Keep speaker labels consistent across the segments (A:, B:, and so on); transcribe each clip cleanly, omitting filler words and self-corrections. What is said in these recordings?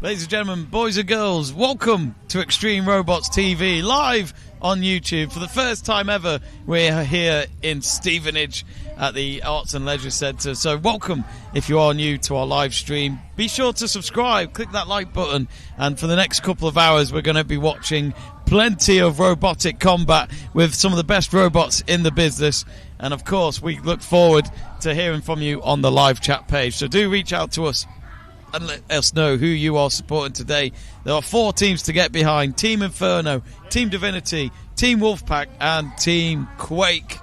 A: Ladies and gentlemen, boys and girls, welcome to Extreme Robots TV, live on YouTube. For the first time ever, we're here in Stevenage at the Arts and Leisure Centre. So welcome if you are new to our live stream. Be sure to subscribe, click that like button, and for the next couple of hours we're going to be watching plenty of robotic combat with some of the best robots in the business. And of course, we look forward to hearing from you on the live chat page. So do reach out to us and let us know who you are supporting today. There are 4 teams to get behind: Team Inferno, Team Divinity, Team Wolfpack, and Team Quake.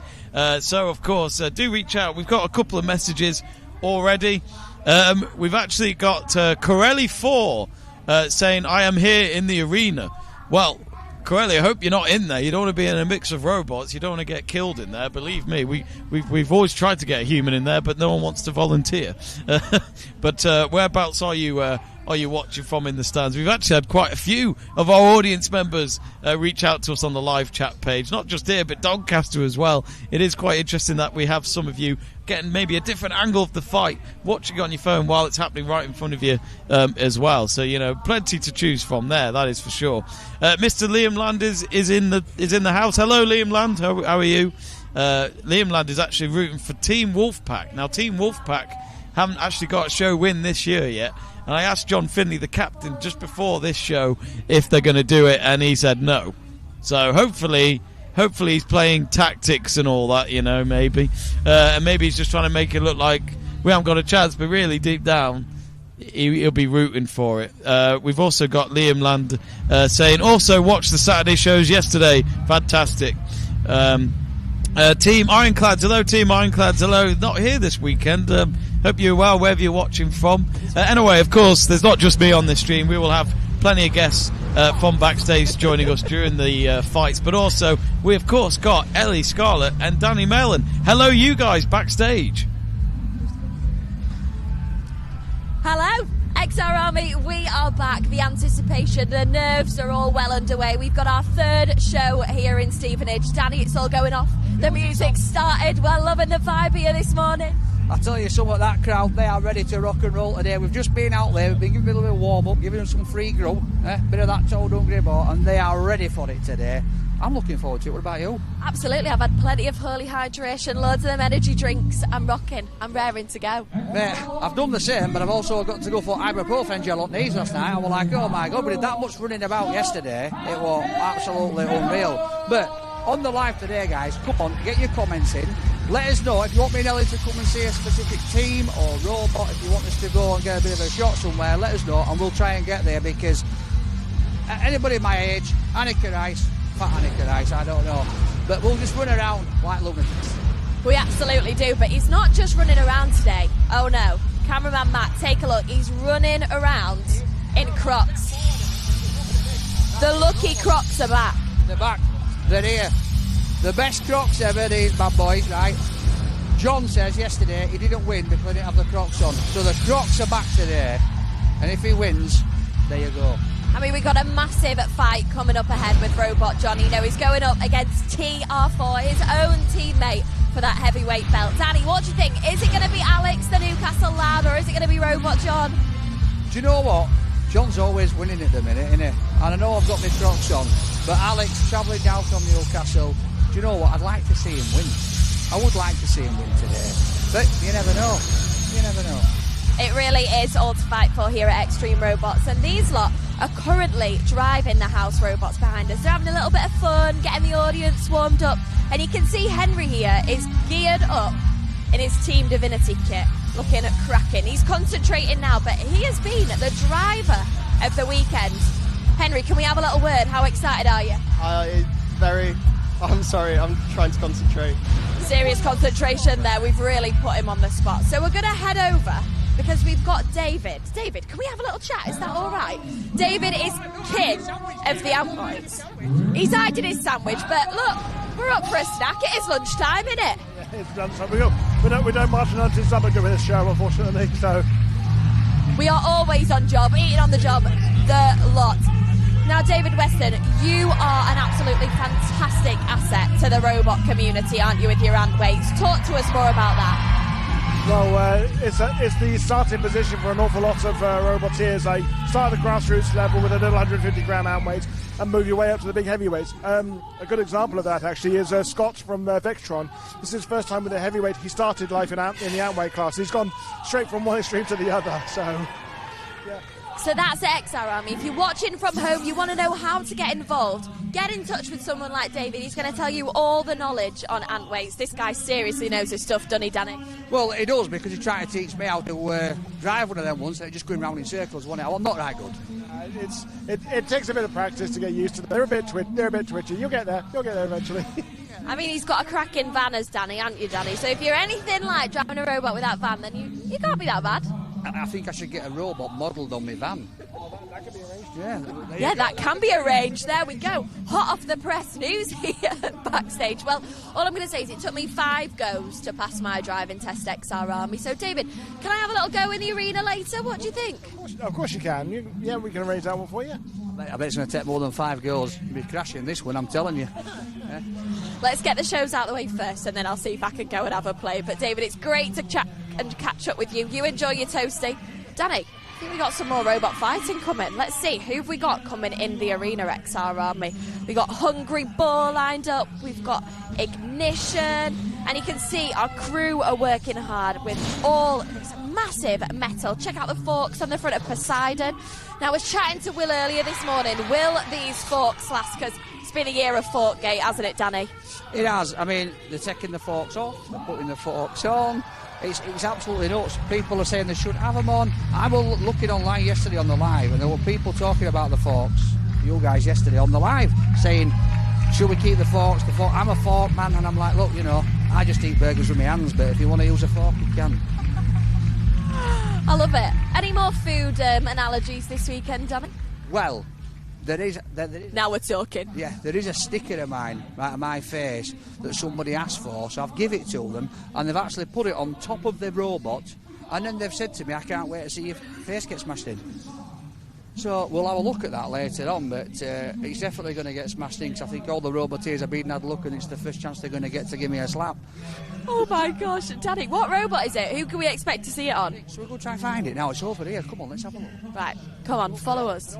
A: So of course, do reach out. We've got a couple of messages already. We've actually got Corelli 4 saying, "I am here in the arena." Well, Corelli, I hope you're not in there. You don't want to be in a mix of robots. You don't want to get killed in there. Believe me, we've always tried to get a human in there, but no one wants to volunteer. But whereabouts are you watching from in the stands? We've actually had quite a few of our audience members reach out to us on the live chat page, not just here, but Doncaster as well. It is quite interesting that we have some of you getting maybe a different angle of the fight, watching on your phone while it's happening right in front of you as well. So, you know, plenty to choose from there, that is for sure. Mr. Liam Land is in the house. Hello, Liam Land. How are you? Liam Land is actually rooting for Team Wolfpack. Now, Team Wolfpack haven't actually got a show win this year yet. And I asked John Finley, the captain, just before this show if they're going to do it, and he said no. So hopefully he's playing tactics and all that, you know, maybe. And maybe he's just trying to make it look like we haven't got a chance, but really deep down he'll be rooting for it. We've also got Liam Land saying, also watched the Saturday shows yesterday. Fantastic. Team Ironclads, hello. Team Ironclads, hello. Not here this weekend. Hope you're well wherever you're watching from. Anyway, of course, there's not just me on this stream. We will have plenty of guests from backstage joining us during the fights, but also we of course got Ellie Scarlett and Danny Mellon. Hello, you guys backstage.
B: Hello, XR Army, we are back. The anticipation, the nerves are all well underway. We've got our 3rd show here in Stevenage. Danny, it's all going off. The music started. We're loving the vibe here this morning.
C: I tell you something, that crowd, they are ready to rock and roll today. We've just been out there, we've been giving them a little warm-up, giving them some free grub, bit of that Toad Hungry Ball, and they are ready for it today. I'm looking forward to it. What about you?
B: Absolutely. I've had plenty of early hydration, loads of them energy drinks. I'm rocking. I'm raring to go.
C: Mate, I've done the same, but I've also got to go for ibuprofen gel on these last night. I was like, oh my God, we did that much running about yesterday. It was absolutely unreal. But on the live today, guys, come on, get your comments in. Let us know if you want me and Ellie to come and see a specific team or robot. If you want us to go and get a bit of a shot somewhere, let us know and we'll try and get there, because anybody my age, Annika Rice, fat Annika Rice, I don't know, but we'll just run around like lunatics.
B: We absolutely do, but he's not just running around today. Oh no, cameraman Matt, take a look. He's running around in Crocs. The lucky Crocs are back.
C: They're back. They're here. The best Crocs ever, these bad boys, right? John says yesterday he didn't win because he didn't have the Crocs on. So the Crocs are back today, and if he wins, there you go.
B: I mean, we've got a massive fight coming up ahead with Robot Johnny. You know, he's going up against TR4, his own teammate for that heavyweight belt. Danny, what do you think? Is it going to be Alex, the Newcastle lad, or is it going to be Robot John?
C: Do you know what? John's always winning at the minute, isn't he? And I know I've got my Crocs on, but Alex travelling down from Newcastle, do you know what? I'd like to see him win. I would like to see him win today. But you never know. You never know.
B: It really is all to fight for here at Extreme Robots. And these lot are currently driving the house robots behind us. They're having a little bit of fun, getting the audience warmed up. And you can see Henry here is geared up in his Team Divinity kit, looking at cracking. He's concentrating now, but he has been the driver of the weekend. Henry, can we have a little word? How excited are you?
D: I'm sorry, I'm trying to concentrate.
B: Serious concentration there. We've really put him on the spot. So we're going to head over because we've got David. David, can we have a little chat? Is that all right? David is king of the androids. He's hiding his sandwich, but look, we're up for a snack. It is lunchtime, isn't it?
E: It's lunchtime. We don't march an anti-sandwich with this show, unfortunately, so...
B: We are always on job, eating on the job, the lot. Now, David Weston, you are an absolutely fantastic asset to the robot community, aren't you, with your hand weights? Talk to us more about that.
E: Well, it's the starting position for an awful lot of roboteers. They start at the grassroots level with a little 150-gram hand weight and move your way up to the big heavyweights. A good example of that, actually, is Scott from Vectron. This is his first time with a heavyweight. He started life in the outweight class. He's gone straight from one extreme to the other. So, yeah.
B: So that's XR Army. If you're watching from home, you want to know how to get involved, get in touch with someone like David. He's going to tell you all the knowledge on ant weights. This guy seriously knows his stuff, doesn't he, Danny?
C: Well, he does, because he tried to teach me how to drive one of them once, and just going round in circles, wasn't it? I'm not that good.
E: It takes a bit of practice to get used to them. They're a bit twitchy. You'll get there eventually.
B: I mean, he's got a cracking van as Danny, aren't you, Danny? So if you're anything like driving a robot with that van, then you can't be that bad.
C: I think I should get a robot modelled on my van.
E: That could be arranged.
C: Yeah,
B: that can be arranged. There we go. Hot off the press news here backstage. Well, all I'm going to say is it took me 5 goes to pass my driving test, XR Army. So, David, can I have a little go in the arena later? What do you think?
E: Of course you can. We can arrange that one for you.
C: I bet it's going to take more than 5 goes. You'll be crashing this one, I'm telling you. Yeah.
B: Let's get the shows out of the way first, and then I'll see if I can go and have a play. But, David, it's great to chat and catch up with you. You enjoy your toasty. Danny, I think we got some more robot fighting coming. Let's see, who have we got coming in the arena, XR Army? We got Hungry Boar lined up, we've got Ignition, and you can see our crew are working hard with all this massive metal. Check out the forks on the front of Poseidon. Now, I was chatting to Will earlier this morning. Will these forks last? Because it's been a year of Forkgate, hasn't it, Danny?
C: It has. I mean, they're taking the forks off, they're putting the forks on. It's absolutely nuts. People are saying they shouldn't have them on. I was looking online yesterday on the live, and there were people talking about the forks. You guys yesterday on the live saying, should we keep the forks? I'm a fork man, and I'm like, look, I just eat burgers with my hands, but if you want to use a fork, you can.
B: I love it. Any more food analogies this weekend, Danny?
C: Well, there is.
B: Now we're talking.
C: Yeah, there is a sticker of mine, my face, that somebody asked for, so I've given it to them, and they've actually put it on top of the robot, and then they've said to me, I can't wait to see your face get smashed in. So we'll have a look at that later on, but it's definitely going to get smashed in, because I think all the roboteers have been had a look, and it's the first chance they're going to get to give me a slap.
B: Oh my gosh, Danny, what robot is it? Who can we expect to see it on?
C: So we'll go try and find it now. It's over here. Come on, let's have a look.
B: Right, come on, follow us.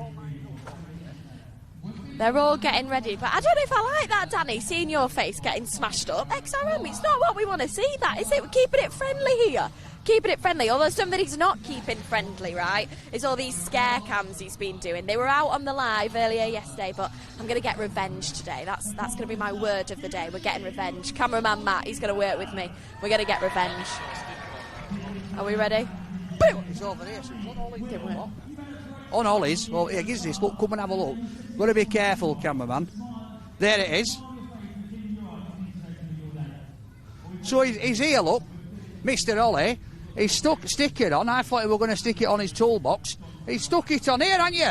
B: They're all getting ready, but I don't know if I like that, Danny, seeing your face getting smashed up. XRM, it's not what we want to see, that, is it? We're keeping it friendly here. Keeping it friendly, although something he's not keeping friendly, right, is all these scare cams he's been doing. They were out on the live earlier yesterday, but I'm going to get revenge today. That's going to be my word of the day. We're getting revenge. Cameraman Matt, he's going to work with me. We're going to get revenge. Are we ready?
C: Boom! It's over here. So on Ollie's. Well, here, gives this. Look, come and have a look. Got to be careful, cameraman. There it is. So he's here, look. Mr. Ollie. He's stuck sticker on. I thought he were going to stick it on his toolbox. He's stuck it on here, haven't you?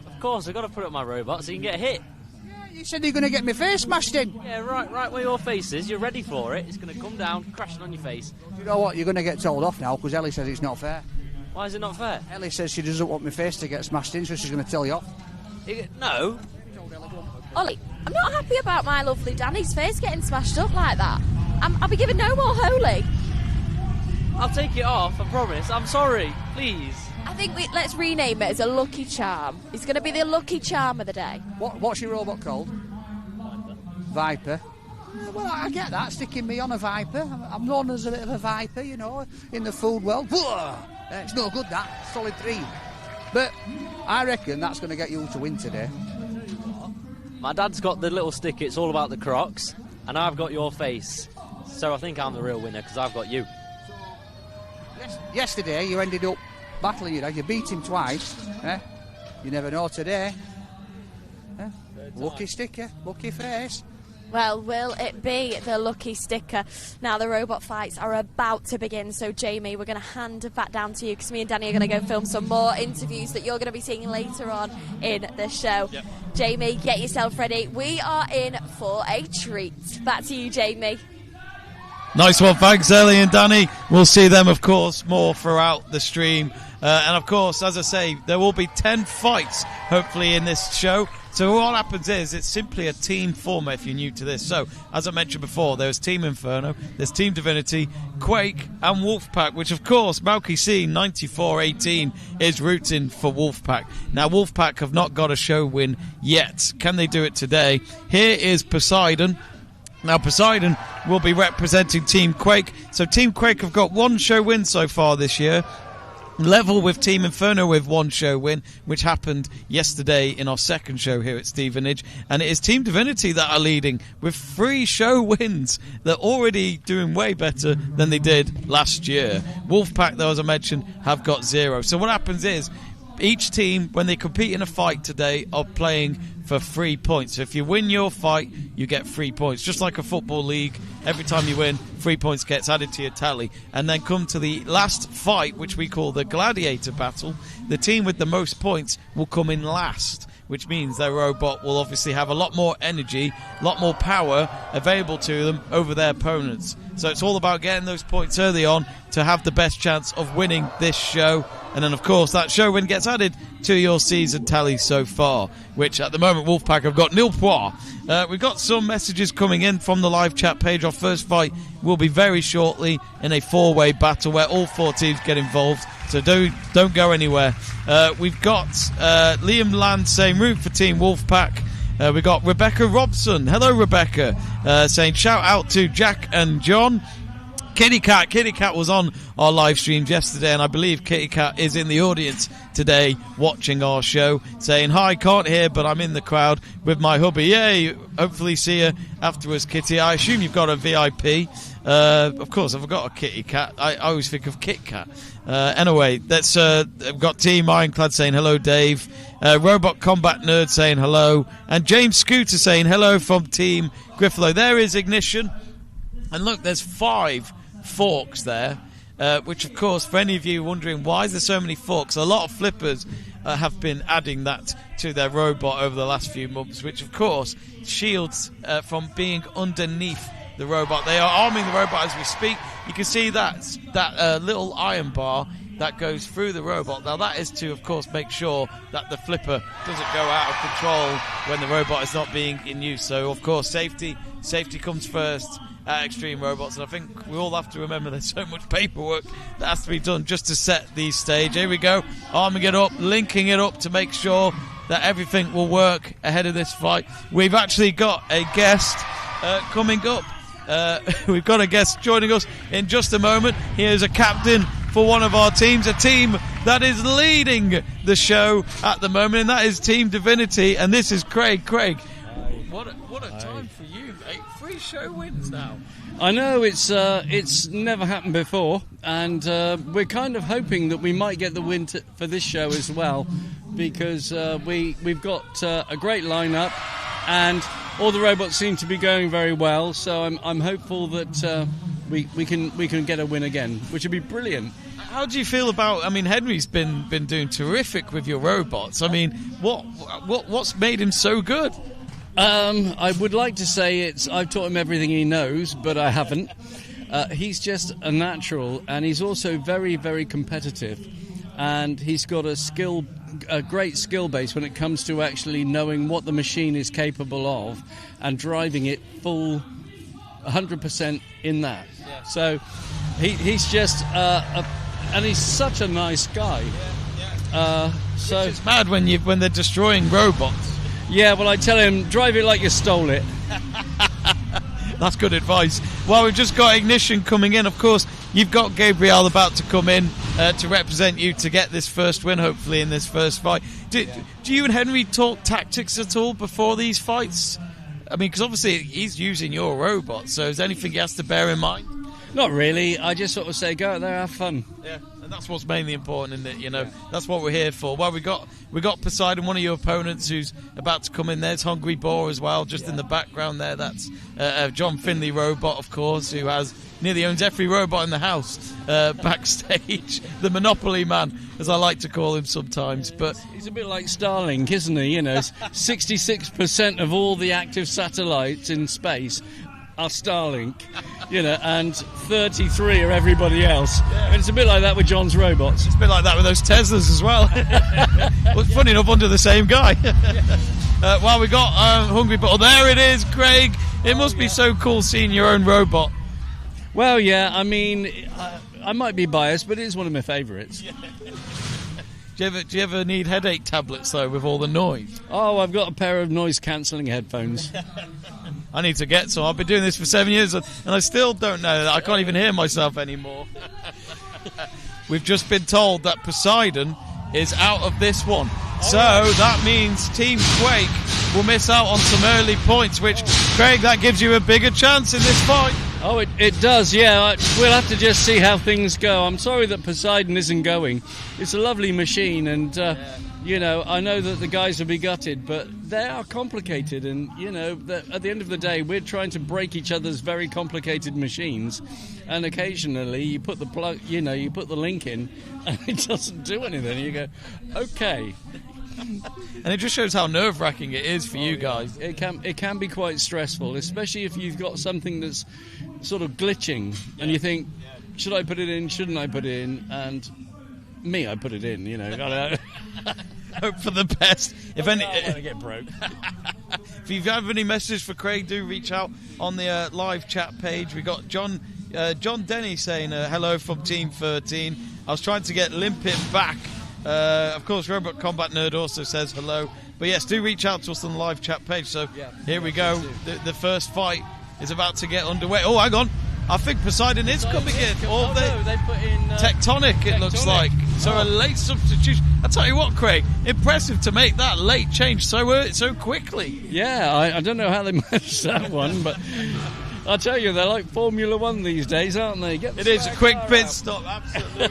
F: Of course, I've got to put it on my robot so you can get hit.
C: Yeah, you said you're going to get my face smashed in.
F: Yeah, right where your face is. You're ready for it. It's going to come down, crashing on your face.
C: You know what? You're going to get told off now, because Ellie says it's not fair.
F: Why is it not fair?
C: Ellie says she doesn't want my face to get smashed in, so she's going to tell you off.
F: No.
B: Ollie, I'm not happy about my lovely Danny's face getting smashed up like that. I'll be giving no more holy.
F: I'll take it off, I promise. I'm sorry, please.
B: I think let's rename it as a Lucky Charm. It's going to be the Lucky Charm of the day.
C: What's your robot called? Viper. Well, I get that, sticking me on a Viper. I'm known as a bit of a Viper, in the food world. It's no good, that. Solid 3. But I reckon that's going to get you to win today.
F: My dad's got the little stick, it's all about the Crocs, and I've got your face. So I think I'm the real winner, because I've got you.
C: Yesterday, you ended up battling you beat him twice. You never know today. Lucky sticker, lucky face.
B: Well, will it be the lucky sticker? Now, the robot fights are about to begin, so Jamie, we're going to hand it back down to you, because me and Danny are going to go film some more interviews that you're going to be seeing later on in the show. Yep. Jamie, get yourself ready. We are in for a treat. Back to you, Jamie.
A: Nice one, thanks Ellie and Danny. We'll see them, of course, more throughout the stream And of course, as I say, there will be 10 fights hopefully in this show. So what happens is it's simply a team format if you're new to this. So, as I mentioned before, there's Team Inferno, there's Team Divinity, Quake and Wolfpack, which of course, Malky C 9418 is rooting for Wolfpack. Now, Wolfpack have not got a show win yet. Can they do it today? Here is Poseidon. Now, Poseidon will be representing Team Quake. So, Team Quake have got one show win so far this year. Level with Team Inferno with one show win, which happened yesterday in our second show here at Stevenage. And it is Team Divinity that are leading with 3 show wins. They're already doing way better than they did last year. Wolfpack, though, as I mentioned, have got 0. So what happens is each team, when they compete in a fight today, are playing for 3 points. So if you win your fight, you get 3 points. Just like a football league, every time you win, 3 points gets added to your tally. And then come to the last fight, which we call the Gladiator Battle. The team with the most points will come in last, which means their robot will obviously have a lot more energy, a lot more power available to them over their opponents. So it's all about getting those points early on to have the best chance of winning this show. And then, of course, that show win gets added to your season tally so far, which at the moment Wolfpack have got 0 points. We've got some messages coming in from the live chat page. Our first fight will be very shortly in a 4-way battle where all 4 teams get involved. So don't go anywhere. We've got Liam Land saying root for Team Wolfpack. We've got Rebecca Robson. Hello, Rebecca. Saying shout out to Jack and John. Kitty Cat was on our live streams yesterday, and I believe Kitty Cat is in the audience today watching our show, saying, hi, can't hear, but I'm in the crowd with my hubby. Yay, hopefully see you afterwards, Kitty. I assume you've got a VIP. Of course, I've got a Kitty Cat. I always think of Kit Kat. Anyway, that's we've got Team Ironclad saying hello, Dave. Robot Combat Nerd saying hello. And James Scooter saying hello from Team Griffalo. There is Ignition. And look, there's 5 forks there, which of course, for any of you wondering why is there so many forks, a lot of flippers have been adding that to their robot over the last few months, which of course shields from being underneath the robot. They are arming the robot as we speak. You can see that little iron bar that goes through the robot. Now that is to, of course, make sure that the flipper doesn't go out of control when the robot is not being in use. So of course, safety comes first at Extreme Robots, and I think we all have to remember there's so much paperwork that has to be done just to set these stage. Here we go, arming it up, linking it up to make sure that everything will work ahead of this fight. We've actually got a guest coming up. We've got a guest joining us in just a moment. Here's a captain for one of our teams, a team that is leading the show at the moment, and that is Team Divinity, and this is Craig. Craig, what a time for you. 3 show wins now.
G: I know, it's never happened before, and we're kind of hoping that we might get the win for this show as well, because we've got a great lineup, and all the robots seem to be going very well. So I'm hopeful that we can get a win again, which would be brilliant.
A: How do you feel about? I mean, Henry's been doing terrific with your robots. I mean, what's made him so good?
G: I would like to say I've taught him everything he knows, but I haven't. He's just a natural, and he's also very, very competitive. And he's got a great skill base when it comes to actually knowing what the machine is capable of and driving it full 100% in that. Yeah. So he's just and he's such a nice guy. So
A: it's mad when they're destroying robots.
G: Yeah, well, I tell him, drive it like you stole it.
A: That's good advice. Well, we've just got Ignition coming in. Of course, you've got Gabriel about to come in to represent you to get this first win, hopefully, in this first fight. Do you and Henry talk tactics at all before these fights? I mean, because obviously he's using your robot, so is there anything he has to bear in mind?
G: Not really. I just sort of say, go out there, have fun.
A: Yeah, and that's what's mainly important, isn't it? You know, that's what we're here for. Well, we got Poseidon, one of your opponents, who's about to come in. There's Hungry Boar as well, just in the background there. That's John Finley robot, of course, who nearly owns every robot in the house backstage. The Monopoly man, as I like to call him sometimes. But
G: he's a bit like Starlink, isn't he? You know, 66% of all the active satellites in space are Starlink, and 33 are everybody else. And it's a bit like that with John's robots.
A: It's a bit like that with those Teslas as well. Well, funny enough, under the same guy. Well, we got Hungry Bull. There it is, Craig. It must be so cool seeing your own robot.
G: Well, yeah, I mean, I might be biased, but it is one of my favourites.
A: Yeah. Do you ever need headache tablets, though, with all the noise?
G: Oh, I've got a pair of noise-cancelling headphones.
A: I need to get some. I've been doing this for 7 years, and I still don't know that. I can't even hear myself anymore. We've just been told that Poseidon is out of this one. So that means Team Quake will miss out on some early points, which, Craig, that gives you a bigger chance in this fight.
G: Oh, it does, yeah. We'll have to just see how things go. I'm sorry that Poseidon isn't going. It's a lovely machine, and, I know that the guys will be gutted, but they are complicated, and, at the end of the day, we're trying to break each other's very complicated machines, and occasionally you put the plug, you put the link in, and it doesn't do anything. You go, okay.
A: And it just shows how nerve-wracking it is for you guys.
G: It can be quite stressful, especially if you've got something that's sort of glitching, and you think, should I put it in, shouldn't I put it in? And I put it in,
A: Hope for the best. If any,
G: I get broke.
A: If you have any messages for Craig, do reach out on the live chat page. We got John Denny saying hello from Team 13. I was trying to get Limpet back. Of course, Robot Combat Nerd also says hello. But yes, do reach out to us on the live chat page. So here we go. The first fight is about to get underway. Oh, hang on. I think Poseidon is coming in.
G: They put in
A: Tectonic, it looks like. So a late substitution. I tell you what, Craig, impressive to make that late change so quickly.
G: Yeah, I don't know how they managed that one, but I'll tell you, they're like Formula One these days, aren't they?
A: It is a quick pit stop, absolutely.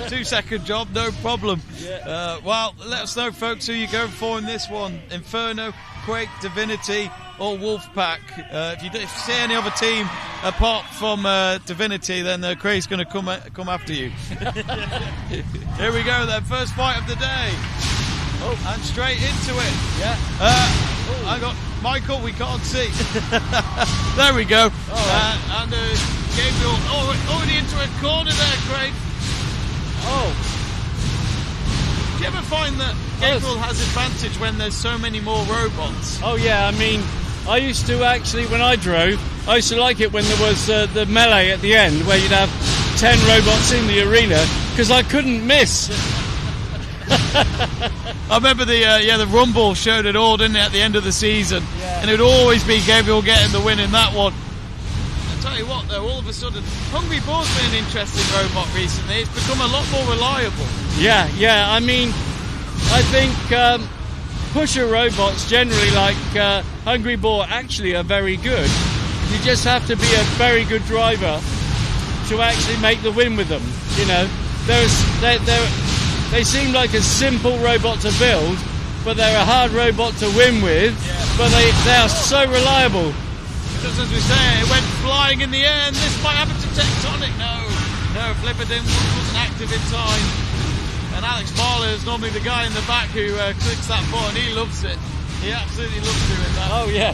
A: 2-second job, no problem.
G: Yeah.
A: Well, let us know, folks, who you're going for in this one. Inferno, Quake, Divinity, or Wolfpack. If you see any other team apart from Divinity, then Craig's going to come after you. Here we go, then. First fight of the day. Oh. And straight into it.
G: Yeah.
A: Hang on. Michael, we can't see. There we go. And Gabriel already into a corner there, Craig.
G: Oh.
A: Do you ever find that Gabriel has advantage when there's so many more robots?
G: Oh, yeah, I mean, I used to actually, when I drove, I used to like it when there was the melee at the end, where you'd have 10 robots in the arena, because I couldn't miss.
A: I remember the Rumble showed it all, didn't it, at the end of the season? Yeah. And it would always be Gabriel getting the win in that one. I'll tell you what, though, all of a sudden, Hungry Bull's been an interesting robot recently. It's become a lot more reliable.
G: Yeah, I mean, I think pusher robots generally like Hungry Bull actually are very good. You just have to be a very good driver to actually make the win with them. They seem like a simple robot to build, but they're a hard robot to win with. Yeah. But they are so reliable.
A: Just as we say, it went flying in the air, and this might happen to Tectonic. No, Flipperton wasn't active in time. And Alex Marler is normally the guy in the back who clicks that button. He loves it. He absolutely loves doing that.
G: Oh, yeah.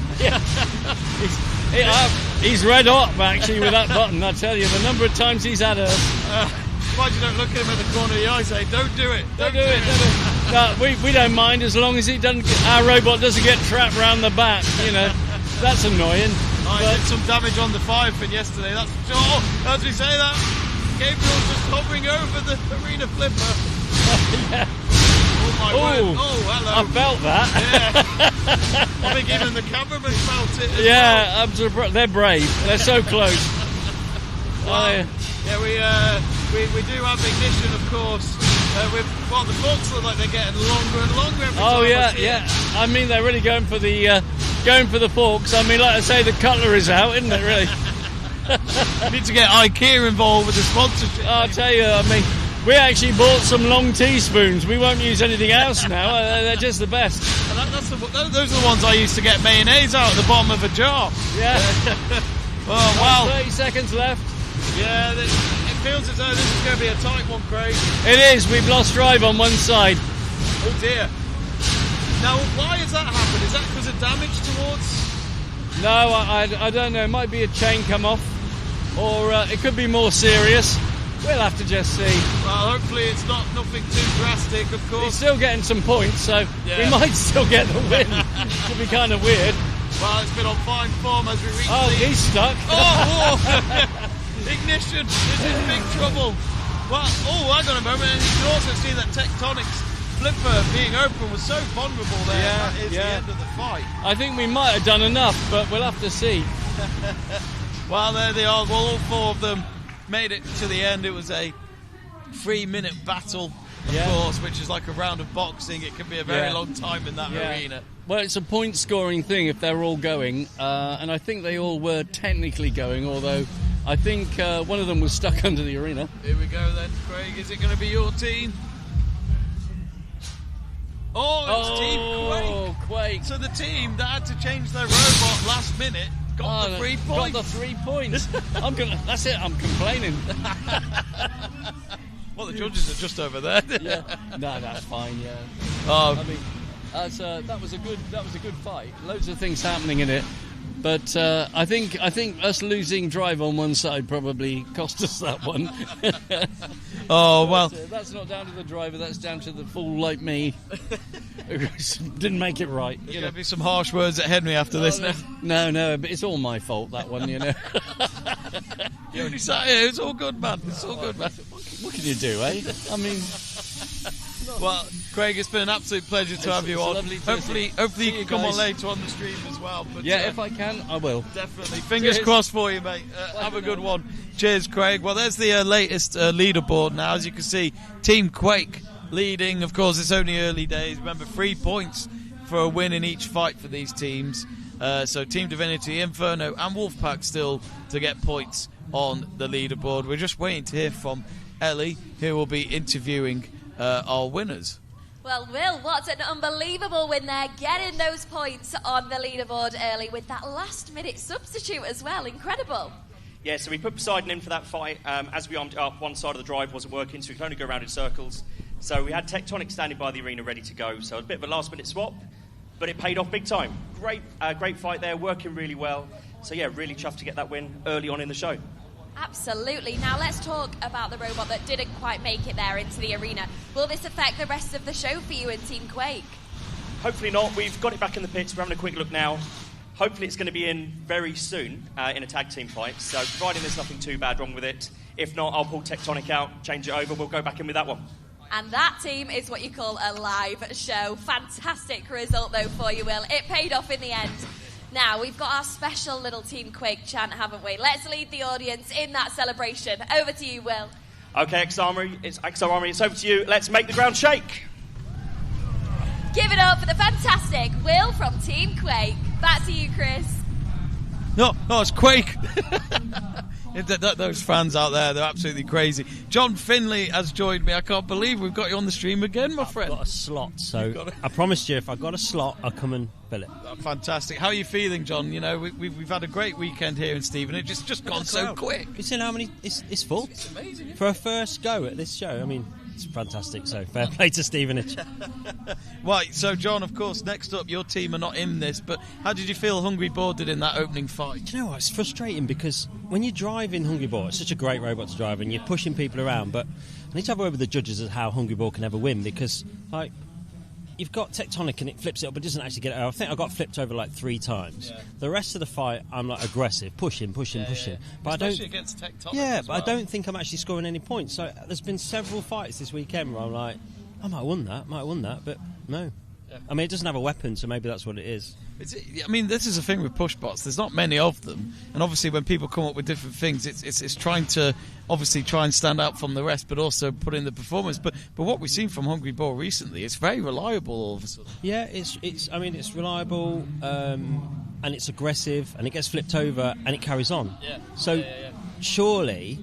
G: He's red hot, actually, with that button. I tell you, the number of times he's had a...
A: Why you don't look at him at the corner of the eye and say, don't do it.
G: Don't do it. No, we don't mind as long as our robot doesn't get trapped round the back, That's annoying.
A: I did some damage on the Firefin yesterday, that's for sure. As we say that, Gabriel's just hovering over the arena flipper.
G: Yeah.
A: Oh my word. Oh, hello.
G: I felt that.
A: Yeah. I think even the cameraman felt it as
G: well. I'm surprised. They're brave. They're so close.
A: We do have ignition, of course. The forks look like they're getting longer and longer every time.
G: Oh yeah. I mean, they're really going for the forks. I mean, like I say, the cutler is out, isn't it? Really.
A: We need to get IKEA involved with the sponsorship.
G: I'll tell you. I mean, we actually bought some long teaspoons. We won't use anything else now. They're just the best.
A: Those are the ones I used to get mayonnaise out at the bottom of a jar.
G: Yeah.
A: Well,
G: 30 seconds left.
A: Yeah, it feels as though this is going to be a tight one, Craig.
G: It is. We've lost drive on one side.
A: Oh dear. Now, why has that happened? Is that because of damage towards
G: No, I don't know. It might be a chain come off, or it could be more serious. We'll have to just see.
A: Well, hopefully it's not nothing too drastic, of course.
G: He's still getting some points, so we might still get the win. Could be kind of weird.
A: Well, it's been on fine form as we reach
G: he's stuck.
A: Ignition is in big trouble. Well, hang on a moment. And you can also see that Tectonic's flipper being open was so vulnerable there. That is the end of the fight.
G: I think we might have done enough, but we'll have to see.
A: Well, there they are. Well, all four of them made it to the end. It was a 3-minute battle, of course, which is like a round of boxing. It can be a very long time in that arena.
G: Well, it's a point-scoring thing if they're all going, and I think they all were technically going, although I think one of them was stuck under the arena.
A: Here we go then, Craig. Is it going to be your team? It's Team
G: Quake.
A: So the team that had to change their robot last minute got the 3 points.
G: Got the 3 points. That's it. I'm complaining.
A: Well, the judges are just over there.
G: No, that's fine. Yeah.
A: Oh,
G: I mean, that was a good fight. Loads of things happening in it, but I think us losing drive on one side probably cost us that one.
A: well,
G: that's not down to the driver. That's down to the fool like me who didn't make it right.
A: There's going to be some harsh words at Henry after this.
G: No, but it's all my fault, that one.
A: You only sat here. It's all good, man. It's all good, man.
G: What can you do, eh? I mean.
A: Well, Craig, it's been an absolute pleasure to have you on. Hopefully you can come on later on the stream as well. But,
G: if I can, I will.
A: Definitely. Fingers crossed for you, mate. Have a good one. Cheers, Craig. Well, there's the latest leaderboard now. As you can see, Team Quake leading. Of course, it's only early days. Remember, 3 points for a win in each fight for these teams. So Team Divinity, Inferno and Wolfpack still to get points on the leaderboard. We're just waiting to hear from Ellie, who will be interviewing our winners.
B: Well, Will, what an unbelievable win there, getting those points on the leaderboard early with that last-minute substitute as well. Incredible.
H: Yeah, so we put Poseidon in for that fight. As we armed up, one side of the drive wasn't working, so we could only go around in circles. So we had Tectonic standing by the arena ready to go. So a bit of a last-minute swap, but it paid off big time. Great fight there, working really well. So yeah, really chuffed to get that win early on in the show.
B: Absolutely. Now let's talk about the robot that didn't quite make it there into the arena. Will this affect the rest of the show for you and Team Quake?
H: Hopefully not. We've got it back in the pits. We're having a quick look now. Hopefully it's going to be in very soon in a tag team fight. So providing there's nothing too bad wrong with it. If not, I'll pull Tectonic out, change it over. We'll go back in with that one.
B: And that team is what you call a live show. Fantastic result, though, for you, Will. It paid off in the end. Now, we've got our special little Team Quake chant, haven't we? Let's lead the audience in that celebration. Over to you, Will.
H: OK, XO Army, it's over to you. Let's make the ground shake.
B: Give it up for the fantastic Will from Team Quake. Back to you, Chris.
A: No, it's Quake. Those fans out there, they're absolutely crazy. John Finley has joined me. I can't believe we've got you on the stream again, my friend.
I: I've got a slot, so I promised you if I've got a slot, I'll come and fill it.
A: Fantastic. How are you feeling, John? You know, we've had a great weekend here in Stevenage. It's just gone so quick.
I: You seen how many? It's full.
A: It's amazing.
I: For a first go at this show, I mean, it's fantastic. So fair play to Stevenage.
A: Right, so John, of course, next up, your team are not in this, but how did you feel Hungry Boar did in that opening fight?
I: Do you know what? It's frustrating because when you drive in Hungry Boar, it's such a great robot to drive and you're pushing people around, but I need to have a word with the judges as how Hungry Boar can ever win because, like, you've got Tectonic and it flips it up but doesn't actually get it over. I think I got flipped over like 3 times. Yeah. The rest of the fight, I'm like aggressive, pushing. But
A: especially against Tectonic.
I: Yeah,
A: as
I: but
A: well.
I: I don't think I'm actually scoring any points. So there's been several fights this weekend where I'm like, I might have won that, but no. Yeah. I mean, it doesn't have a weapon, so maybe that's what it is.
A: I mean, this is the thing with push bots. There's not many of them, and obviously when people come up with different things, it's trying to obviously try and stand out from the rest, but also put in the performance. But what we've seen from Hungry Boar recently, it's very reliable all of a sudden.
I: Yeah, it's reliable, and it's aggressive, and it gets flipped over, and it carries on.
A: Yeah.
I: So surely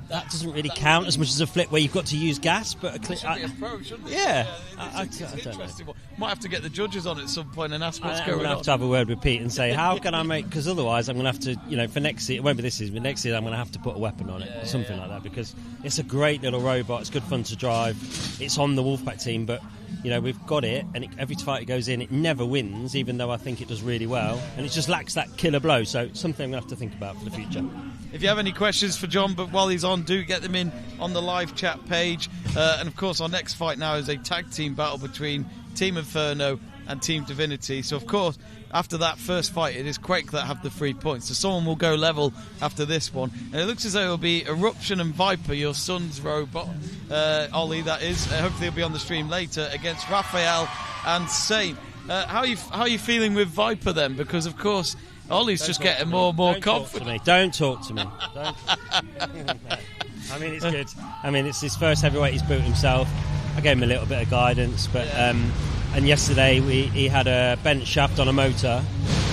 I: that doesn't really count as much as a flip where you've got to use gas, but
A: it should be a pro, shouldn't it?
I: Yeah,
A: it's
I: I don't
A: interesting.
I: know.
A: Might have to get the judges on at some point and ask what's going on.
I: I'm going to have to have a word with Pete and say, how can I make... Because otherwise I'm going to have to, for next year, it won't be this season, but next year I'm going to have to put a weapon on it or something like that because it's a great little robot, it's good fun to drive, it's on the Wolfpack team, but we've got it, and every fight it goes in, it never wins, even though I think it does really well, and it just lacks that killer blow. So it's something I'm going to have to think about for the future.
A: If you have any questions for John, but while he's on, do get them in on the live chat page. And of course, our next fight now is a tag team battle between Team Inferno and Team Divinity. So of course, after that first fight, it is Quake that have the 3 points. So someone will go level after this one. And it looks as though it will be Eruption and Viper, your son's robot, Ollie, that is. Hopefully he'll be on the stream later, against Raphael and Saint. How are you feeling with Viper then? Because of course, Ollie's just getting more and more confident.
I: Don't talk to me. I mean, it's good. I mean, it's his first heavyweight he's built himself. I gave him a little bit of guidance, but and yesterday he had a bent shaft on a motor,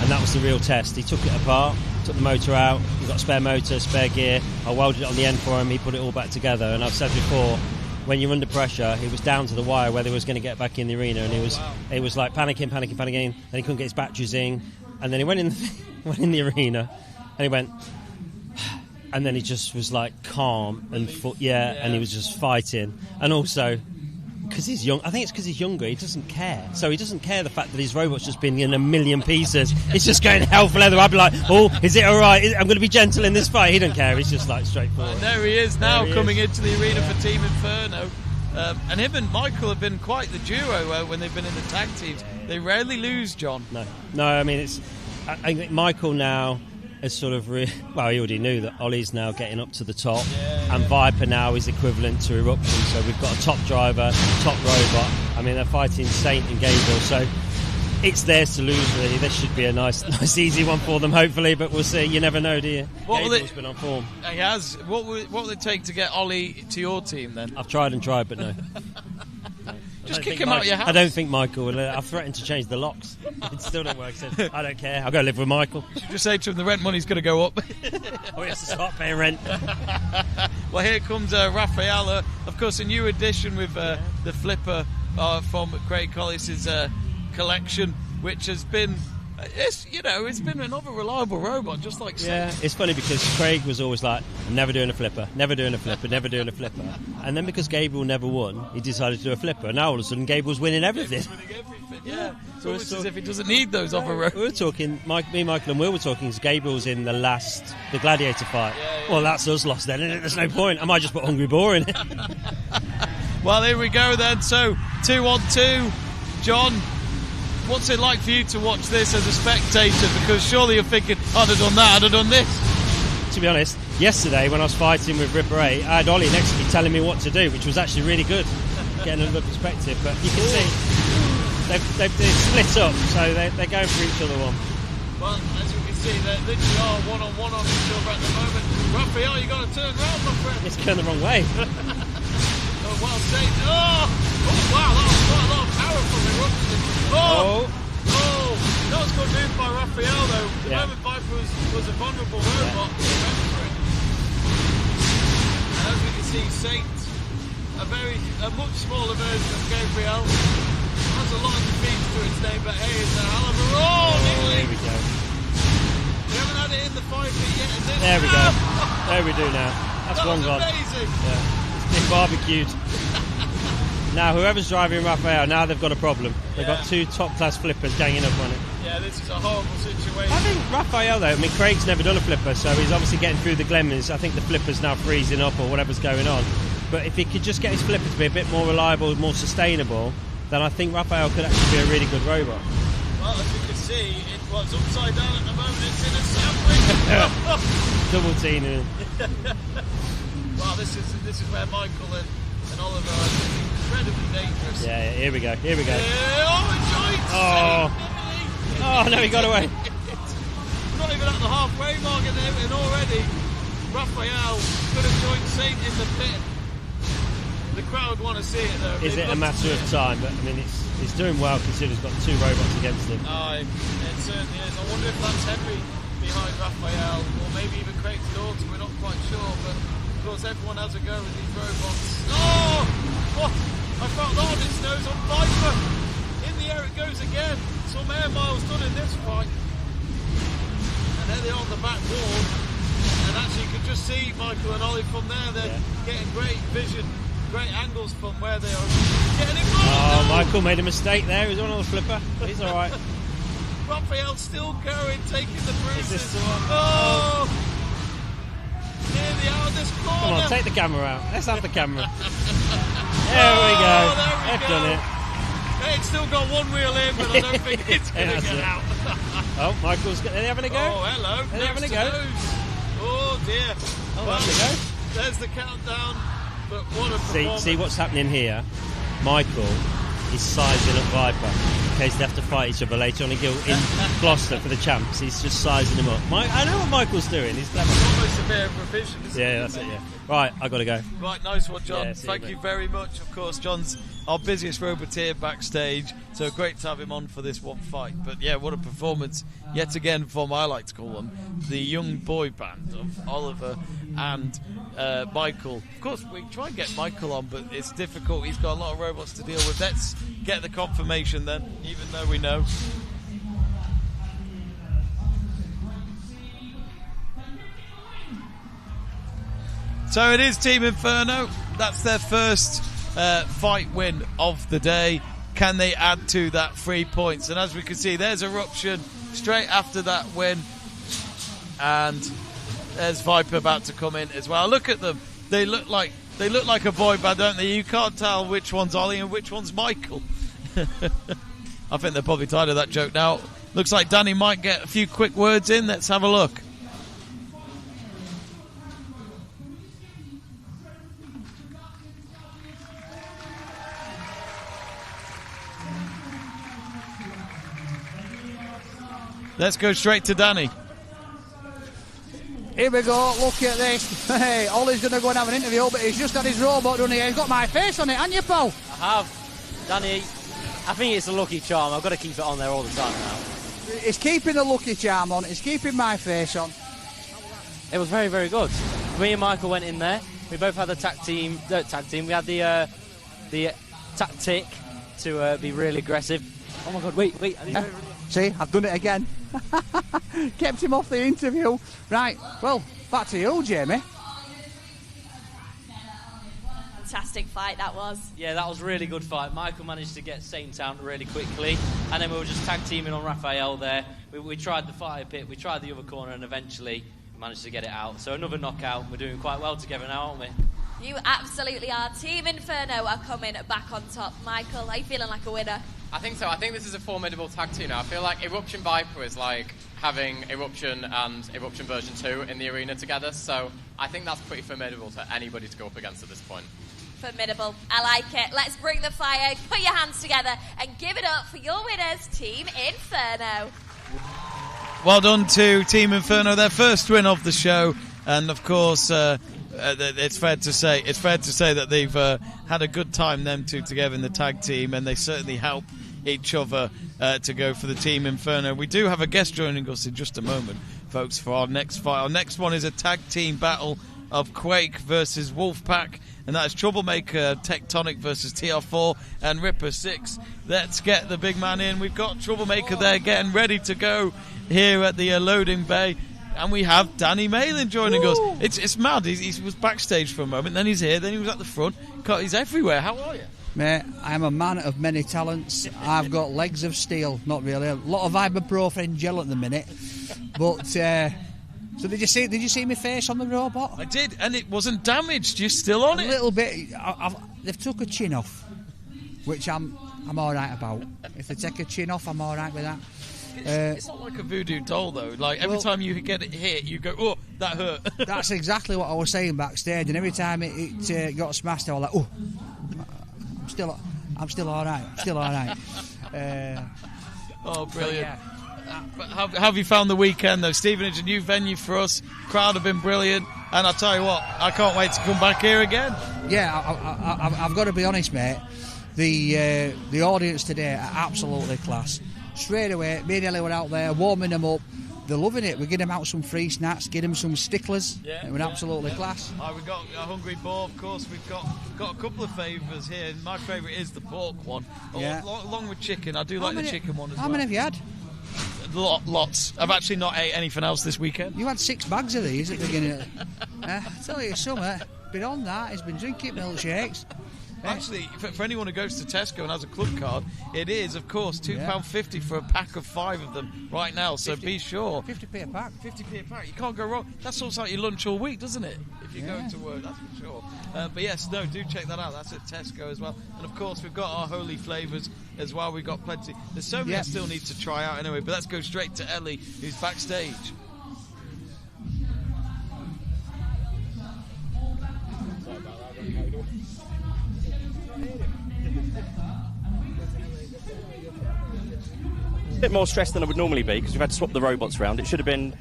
I: and that was the real test. He took it apart, took the motor out. He got a spare motor, spare gear. I welded it on the end for him. He put it all back together. And I've said before, when you're under pressure, he was down to the wire whether he was going to get back in the arena, and he was like panicking. Then he couldn't get his batteries in, and then he went in the arena, and he went. And then he just was like calm and and he was just fighting. And also, because he's young, I think it's because he's younger, he doesn't care. So he doesn't care the fact that his robot's just been in a million pieces. It's just going hell for leather. I'd be like, oh, is it all right? I'm going to be gentle in this fight. He doesn't care. He's just like straightforward.
A: And there he is now, coming into the arena for Team Inferno. And him and Michael have been quite the duo when they've been in the tag teams. They rarely lose, John.
I: No. I mean, I think Michael now is sort of he already knew that Ollie's now getting up to the top, and Viper now is equivalent to Eruption. So we've got a top driver, top robot. I mean, they're fighting Saint and Gabriel, so it's theirs to lose. Really, this should be a nice, easy one for them, hopefully. But we'll see. You never know, do you? Gabriel's been on form.
A: He has. What will it take to get Ollie to your team then?
I: I've tried, but no.
A: Just kick him out of your house.
I: I don't think Michael will. I've threatened to change the locks. It still don't work. So I don't care. I'll go live with Michael.
A: Just say to him the rent money's going to go up.
I: Oh, he has to start paying rent.
A: Well, here comes Raphael. Of course, a new addition with the flipper from Craig Collis's collection, which has been... It's been another reliable robot, just like Saint.
I: It's funny because Craig was always like, I'm never doing a flipper. And then because Gabriel never won, he decided to do a flipper. Now all of a sudden Gabriel's winning everything.
A: So it's as if he doesn't need those other robots.
I: We were talking, me, Michael and Will were talking, because Gabriel's in the Gladiator fight. Well, that's us lost then, isn't it? There's no point. I might just put Hungry Boar in it.
A: Well, here we go then. So 2-on-2, John. What's it like for you to watch this as a spectator? Because surely you're thinking, I'd have done that, I'd have done this.
I: To be honest, yesterday when I was fighting with Ripper 8, I had Ollie next to me telling me what to do, which was actually really good, getting another perspective. But you can see they've split up, so they're going for each other one.
A: Well, as you can see, they literally are one-on-one on each other at the moment. Raphael, you got to turn round, my friend.
I: It's going the wrong way.
A: Oh, well saved. Oh, wow, that was quite a lot of power from Eruption. Oh, that was good move by Raphael though. The moment Viper was a vulnerable robot. And as we can see, Saint, a much smaller version of Gabriel, has a lot of defeats to its name, but hey, it's a hell of a roll.
I: There we go.
A: We haven't had it in the fight yet.
I: There we go. There we do now. That's one gone.
A: Amazing.
I: It's been barbecued. Now, whoever's driving Raphael, now they've got a problem. They've got two top-class flippers ganging up on it.
A: Yeah, this is a horrible situation.
I: I think Raphael, though, I mean, Craig's never done a flipper, so he's obviously getting through the Glemmings. I think the flipper's now freezing up or whatever's going on. But if he could just get his flipper to be a bit more reliable, more sustainable, then I think Raphael could actually be a really good robot.
A: Well, as you can see, it's upside down at the moment. It's in a sandwich.
I: Double teaming.
A: Wow, this is where Michael and Oliver are incredibly dangerous.
I: Yeah, here we go.
A: Yeah,
I: no, he got away.
A: Not even at the halfway mark, and already Raphael could have joined Saint in the pit. The crowd want to see it though.
I: Is it a matter of time? But I mean, it's doing well considering he's got two robots against him.
A: It certainly is. I wonder if that's Henry behind Raphael, or maybe even Craig's daughter. We're not quite sure, but of course everyone has a go with these robots. I felt that on its nose on Viper. In the air it goes again. Some air miles done in this fight. And there they are on the back wall. And actually you could just see Michael and Ollie from there. They're getting great vision great angles from where they are getting it.
I: Oh, Michael made a mistake there. He was on the flipper. He's all right.
A: Raphael still going, taking the bruises.
I: Is this the one?
A: Oh! Nearly out of this corner.
I: Come on, take the camera out. Let's have the camera. There we go. They've done it.
A: It's still got one wheel in, but I don't think it's going to get out.
I: Oh, Michael's... Are they having a go?
A: Oh, hello.
I: Are they having a go?
A: Oh, dear.
I: Oh, well, having a go.
A: There's the countdown. But what a performance.
I: See what's happening here? Michael is sizing up Viper in case they have to fight each other later on in Gloucester for the champs. He's just sizing them up. I know what Michael's doing. He's clever.
A: It's almost a bit of revision, isn't it?
I: Yeah, that's it, yeah. Right, I've got to go.
A: Right, nice one, John.
I: Yeah,
A: Thank you very much. Of course, John's our busiest roboteer backstage, so great to have him on for this one fight. But yeah, what a performance yet again from, I like to call them, the young boy band of Oliver and Michael. Of course, we try and get Michael on, but it's difficult. He's got a lot of robots to deal with. Let's get the confirmation then, even though we know. So it is Team Inferno. That's their first fight win of the day. Can they add to that 3 points? And as we can see, there's Eruption straight after that win. And there's Viper about to come in as well. Look at them. They look like a boy band, don't they? You can't tell which one's Ollie and which one's Michael. I think they're probably tired of that joke now. Looks like Danny might get a few quick words in. Let's have a look. Let's go straight to Danny.
C: Here we go, look at this. Hey, Ollie's going to go and have an interview, but he's just had his robot done here. He's got my face on it, haven't you, Paul?
F: I have. Danny, I think it's a lucky charm. I've got to keep it on there all the time now.
C: It's keeping the lucky charm on, it's keeping my face on.
F: It was very, very good. Me and Michael went in there. We both had the tag team. We had the tactic to be really aggressive. Oh my God, wait.
C: See, I've done it again. Kept him off the interview. Right, well, back to you, Jamie.
B: Fantastic fight that was.
F: Yeah, that was a really good fight. Michael managed to get Saint out really quickly, and then we were just tag teaming on Raphael there. We tried the fire pit, we tried the other corner, and eventually managed to get it out. So another knockout. We're doing quite well together now, aren't we?
B: You absolutely are. Team Inferno are coming back on top. Michael, are you feeling like a winner?
J: I think so. I think this is a formidable tag team now. I feel like Eruption Viper is like having Eruption and Eruption version 2 in the arena together. So I think that's pretty formidable to anybody to go up against at this point.
B: Formidable. I like it. Let's bring the fire, put your hands together and give it up for your winners, Team Inferno.
A: Well done to Team Inferno, their first win of the show. And of course, it's fair to say that they've had a good time, them two together in the tag team, and they certainly help each other to go for the Team Inferno. We do have a guest joining us in just a moment, folks, for our next fight. Our next one is a tag team battle of Quake versus Wolfpack, and that is Troublemaker Tectonic versus TR4 and Ripper 6. Let's get the big man in. We've got Troublemaker there getting ready to go here at the loading bay. And we have Danny Malin joining us. It's mad. He was backstage for a moment, then he's here, then he was at the front. He's everywhere. How are you?
C: Mate, I'm a man of many talents. I've got legs of steel. Not really. A lot of ibuprofen gel at the minute. But, so did you see my face on the robot?
A: I did, and it wasn't damaged. You're still on it?
C: A little bit. They've took a chin off, which I'm all right about. If they take a chin off, I'm all right with that.
A: It's not like a voodoo doll, though. Like, every time you get it hit, you go, oh, that hurt.
C: That's exactly what I was saying backstage, and every time it got smashed, I was like, oh, I'm still all right. Still all right.
A: Oh, brilliant. But how have you found the weekend, though? Stevenage, a new venue for us. Crowd have been brilliant. And I'll tell you what, I can't wait to come back here again.
C: Yeah, I've got to be honest, mate. The audience today are absolutely class. Straight away, me and Ellie were out there warming them up. They're loving it. We're giving them out some free snacks, give them some sticklers. It was absolutely class.
A: We've got a Hungry Boar, of course. We've got a couple of favours here. My favourite is the pork one, along with chicken. I do like the chicken one as well.
C: How many have you had?
A: Lots. I've actually not ate anything else this weekend.
C: You had 6 bags of these at the beginning. I tell you something. been on that. He's been drinking milkshakes.
A: Actually, for anyone who goes to Tesco and has a club card, it is, of course, £2.50 for a pack of 5 of them right now. So be sure.
C: 50p a pack.
A: 50p a pack. You can't go wrong. That sorts out your lunch all week, doesn't it? If you go to work, that's for sure. But yes, no, do check that out. That's at Tesco as well. And of course, we've got our holy flavours as well. We've got plenty. There's so many I still need to try out anyway. But let's go straight to Ellie, who's backstage.
H: A bit more stressed than I would normally be because we've had to swap the robots around. It should have been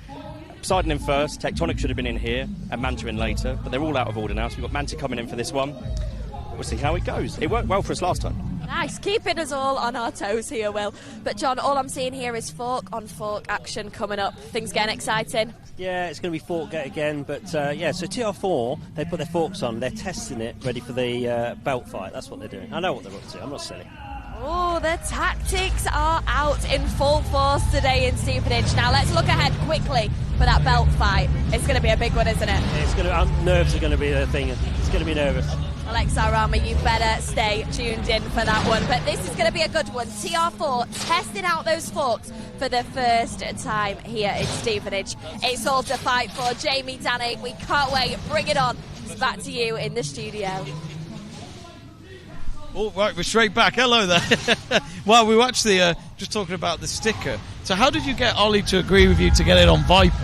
H: Poseidon in first, Tectonic should have been in here, and Manta in later, but they're all out of order now, so we've got Manta coming in for this one. We'll see how it goes. It worked well for us last time.
B: Nice, keeping us all on our toes here, Will. But John, all I'm seeing here is fork on fork action coming up. Things getting exciting.
I: Yeah, it's going to be fork gate again, but so TR4, they put their forks on, they're testing it, ready for the belt fight. That's what they're doing. I know what they're up to, I'm not silly.
B: Oh, the tactics are out in full force today in Stevenage. Now let's look ahead quickly for that belt fight. It's going to be a big one, isn't it?
I: It's going to. Nerves are going to be the thing. It's going to be nervous.
B: Alexa Rama, you better stay tuned in for that one. But this is going to be a good one. TR4 testing out those forks for the first time here in Stevenage. It's all to fight for. Jamie, Danny, we can't wait. Bring it on. It's back to you in the studio.
A: Oh, right, we're straight back. Hello there. Well, we were actually just talking about the sticker. So how did you get Ollie to agree with you to get it on Viper?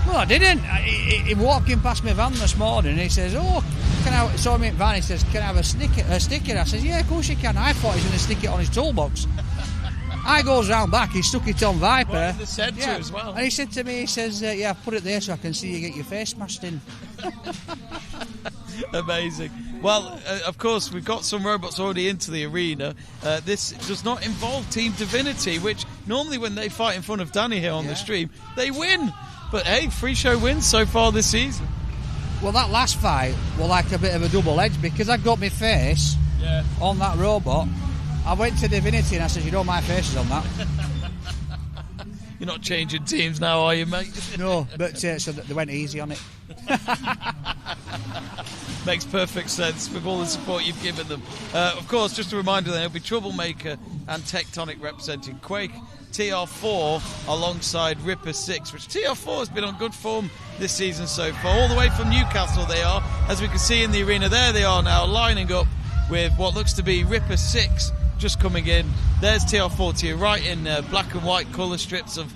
C: Well, I didn't. He walking past my van this morning and he says, oh, can I, saw me in van, he says, can I have a sticker? I says, yeah, of course you can. I thought he was going to stick it on his toolbox. I goes round back, he stuck it on Viper.
A: Right in the centre as well.
C: And he said to me, he says, yeah, I've put it there so I can see you get your face smashed in.
A: Amazing. Well, of course, we've got some robots already into the arena. This does not involve Team Divinity, which normally when they fight in front of Danny here on the stream, they win. But hey, free show wins so far this season.
C: Well, that last fight was like a bit of a double edge because I got my face on that robot. I went to Divinity and I said, you know, my face is on that.
A: You're not changing teams now, are you, mate?
C: No, but so they went easy on it.
A: Makes perfect sense with all the support you've given them. Of course, just a reminder then, it'll be Troublemaker and Tectonic representing Quake. TR4 alongside Ripper 6, which TR4 has been on good form this season so far. All the way from Newcastle they are. As we can see in the arena, there they are now, lining up with what looks to be Ripper 6 just coming in. There's TR4 to your right in black and white colour strips of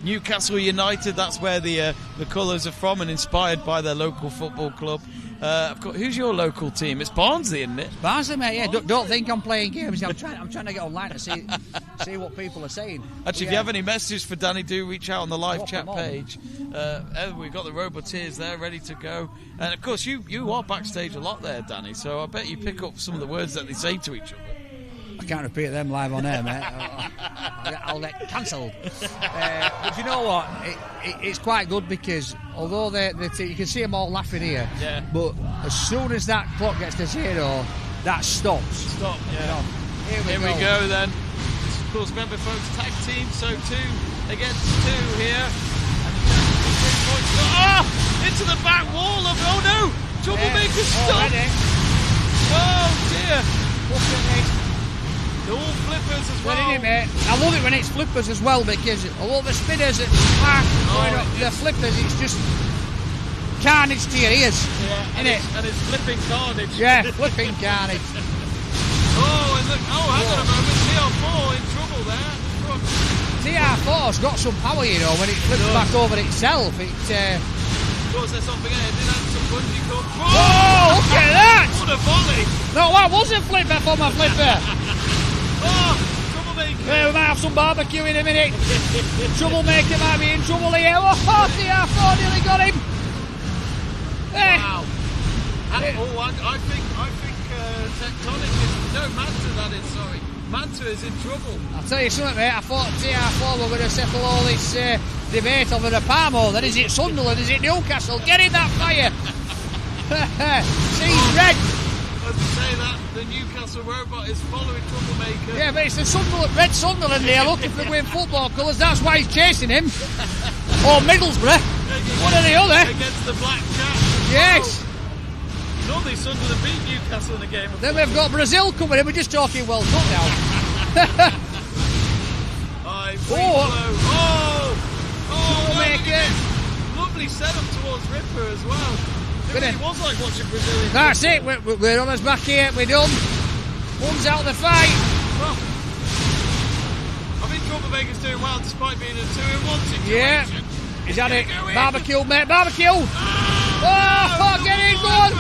A: Newcastle United. That's where the colours are from and inspired by their local football club. Of course, who's your local team? It's Barnsley, isn't it?
C: Barnsley, mate, yeah. Don't think I'm playing games. I'm trying to get online to see what people are saying.
A: Actually, if you have any messages for Danny, do reach out on the live chat page. We've got the Roboteers there ready to go. And of course, you are backstage a lot there, Danny, so I bet you pick up some of the words that they say to each other.
C: I can't repeat them live on air, mate. I'll get cancelled. But you know what? It's quite good because although you can see them all laughing here, but as soon as that clock gets to 0, that stops.
A: Stop, yeah.
C: Here we
A: go then. Of course, remember, folks, tag team, so 2 against 2 here. Into the back wall of, oh no! Troublemaker stop! Oh dear! All flippers as well.
C: I love it when it's flippers as well because although the spinners are the flippers, it's just carnage to your ears.
A: Yeah, and it's flipping carnage.
C: Yeah, flipping carnage.
A: And look, hang on a moment, TR4 in trouble there.
C: TR4's got some power, you know, when it flips back over itself.
A: Of course, let's not forget, it did have some bungee cord.
C: Oh, look at that!
A: What a volley!
C: No, that was a flipper for my flipper.
A: Troublemaker!
C: Yeah, we might have some barbecue in a minute. Troublemaker might be in trouble here. Oh, TR4 nearly got him.
A: Wow. I think Tectonic is... No, Manta, that is, sorry. Manta is in trouble.
C: I'll tell you something, mate. I thought TR4 were going to settle all this debate over the Parmo. Then is it Sunderland? Is it Newcastle? Get in that fire. See red.
A: As we say that, the Newcastle robot is following Troublemaker.
C: Yeah, but it's the red Sunderland there looking for winning football colours. That's why he's chasing him. Or Middlesbrough. One or the other.
A: Against the black cat.
C: Yes.
A: No, Normally Sunderland beat Newcastle in a game of
C: Then we've got Brazil coming in. We're just talking World Cup now.
A: Lovely setup towards Ripper as well. It really was like watching Brazilian.
C: That's it. We're on us back here. We're done. One's out of the fight.
A: Well, I think Troublemaker's doing well despite being in a 2-in-1 situation.
C: Yeah. He's had it. Barbecue, mate. Barbecue. Oh, get in, go on.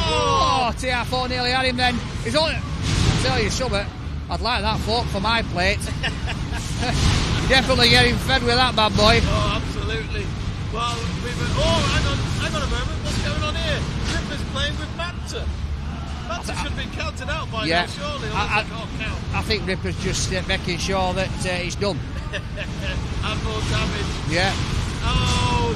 C: Oh, TR4 nearly had him then. He's on it. I'll tell you something. I'd like that fork for my plate. You're definitely getting fed with that, bad boy.
A: Oh, absolutely. Well, hang on a moment. What's going on here? Ripper's playing with Manta. Manta should have been counted out by now, surely.
C: I think Ripper's just making sure that he's done.
A: And more damage.
C: Yeah.
A: Oh,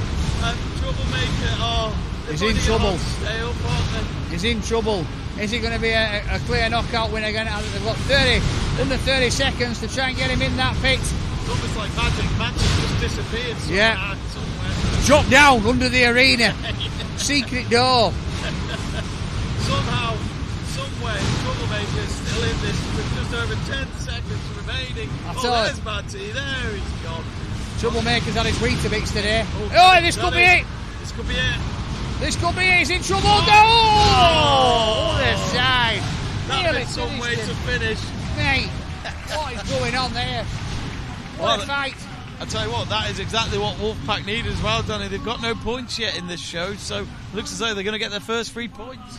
A: Troublemaker. Oh,
C: he's in trouble.
A: Stay up, aren't they?
C: He's in trouble. Is it going to be a clear knockout win again? They've got under 30 seconds to try and get him in that pit.
A: It's almost like magic. Manta just disappeared somewhere.
C: Drop down under the arena. Secret door.
A: Somehow, somewhere, Troublemaker's still in this with just over 10 seconds remaining. There's Matty. There he's gone.
C: Troublemaker's had his Weetabix today. This could be it.
A: This could be it.
C: This could be it. He's in trouble. Oh, other side.
A: That'd be some way to finish.
C: Mate, what is going on there? What a fight.
A: I tell you what, that is exactly what Wolfpack need as well, Danny. They've got no points yet in this show, so it looks as though they're going to get their first 3 points.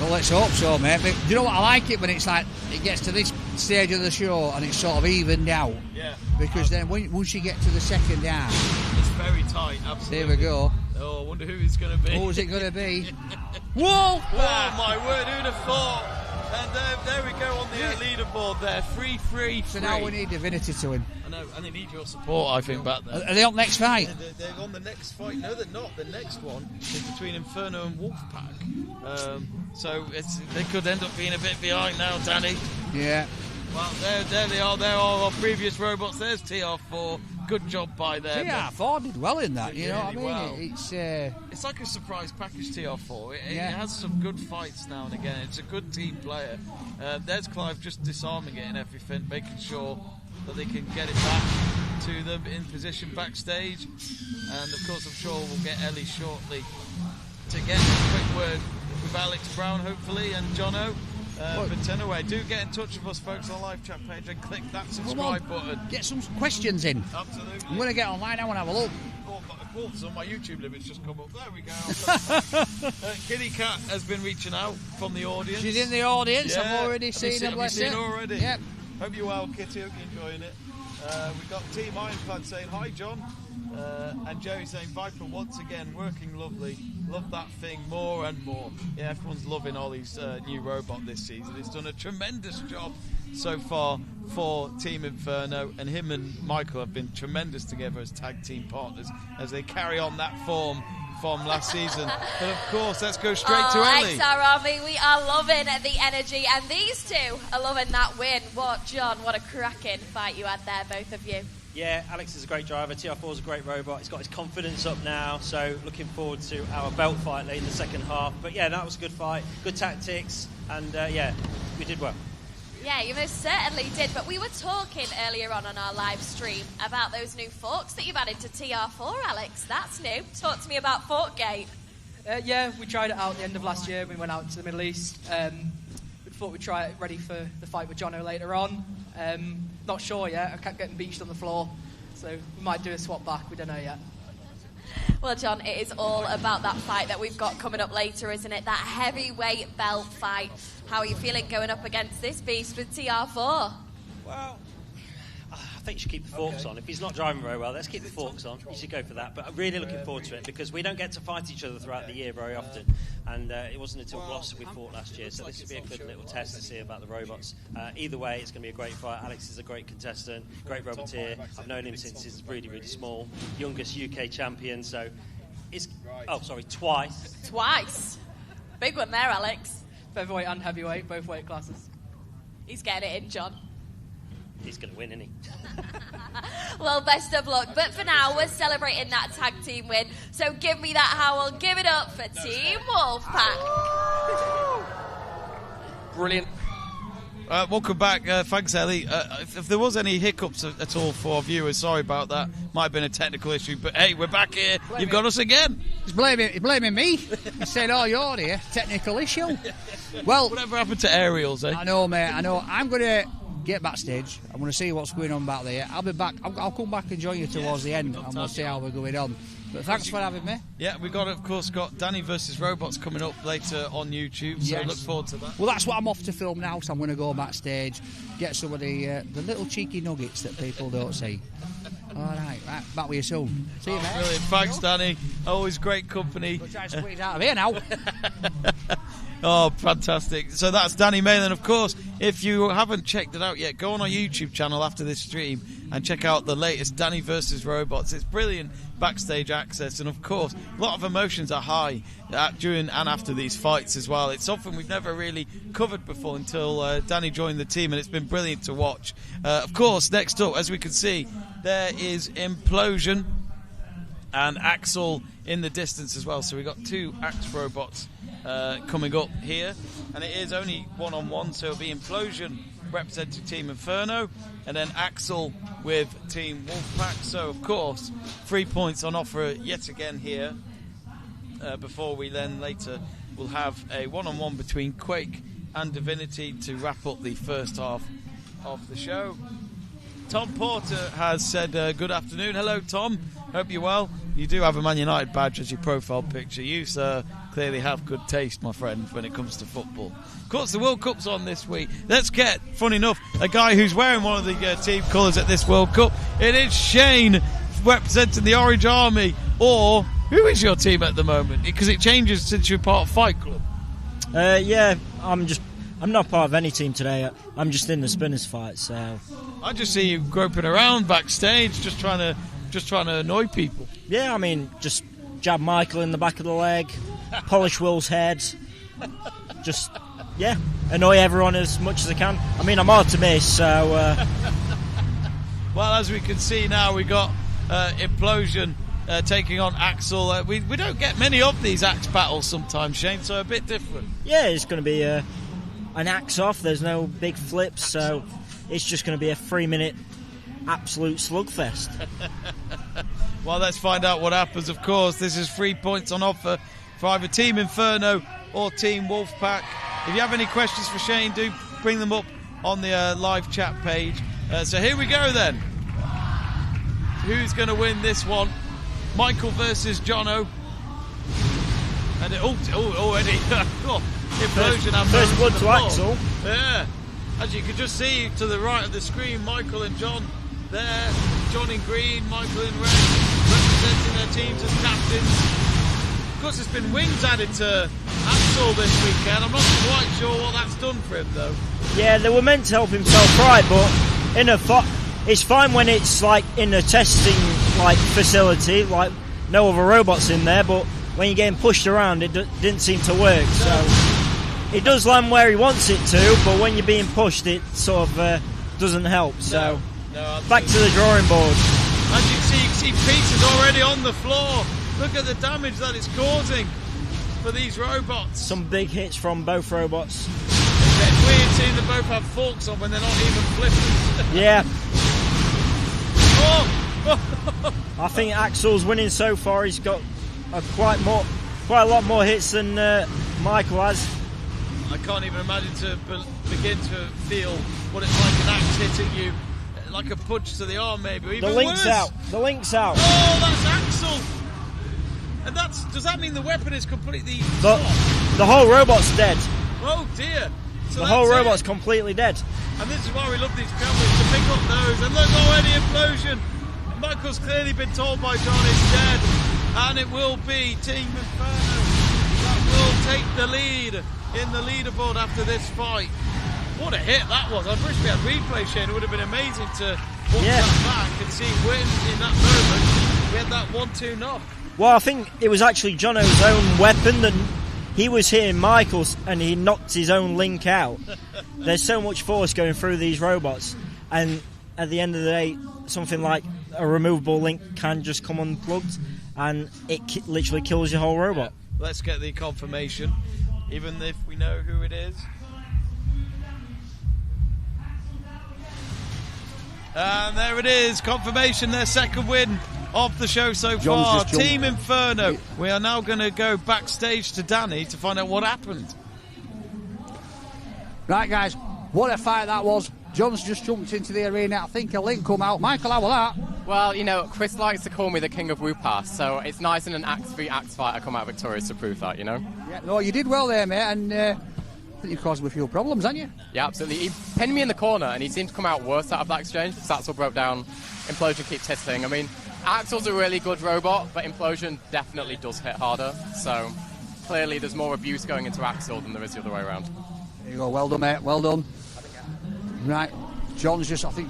C: Well, let's hope so, mate. But do you know what? I like it when it's like it gets to this stage of the show and it's sort of evened out.
A: Yeah.
C: Because then once you get to the second half,
A: it's very tight. Absolutely.
C: There we go.
A: Oh, I wonder who it's going to be.
C: Who's it going to be?
A: Wolf! Oh my word! Who'd have thought? And there we go on the leaderboard there. 3-3.
C: So now we need divinity to him.
A: I know, and they need your support, I think, back there.
C: Are they on next fight?
A: They're on the next fight. No, they're not. The next one is between Inferno and Wolfpack. So they could end up being a bit behind now, Danny.
C: Yeah.
A: Well, there they are. There are our previous robots. There's TR4. Good job by them.
C: TR4 did well in that, you know what I mean?
A: Well.
C: It's
A: like a surprise package, TR4. It has some good fights now and again. It's a good team player. There's Clive just disarming it and everything, making sure that they can get it back to them in position backstage. And, of course, I'm sure we'll get Ellie shortly to get a quick word with Alex Brown, hopefully, and Jono. But anyway, do get in touch with us, folks, on the live chat page and click that subscribe button.
C: Get some questions in.
A: Absolutely.
C: I'm going to get online now and have a look.
A: So my YouTube limits just come up. There we go. Kitty Cat has been reaching out from the audience.
C: She's in the audience.
A: Yeah.
C: I've already seen her.
A: Have you seen already?
C: Yep.
A: Hope you're well, Kitty. Hope you're enjoying it. We've got Team Ironclad saying hi, John. And Jerry saying Viper once again working lovely. Love that thing more and more. Yeah, everyone's loving Ollie's new robot this season. He's done a tremendous job so far for Team Inferno, and him and Michael have been tremendous together as tag team partners as they carry on that form from last season. But of course, let's go straight to Ellie.
B: XR Army, we are loving the energy, and these two are loving that win. John, what a cracking fight you had there, both of you.
H: Yeah, Alex is a great driver. TR4 is a great robot. He's got his confidence up now, so looking forward to our belt fight late in the second half. But yeah, that was a good fight, good tactics, and we did well.
B: Yeah, you most certainly did. But we were talking earlier on our live stream about those new forks that you've added to TR4, Alex. That's new. Talk to me about Forkgate.
K: Yeah, we tried it out at the end of last year. We went out to the Middle East. We thought we'd try it ready for the fight with Jono later on. Not sure yet. I kept getting beached on the floor. So we might do a swap back. We don't know yet.
B: Well, John, it is all about that fight that we've got coming up later, isn't it? That heavyweight belt fight. How are you feeling going up against this beast with TR4?
H: Well, I think you should keep the forks on. If he's not driving very well, let's keep the forks on. You should go for that. But I'm really looking forward to it because we don't get to fight each other throughout the year very often. And it wasn't until Gloucester we fought last year. So this will be a good little test to see about the robots. Either way, it's going to be a great fight. Alex is a great contestant, great roboteer. I've known him since he's really, really small. Youngest UK champion. So twice.
B: Twice. Big one there, Alex.
K: Featherweight and heavyweight, both weight classes.
B: He's getting it in, John.
H: He's going to win, isn't he?
B: Well, best of luck. But for now, we're celebrating that tag team win. So give me that howl. Give it up for Team Wolfpack.
K: Brilliant.
A: Welcome back. Thanks, Ellie. If there was any hiccups at all for our viewers, sorry about that. Might have been a technical issue, but hey, we're back here. You've got us again.
C: He's blaming me. He said, "Oh, you're here. Technical issue." Well,
A: whatever happened to aerials, eh?
C: I know, mate. I know. I'm going to get backstage. I'm going to see what's going on back there. I'll be back. I'll come back and join you towards the end, and we'll see how we're going on. But thanks for having me.
A: Yeah, we've got, of course, Danny versus Robots coming up later on YouTube, so
C: Yes.
A: look forward to that.
C: Well, that's what I'm off to film now, so I'm going to go backstage, get some of the little cheeky nuggets that people don't see. All right, back with you soon. See you, mate.
A: Brilliant. Thanks, Danny. Always great company.
C: We'll try and squeeze out of here now.
A: Oh, fantastic. So that's Danny Malin, of course. If you haven't checked it out yet, go on our YouTube channel after this stream and check out the latest Danny versus Robots. It's brilliant backstage access, and of course, a lot of emotions are high during and after these fights as well. It's something we've never really covered before until Danny joined the team, and it's been brilliant to watch. Of course, next up, as we can see, there is Implosion and Axel in the distance as well. So we've got two Axe robots coming up here, and it is only one-on-one, so it'll be Implosion representing Team Inferno, and then Axel with Team Wolfpack. So of course 3 points on offer yet again here, before we then later will have a one-on-one between Quake and Divinity to wrap up the first half of the show. Tom Porter has said good afternoon. Hello, Tom. Hope you're well. You do have a Man United badge as your profile picture. You, sir, clearly have good taste, my friend, when it comes to football. Of course, the World Cup's on this week. Let's get, funny enough, a guy who's wearing one of the team colours at this World Cup. It is Shane, representing the Orange Army. Or, who is your team at the moment? Because it changes since you're part of Fight Club.
L: Yeah, I'm not part of any team today. I'm just in the Spinners fight, so
A: I just see you groping around backstage, just trying to annoy people.
L: Yeah, I mean, just jab Michael in the back of the leg, polish Will's head, just annoy everyone as much as I can. I mean, I'm hard to miss, so.
A: Well, as we can see now, we got Implosion taking on Axel. We don't get many of these axe battles sometimes, Shane, so a bit different.
L: Yeah, it's going to be an axe off. There's no big flips, so it's just going to be a 3-minute absolute slugfest.
A: Well, let's find out what happens. Of course, this is 3 points on offer for either Team Inferno or Team Wolfpack. If you have any questions for Shane, do bring them up on the live chat page. So here we go then. Who's going to win this one? Michael versus Jono. And already Implosion have
L: first blood to Axel.
A: Yeah, as you can just see to the right of the screen, Michael and John there. John in green, Michael in red, representing their teams as captains. Of course, there's been wings added to Axel this weekend. I'm not quite sure what that's done for him though.
L: Yeah, they were meant to help himself right, but it's fine when it's like in a testing facility, like no other robots in there, but when you're getting pushed around, it didn't seem to work. So it does land where he wants it to, but when you're being pushed, it sort of doesn't help. So back to the drawing board.
A: As you can see pieces already on the floor. Look at the damage that it's causing for these robots.
L: Some big hits from both robots.
A: It's weird seeing them both have forks on when they're not even flippers.
L: Yeah.
A: Oh.
L: I think Axel's winning so far. He's got quite a lot more hits than Michael has.
A: I can't even imagine to begin to feel what it's like an axe hitting you, like a punch to the arm, maybe. Or even
L: the link's
A: worse.
L: out. The link's out.
A: Oh, that's Axel. And does that mean the weapon is completely
L: the whole robot's dead.
A: Oh dear. So
L: the whole robot's completely dead.
A: And this is why we love these cameras, to pick up those. And look, already Implosion. Michael's clearly been told by John it's dead. And it will be Team Inferno that will take the lead in the leaderboard after this fight. What a hit that was. I wish we had replay, Shane. It would have been amazing to watch that back and see when in that moment we had that 1-2 knock.
L: Well, I think it was actually Jono's own weapon that he was hitting Michael's and he knocked his own link out. There's so much force going through these robots, and at the end of the day, something like a removable link can just come unplugged, and it literally kills your whole robot.
A: Yeah. Let's get the confirmation, even if we know who it is. And there it is, confirmation, their second win of the show so far. Team Inferno. We are now going to go backstage to Danny to find out what happened.
C: Right, guys, what a fight that was. John's just jumped into the arena. I think a link come out. Michael, how was that?
J: Well, you know, Chris likes to call me the king of Woo Pass, so it's nice in an Axe v Axe fight I come out victorious to prove that, you know?
C: Yeah, no, you did well there, mate, and I think you caused him a few problems, haven't you?
J: Yeah, absolutely. He pinned me in the corner, and he seemed to come out worse out of that exchange, because Axel broke down. Implosion keeps hitting. I mean, Axel's a really good robot, but Implosion definitely does hit harder, so clearly there's more abuse going into Axel than there is the other way around.
C: There you go, well done, mate, well done. Right, I think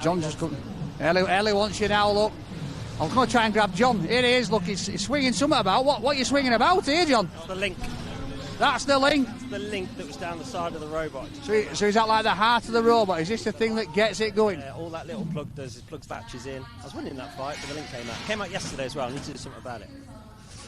C: John's just come. Ellie wants you now, look. I'm going to try and grab John. Here he is, look, he's swinging something about. What are you swinging about here, John?
L: The link.
C: That's the link?
L: It's the link that was down the side of the robot.
C: So is that like the heart of the robot? Is this the thing that gets it going?
L: All that little plug does is plugs batteries in. I was winning that fight, but the link came out. It came out yesterday as well. I need to do something about it.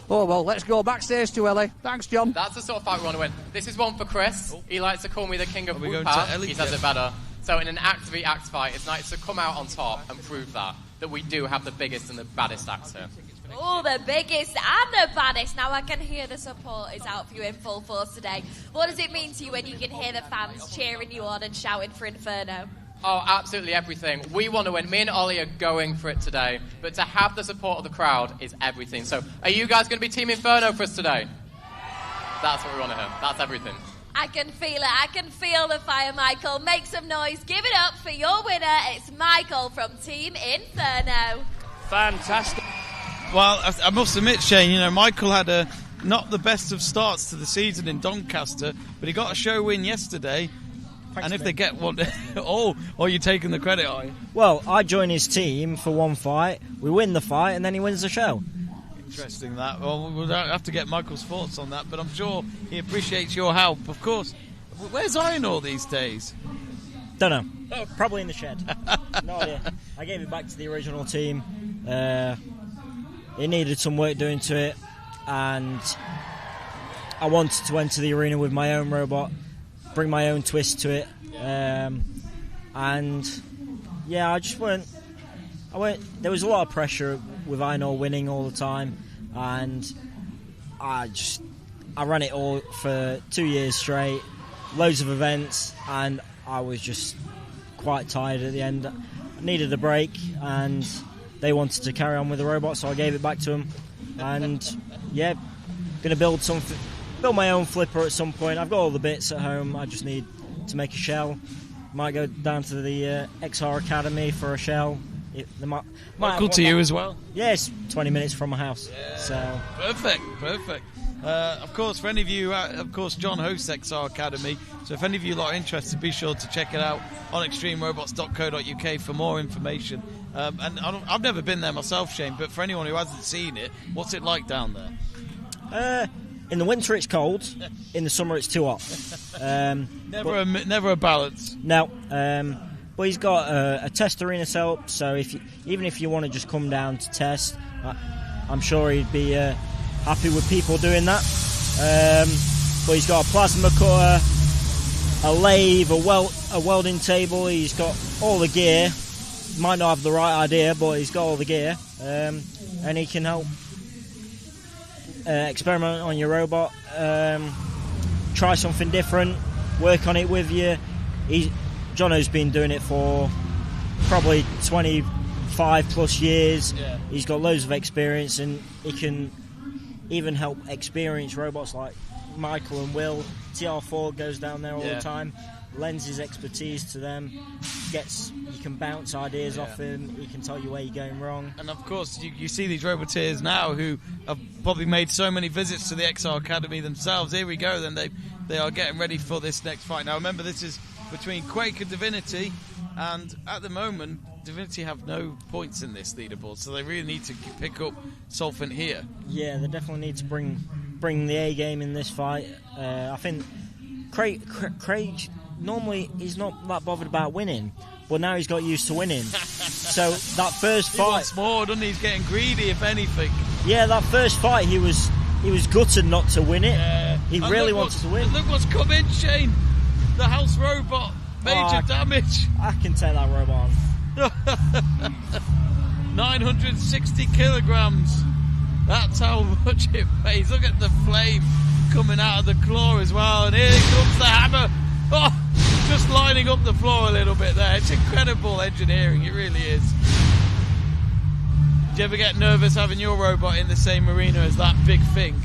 C: Oh, well, let's go backstage to Ellie. Thanks, John.
J: That's the sort of fight we want to win. This is one for Chris. He likes to call me the king of Woo
A: going
J: Pass.
A: to Ellie?
J: He says it better. So in an Axe v Axe fight, it's nice to come out on top and prove that we do have the biggest and the baddest Axe here.
B: Oh, the biggest and the baddest. Now I can hear the support is out for you in full force today. What does it mean to you when you can hear the fans cheering you on and shouting for Inferno?
J: Oh, absolutely everything. We want to win. Me and Ollie are going for it today. But to have the support of the crowd is everything. So are you guys going to be Team Inferno for us today? That's what we want to hear. That's everything.
B: I can feel it. I can feel the fire, Michael. Make some noise. Give it up for your winner. It's Michael from Team Inferno.
L: Fantastic.
A: Well, I must admit, Shane, you know, Michael had not the best of starts to the season in Doncaster, but he got a show win yesterday. Thanks, and if they get one, or you're taking the credit, are you?
L: Well, I join his team for one fight, we win the fight, and then he wins the show.
A: Interesting that. Well, we'll have to get Michael's thoughts on that, but I'm sure he appreciates your help. Of course. Where's Iron these days?
L: Don't know. Oh, probably in the shed. No idea. I gave it back to the original team. It needed some work doing to it, and I wanted to enter the arena with my own robot, bring my own twist to it, and yeah, there was a lot of pressure with Einor winning all the time, and I ran it all for 2 years straight, loads of events, and I was just quite tired at the end. I needed a break, and they wanted to carry on with the robot, so I gave it back to them. And yeah, going to build my own flipper at some point. I've got all the bits at home. I just need to make a shell. Might go down to the XR Academy for a shell.
A: Local to you as well?
L: Yes, 20 minutes from my house.
A: Yeah.
L: So
A: Perfect. Of course, for any of you, John hosts XR Academy, so if any of you are interested, be sure to check it out on extremerobots.co.uk for more information. And I've never been there myself, Shane, but for anyone who hasn't seen it, what's it like down there?
L: In the winter it's cold, in the summer it's too hot.
A: Never a balance.
L: No, but he's got a test arena set up, so even if you want to just come down to test, I'm sure he'd be happy with people doing that. But he's got a plasma cutter, a lathe, a welding table. He's got all the gear. Might not have the right idea, but he's got all the gear, and he can help experiment on your robot, try something different, work on it with you. Jono's been doing it for probably 25 plus years. Yeah. He's got loads of experience, and he can even help experienced robots like Michael and Will. TR4 goes down there all the time, lends his expertise to them, you can bounce ideas off him, he can tell you where you're going wrong.
A: And of course, you see these roboteers now who have probably made so many visits to the XR Academy themselves. Here we go, then they are getting ready for this next fight. Now remember, this is between Quake and Divinity, and at the moment, Divinity have no points in this leaderboard, so they really need to pick up Solvent here.
L: Yeah, they definitely need to bring the A game in this fight. I think Craig normally he's not that bothered about winning, but now he's got used to winning. So that first
A: He
L: fight,
A: wants more, doesn't he? He's getting greedy, if anything.
L: yeah, that first fight he was gutted not to win it.
A: Yeah.
L: He
A: And
L: really
A: look
L: wanted to win.
A: Look what's come in, Shane. The house robot, major damage.
L: I can take that robot on.
A: 960 kilograms. That's how much it weighs. Look at the flame coming out of the claw as well. And here comes the hammer. Oh, just lining up the floor a little bit there. It's incredible engineering. It really is. Do you ever get nervous having your robot in the same arena as that big thing?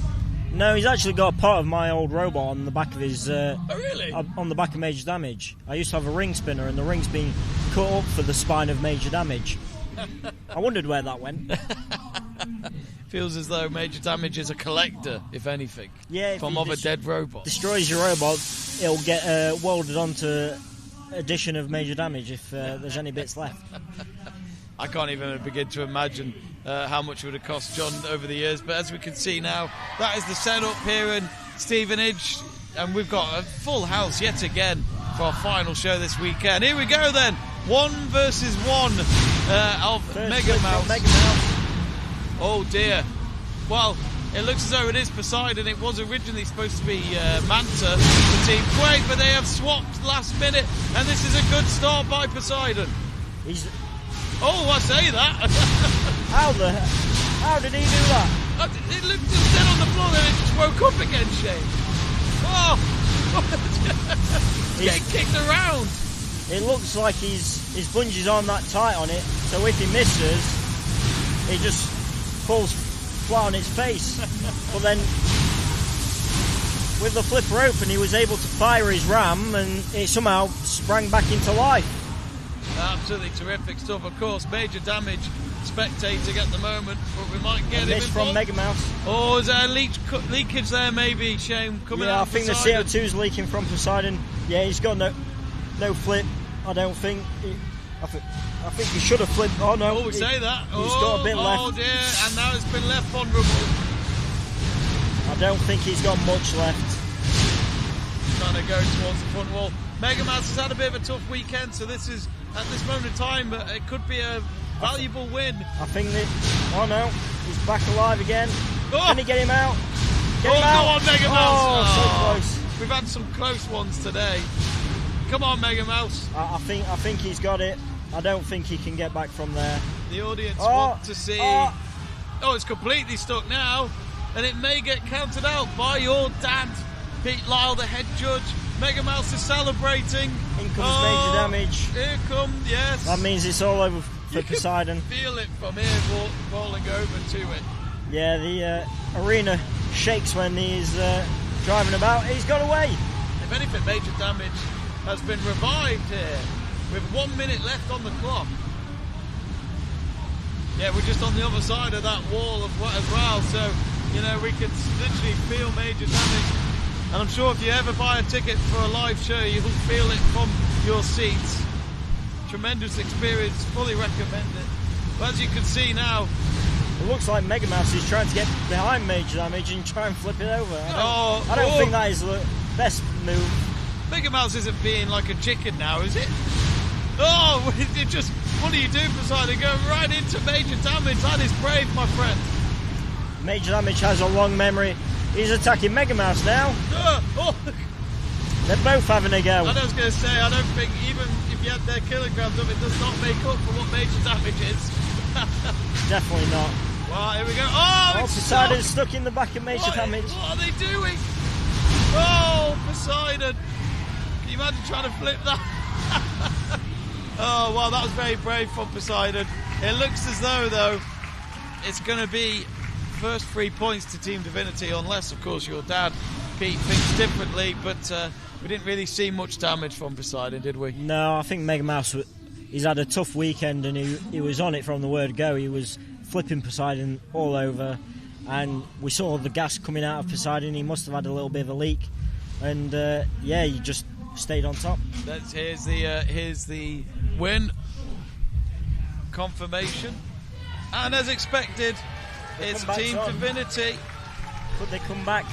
L: No, he's actually got part of my old robot on the back of his.
A: Oh, really?
L: On the back of Major Damage. I used to have a ring spinner, and the ring's been cut up for the spine of Major Damage. I wondered where that went.
A: Feels as though Major Damage is a collector, if anything.
L: Yeah, if
A: from
L: he
A: other dead robots.
L: Destroys your robot, it'll get welded onto edition of Major Damage if there's any bits left.
A: I can't even begin to imagine how much it would have cost John over the years, but as we can see now, that is the setup here in Stevenage, and we've got a full house yet again for our final show this weekend. Here we go then, 1 versus 1 of Mega Mouse. Oh dear. Well, it looks as though it is Poseidon. It was originally supposed to be Manta, the team Quake, but they have swapped last minute, and this is a good start by Poseidon. Oh, I say that.
L: How did he do that?
A: It looked just dead on the floor, then it just woke up again, Shane. Oh! He's getting kicked around.
L: It looks like his bungees aren't that tight on it, so if he misses, he just falls flat on its face. But then, with the flipper open, he was able to fire his ram, and it somehow sprang back into life.
A: Absolutely terrific stuff. Of course, Major Damage spectating at the moment, but we might get him
L: from Mega Mouse.
A: Oh, is there leakage there maybe, Shane, coming out?
L: Yeah, I think
A: Poseidon?
L: the CO2's leaking from Poseidon. Yeah, he's got no flip. I don't think. I think he should have flipped. Oh no!
A: Oh, we say that.
L: He's got a bit left.
A: Oh dear! And now it's been left vulnerable.
L: I don't think he's got much left.
A: Trying to go towards the front wall. Mega Mouse has had a bit of a tough weekend, so this is at this moment in time, but it could be a valuable win.
L: I think that. Oh no! He's back alive again.
A: Oh.
L: Can he get him out? Get him out!
A: Go on, Mega Mouse!
L: Oh, so close.
A: We've had some close ones today. Come on, Mega Mouse.
L: I think he's got it. I don't think he can get back from there.
A: The audience want to see. Oh, it's completely stuck now, and it may get counted out by your dad, Pete Lyle, the head judge. Mega Mouse is celebrating.
L: In comes Major Damage.
A: Here comes, yes.
L: That means it's all over for Poseidon.
A: Feel it from here, rolling over to it.
L: Yeah, the arena shakes when he's driving about. He's got away.
A: If anything, Major Damage has been revived here with 1 minute left on the clock. Yeah, we're just on the other side of that wall as well, so you know we can literally feel Major Damage. And I'm sure if you ever buy a ticket for a live show, you'll feel it from your seats. Tremendous experience, fully recommend it. But as you can see now,
L: it looks like Mega Mouse is trying to get behind Major Damage and try and flip it over. I don't think that is the best move.
A: Mega Mouse isn't being like a chicken now, is it? Oh, it just, what do you do, Poseidon? Go right into Major Damage. That is brave, my friend.
L: Major Damage has a long memory. He's attacking Mega Mouse now. They're both having a go.
A: I was going to say, I don't think even if you had their kilograms up, it does not make up for what Major Damage is.
L: Definitely not.
A: Well, here we go. Oh, it's
L: Poseidon's stuck in the back of Major Damage.
A: What are they doing? Oh, Poseidon. Can you imagine trying to flip that? Oh, well, that was very brave from Poseidon. It looks as though, it's going to be first 3 points to Team Divinity, unless, of course, your dad, Pete, thinks differently. But we didn't really see much damage from Poseidon, did we?
L: No, I think Mega Mouse, he's had a tough weekend, and he was on it from the word go. He was flipping Poseidon all over, and we saw the gas coming out of Poseidon. He must have had a little bit of a leak, and yeah, he just stayed on top.
A: Here's the win confirmation, and as expected, it's Team Divinity.
L: Could they come back?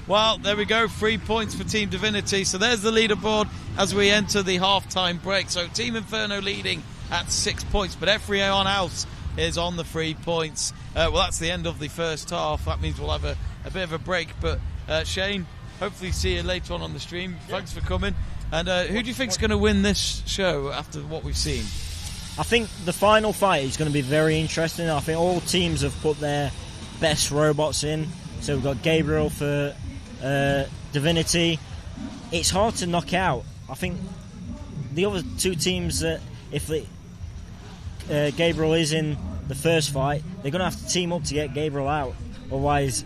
A: Well, there we go. 3 points for Team Divinity. So there's the leaderboard as we enter the half-time break. So Team Inferno leading at 6 points, but Efrier on house is on the 3 points. Well, that's the end of the first half. That means we'll have a bit of a break. But Shane, hopefully see you later on the stream. Thanks for coming. And who do you think's going to win this show after what we've seen?
L: I think the final fight is going to be very interesting. I think all teams have put their best robots in. So we've got Gabriel for Divinity. It's hard to knock out. I think the other two teams, if Gabriel is in the first fight, they're going to have to team up to get Gabriel out. Otherwise,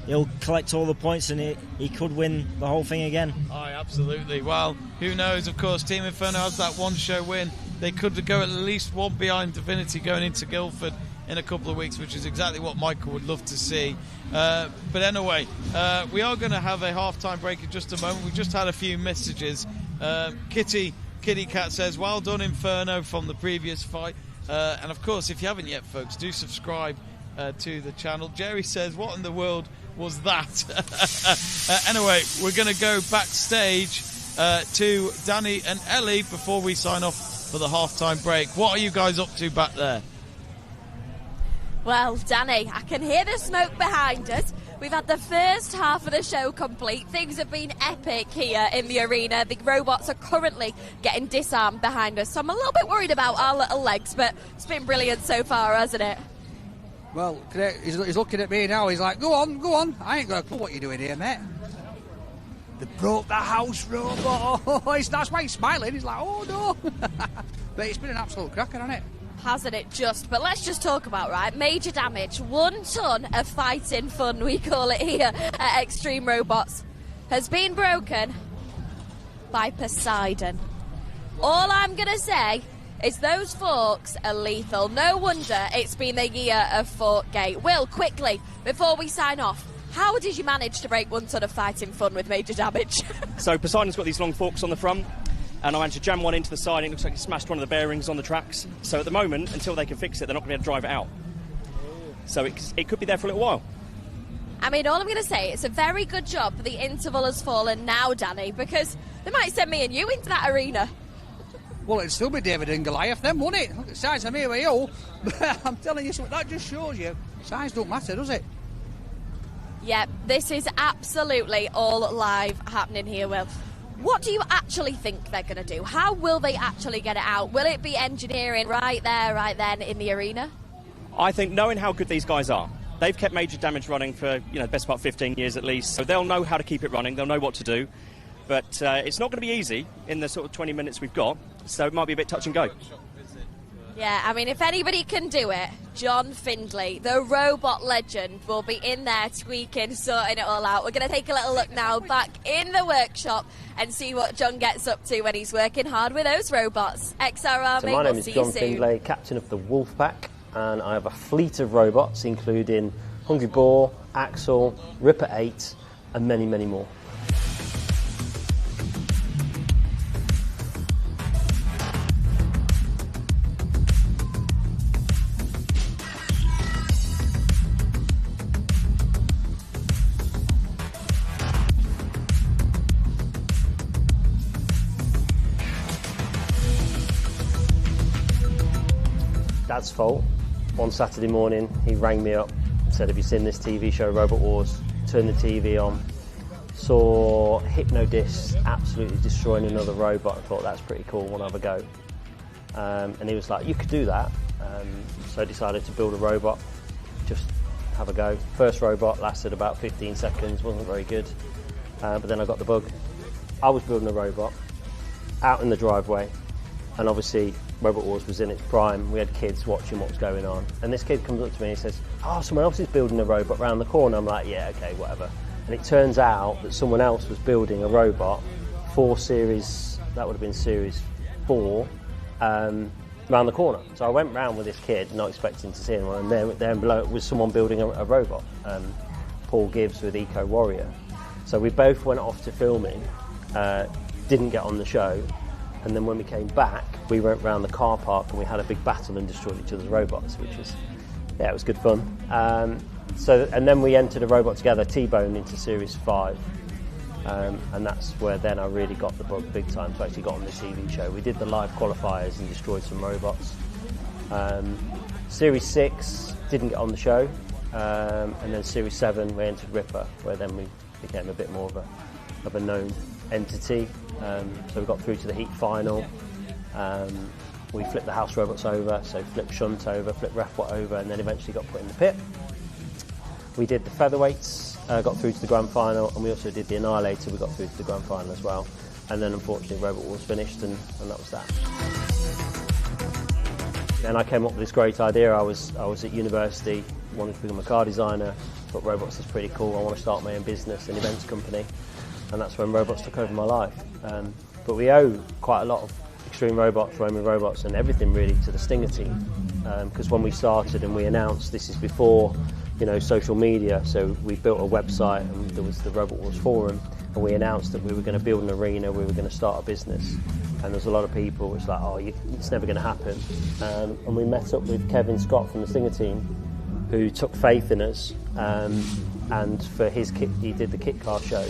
L: he'll collect all the points and he could win the whole thing again.
A: Oh, absolutely. Well, who knows? Of course, Team Inferno has that one-show win. They could go at least one behind Divinity going into Guildford in a couple of weeks, which is exactly what Michael would love to see. But anyway, we are going to have a half-time break in just a moment. We've just had a few messages. Kitty Cat says, well done Inferno from the previous fight. And of course, if you haven't yet, folks, do subscribe to the channel. Jerry says, what in the world was that? Anyway, we're going to go backstage to Danny and Ellie before we sign off for the half-time break. What are you guys up to back there?
B: Well, Danny, I can hear the smoke behind us. We've had the first half of the show complete. Things have been epic here in the arena. The robots are currently getting disarmed behind us, so I'm a little bit worried about our little legs, but it's been brilliant so far, hasn't it?
C: Well, he's looking at me now. He's like, go on. I ain't got a clue what you're doing here, mate. They broke the house robot. Oh, that's why he's smiling. He's like, oh, no. But it's been an absolute cracker, hasn't it?
B: Hasn't it just? But let's just talk about, right, major damage. 1 ton of fighting fun, we call it here at Extreme Robots, has been broken by Poseidon. All I'm going to say is those forks are lethal. No wonder it's been the year of Forkgate. Will, quickly, before we sign off, how did you manage to break 1 ton of fighting fun with major damage?
H: So Poseidon's got these long forks on the front, and I managed to jam one into the side, and it looks like he smashed one of the bearings on the tracks. So at the moment, until they can fix it, they're not going to be able to drive it out. So it could be there for a little while.
B: I mean, all I'm going to say, it's a very good job the interval has fallen now, Danny, because they might send me and you into that arena.
C: Well, it'd still be David and Goliath then, wouldn't it? Look at the size of me with you. But I'm telling you something, that just shows you size don't matter, does it?
B: Yep, this is absolutely all live happening here, Will. What do you actually think they're going to do? How will they actually get it out? Will it be engineering right there, right then in the arena?
H: I think knowing how good these guys are, they've kept major damage running for the best part of 15 years at least, so they'll know how to keep it running, they'll know what to do. But it's not going to be easy in the sort of 20 minutes we've got, so it might be a bit touch and go.
B: Yeah, I mean, if anybody can do it, John Findlay, the robot legend, will be in there tweaking, sorting it all out. We're going to take a little look now back in the workshop and see what John gets up to when he's working hard with those robots. XR Army,
M: so my name
B: we'll
M: is
B: see
M: John
B: you soon.
M: Findlay, captain of the Wolfpack, and I have a fleet of robots, including Hungry Boar, Axel, Ripper 8, and many, many more. Dad's fault. One Saturday morning, he rang me up, said, have you seen this TV show, Robot Wars? Turned the TV on, saw Hypnodisc absolutely destroying another robot. I thought, that's pretty cool, want to have a go. And he was like, you could do that. So I decided to build a robot, just have a go. First robot lasted about 15 seconds, wasn't very good. But then I got the bug. I was building a robot out in the driveway, and obviously Robot Wars was in its prime. We had kids watching what was going on, and this kid comes up to me and he says, oh, someone else is building a robot round the corner. I'm like, yeah, okay, whatever. And it turns out that someone else was building a robot for series, that would have been series 4, round the corner. So I went round with this kid, not expecting to see anyone, and there below was someone building a robot, Paul Gibbs with Eco Warrior. So we both went off to filming, didn't get on the show, and then when we came back, we went round the car park and we had a big battle and destroyed each other's robots, which was, yeah, it was good fun. and then we entered a Robot Together T-Bone into Series 5. And that's where then I really got the bug big time to actually got on the TV show. We did the live qualifiers and destroyed some robots. Series 6 didn't get on the show, and then Series 7 we entered Ripper, where then we became a bit more of a known entity. So we got through to the heat final. We flipped the house robots over, so flipped Shunt over, flipped Refbot over, and then eventually got put in the pit. We did the featherweights, got through to the grand final, and we also did the Annihilator. We got through to the grand final as well. And then unfortunately Robot Wars finished, and that was that. Then I came up with this great idea. I was at university, wanted to become a car designer, thought robots is pretty cool. I want to start my own business, an events company, and that's when robots took over my life. But we owe quite a lot of Extreme Robots, Roman Robots, and everything really to the Stinger team, because when we started and we announced, this is before social media, so we built a website and there was the Robot Wars forum, and we announced that we were going to build an arena, we were going to start a business, and there's a lot of people which like, it's never going to happen, and we met up with Kevin Scott from the Stinger team, who took faith in us, and for his kit, he did the kit car show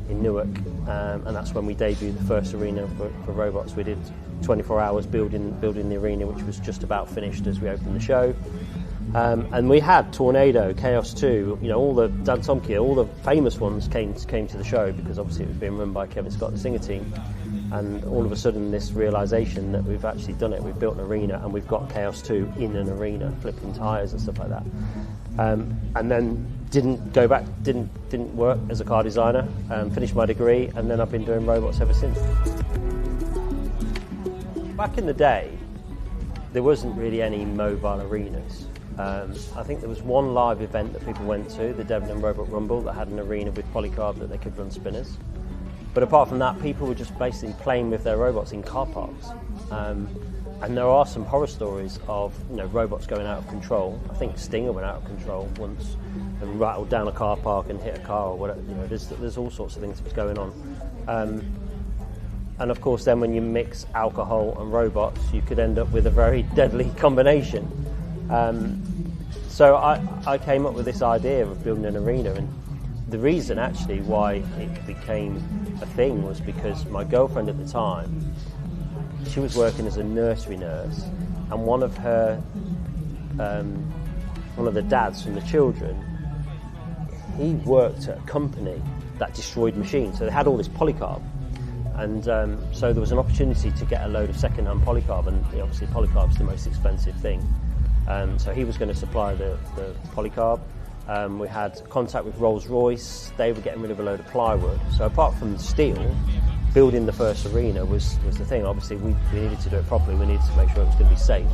M: in Newark, and that's when we debuted the first arena for robots. We did 24 hours building the arena, which was just about finished as we opened the show. And we had Tornado, Chaos 2, all the Dan Tomke, all the famous ones came to the show, because obviously it was being run by Kevin Scott, the Singer team. And all of a sudden, this realisation that we've actually done it, we've built an arena and we've got Chaos 2 in an arena, flipping tyres and stuff like that. And then didn't go back, didn't work as a car designer, finished my degree, and then I've been doing robots ever since. Back in the day, there wasn't really any mobile arenas. I think there was one live event that people went to, the Debenham Robot Rumble, that had an arena with polycarb that they could run spinners. But apart from that, people were just basically playing with their robots in car parks. And there are some horror stories of robots going out of control. I think Stinger went out of control once and rattled down a car park and hit a car or whatever. There's all sorts of things that was going on. And of course, then when you mix alcohol and robots, you could end up with a very deadly combination. So I came up with this idea of building an arena, and the reason actually why it became a thing was because my girlfriend at the time, she was working as a nursery nurse, and one of the dads from the children, he worked at a company that destroyed machines, so they had all this polycarb. And so there was an opportunity to get a load of second-hand polycarb, and obviously polycarb's the most expensive thing. So he was going to supply the polycarb. We had contact with Rolls-Royce. They were getting rid of a load of plywood. So apart from steel, building the first arena was the thing. Obviously, we needed to do it properly. We needed to make sure it was going to be safe.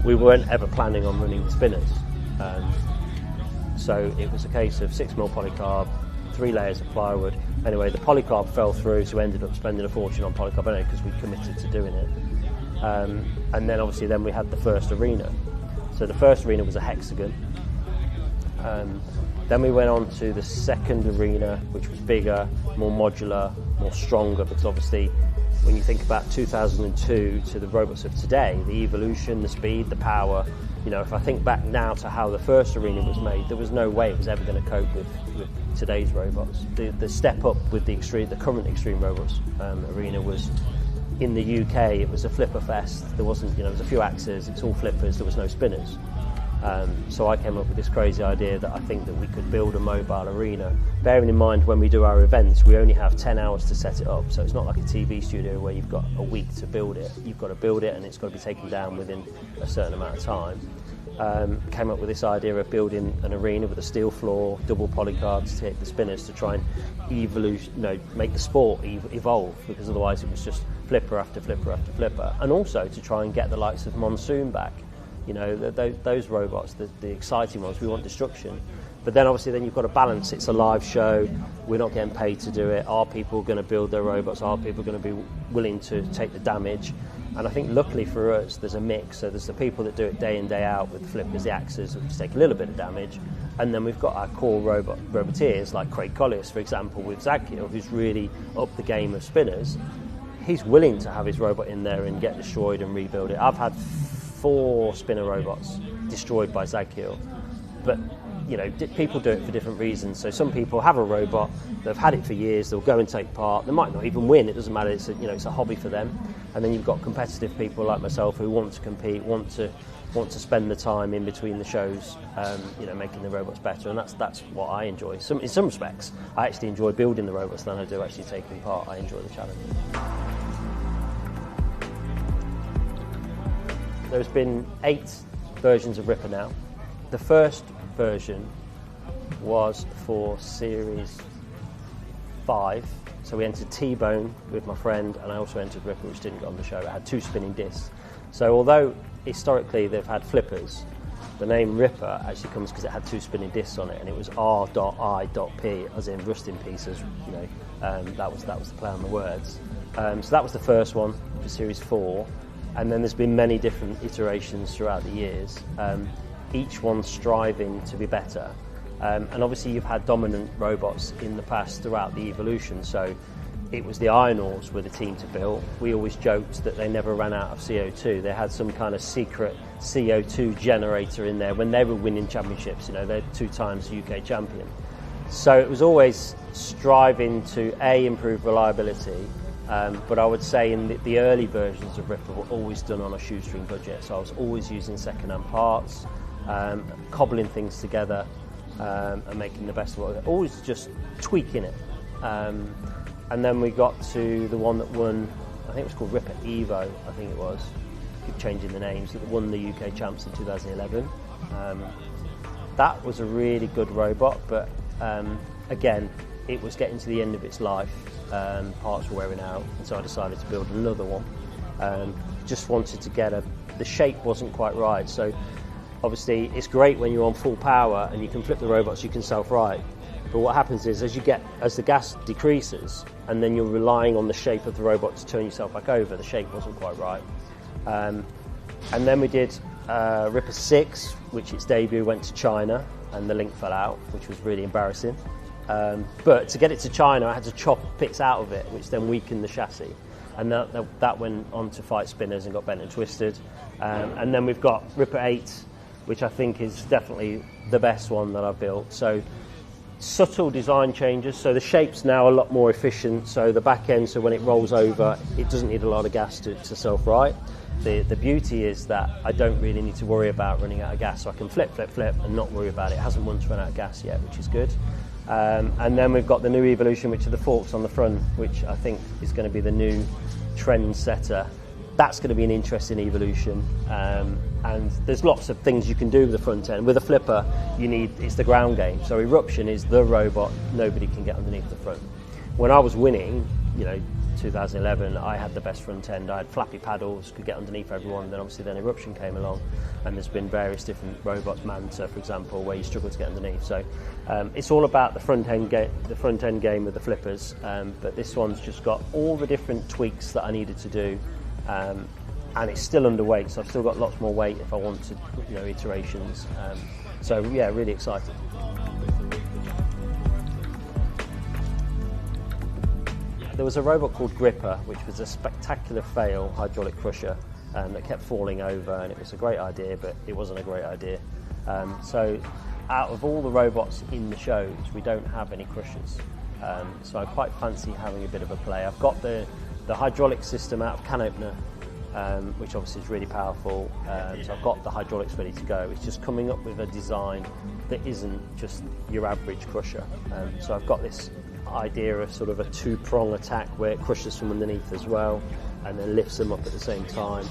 M: We weren't ever planning on running spinners. So it was a case of 6mm polycarb, 3 layers of plywood. Anyway, the polycarb fell through, so we ended up spending a fortune on polycarb anyway, because we committed to doing it. And then obviously then we had the first arena. So the first arena was a hexagon. Then we went on to the second arena, which was bigger, more modular, more stronger, because obviously when you think about 2002 to the robots of today, the evolution, the speed, the power, if I think back now to how the first arena was made, there was no way it was ever going to cope with today's robots. The step up with the current Extreme Robots arena was, in the UK, it was a flipper fest. There wasn't, there was a few axes, it's all flippers, there was no spinners. So I came up with this crazy idea that I think that we could build a mobile arena. Bearing in mind, when we do our events, we only have 10 hours to set it up, so it's not like a TV studio where you've got a week to build it. You've got to build it and it's got to be taken down within a certain amount of time. Came up with this idea of building an arena with a steel floor, double polycarbs to hit the spinners, to try and make the sport evolve, because otherwise it was just flipper after flipper after flipper. And also to try and get the likes of Monsoon back. Those robots, the exciting ones, we want destruction. But then obviously then you've got to balance, it's a live show, we're not getting paid to do it, are people going to build their robots, are people going to be willing to take the damage? And I think luckily for us there's a mix, so there's the people that do it day in, day out with the flippers, the axes, which take a little bit of damage, and then we've got our core roboteers like Craig Colliers, for example, with Zaghiel, who's really up the game of spinners. He's willing to have his robot in there and get destroyed and rebuild it. I've had 4 spinner robots destroyed by Zaghiel, but people do it for different reasons. So some people have a robot, they've had it for years, they'll go and take part. They might not even win. It doesn't matter. It's a hobby for them. And then you've got competitive people like myself who want to compete, want to spend the time in between the shows, making the robots better. And that's what I enjoy. In some respects, I actually enjoy building the robots than I do actually taking part. I enjoy the challenge. There's been 8 versions of Ripper now. The first version was for Series 5. So we entered T-Bone with my friend, and I also entered Ripper, which didn't go on the show. It had 2 spinning discs. So although historically they've had flippers, the name Ripper actually comes because it had 2 spinning discs on it, and it was R.I.P, as in rusting pieces. That was the play on the words. So that was the first one for Series 4. And then there's been many different iterations throughout the years, each one striving to be better. And obviously you've had dominant robots in the past throughout the evolution, so it was the Iron Ores were the team to build. We always joked that they never ran out of CO2. They had some kind of secret CO2 generator in there when they were winning championships. They're 2 times UK champion. So it was always striving to improve reliability, but I would say in the early versions of Ripper were always done on a shoestring budget. So I was always using second-hand parts, cobbling things together, and making the best of it. Always just tweaking it. And then we got to the one that won, I think it was called Ripper Evo, I think it was. Keep changing the names. That won the UK champs in 2011. That was a really good robot, but again, it was getting to the end of its life. Parts were wearing out, and so I decided to build another one. Just wanted to get the shape wasn't quite right. So obviously it's great when you're on full power and you can flip the robots, you can self-right. But what happens is as the gas decreases and then you're relying on the shape of the robot to turn yourself back over, the shape wasn't quite right. And then we did Ripper 6, which its debut went to China, and the link fell out, which was really embarrassing. But to get it to China, I had to chop bits out of it, which then weakened the chassis. And that went on to fight spinners and got bent and twisted. And then we've got Ripper 8, which I think is definitely the best one that I've built. So subtle design changes. So the shape's now a lot more efficient. So the back end, so when it rolls over, it doesn't need a lot of gas to self-right. The beauty is that I don't really need to worry about running out of gas. So I can flip, and not worry about it. It hasn't once run out of gas yet, which is good. And then we've got the new evolution, which are the forks on the front, which I think is going to be the new trend setter. That's going to be an interesting evolution, and there's lots of things you can do with the front end. With a flipper, it's the ground game. So Eruption is the robot nobody can get underneath the front. When I was winning, 2011, I had the best front end. I had flappy paddles, could get underneath everyone. Then obviously Eruption came along, and there's been various different robots, Manta, for example, where you struggle to get underneath. So it's all about the front end game with the flippers. But this one's just got all the different tweaks that I needed to do. And it's still underweight, so I've still got lots more weight if I want to, iterations. So yeah, really excited. There was a robot called Gripper, which was a spectacular fail hydraulic crusher that kept falling over, and it was a great idea, but it wasn't a great idea. So out of all the robots in the shows, we don't have any crushers. So I quite fancy having a bit of a play. I've got the hydraulic system out of Can Opener, which obviously is really powerful. So I've got the hydraulics ready to go. It's just coming up with a design that isn't just your average crusher. So I've got this idea of sort of a 2-prong attack where it crushes from underneath as well and then lifts them up at the same time.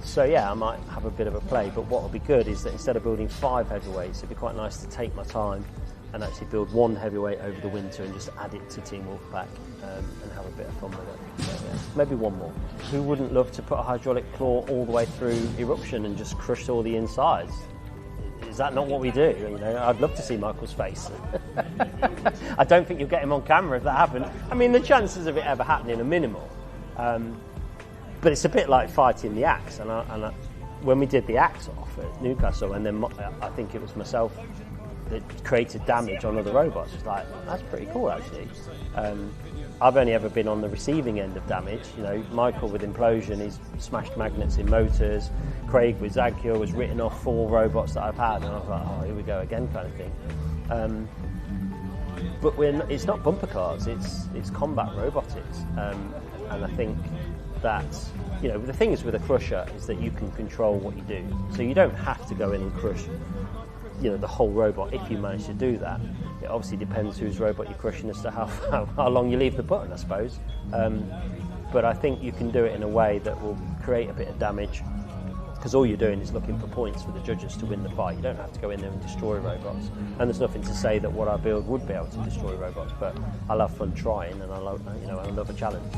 M: So yeah, I might have a bit of a play, but what will be good is that instead of building 5 heavyweights, it'd be quite nice to take my time and actually build 1 heavyweight over the winter and just add it to Team Wolfpack and have a bit of fun with it. So, yeah, maybe 1 more. Who wouldn't love to put a hydraulic claw all the way through Eruption and just crush all the insides? Is that not what we do? I'd love to see Michael's face. I don't think you'll get him on camera if that happened. I mean, the chances of it ever happening are minimal. But it's a bit like fighting the axe. And when we did the axe off at Newcastle, and then I think it was myself that created damage on other robots. It's like, that's pretty cool, actually. I've only ever been on the receiving end of damage. You know, Michael with Implosion, he's smashed magnets in motors. Craig with Zagcure has written off 4 robots that I've had, and I was like, oh, here we go again, kind of thing. But it's not bumper cars; it's combat robotics, and I think that, you know, the thing is with a crusher is that you can control what you do, so you don't have to go in and crush, you know, the whole robot if you manage to do that. It obviously depends whose robot you're crushing as to how long you leave the button, I suppose. But I think you can do it in a way that will create a bit of damage, because all you're doing is looking for points for the judges to win the fight. You don't have to go in there and destroy robots. And there's nothing to say that what I build would be able to destroy robots, but I love fun trying, and I love a challenge.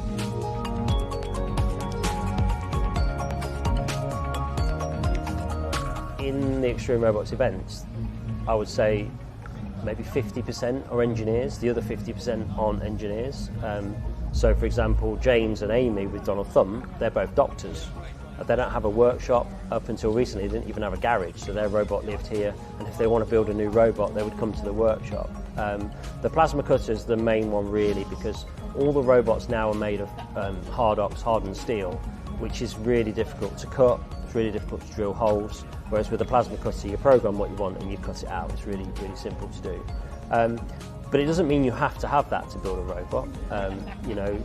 M: In the Extreme Robots events, I would say maybe 50% are engineers, the other 50% aren't engineers. So for example, James and Amy with Donald Thumb, they're both doctors. They don't have a workshop. Up until recently, they didn't even have a garage, so their robot lived here, and if they want to build a new robot, they would come to the workshop. The plasma cutter is the main one, really, because all the robots now are made of hard ox, hardened steel, which is really difficult to cut. It's really difficult to drill holes, whereas with a plasma cutter, you program what you want and you cut it out. It's really, really simple to do. But it doesn't mean you have to have that to build a robot. You know,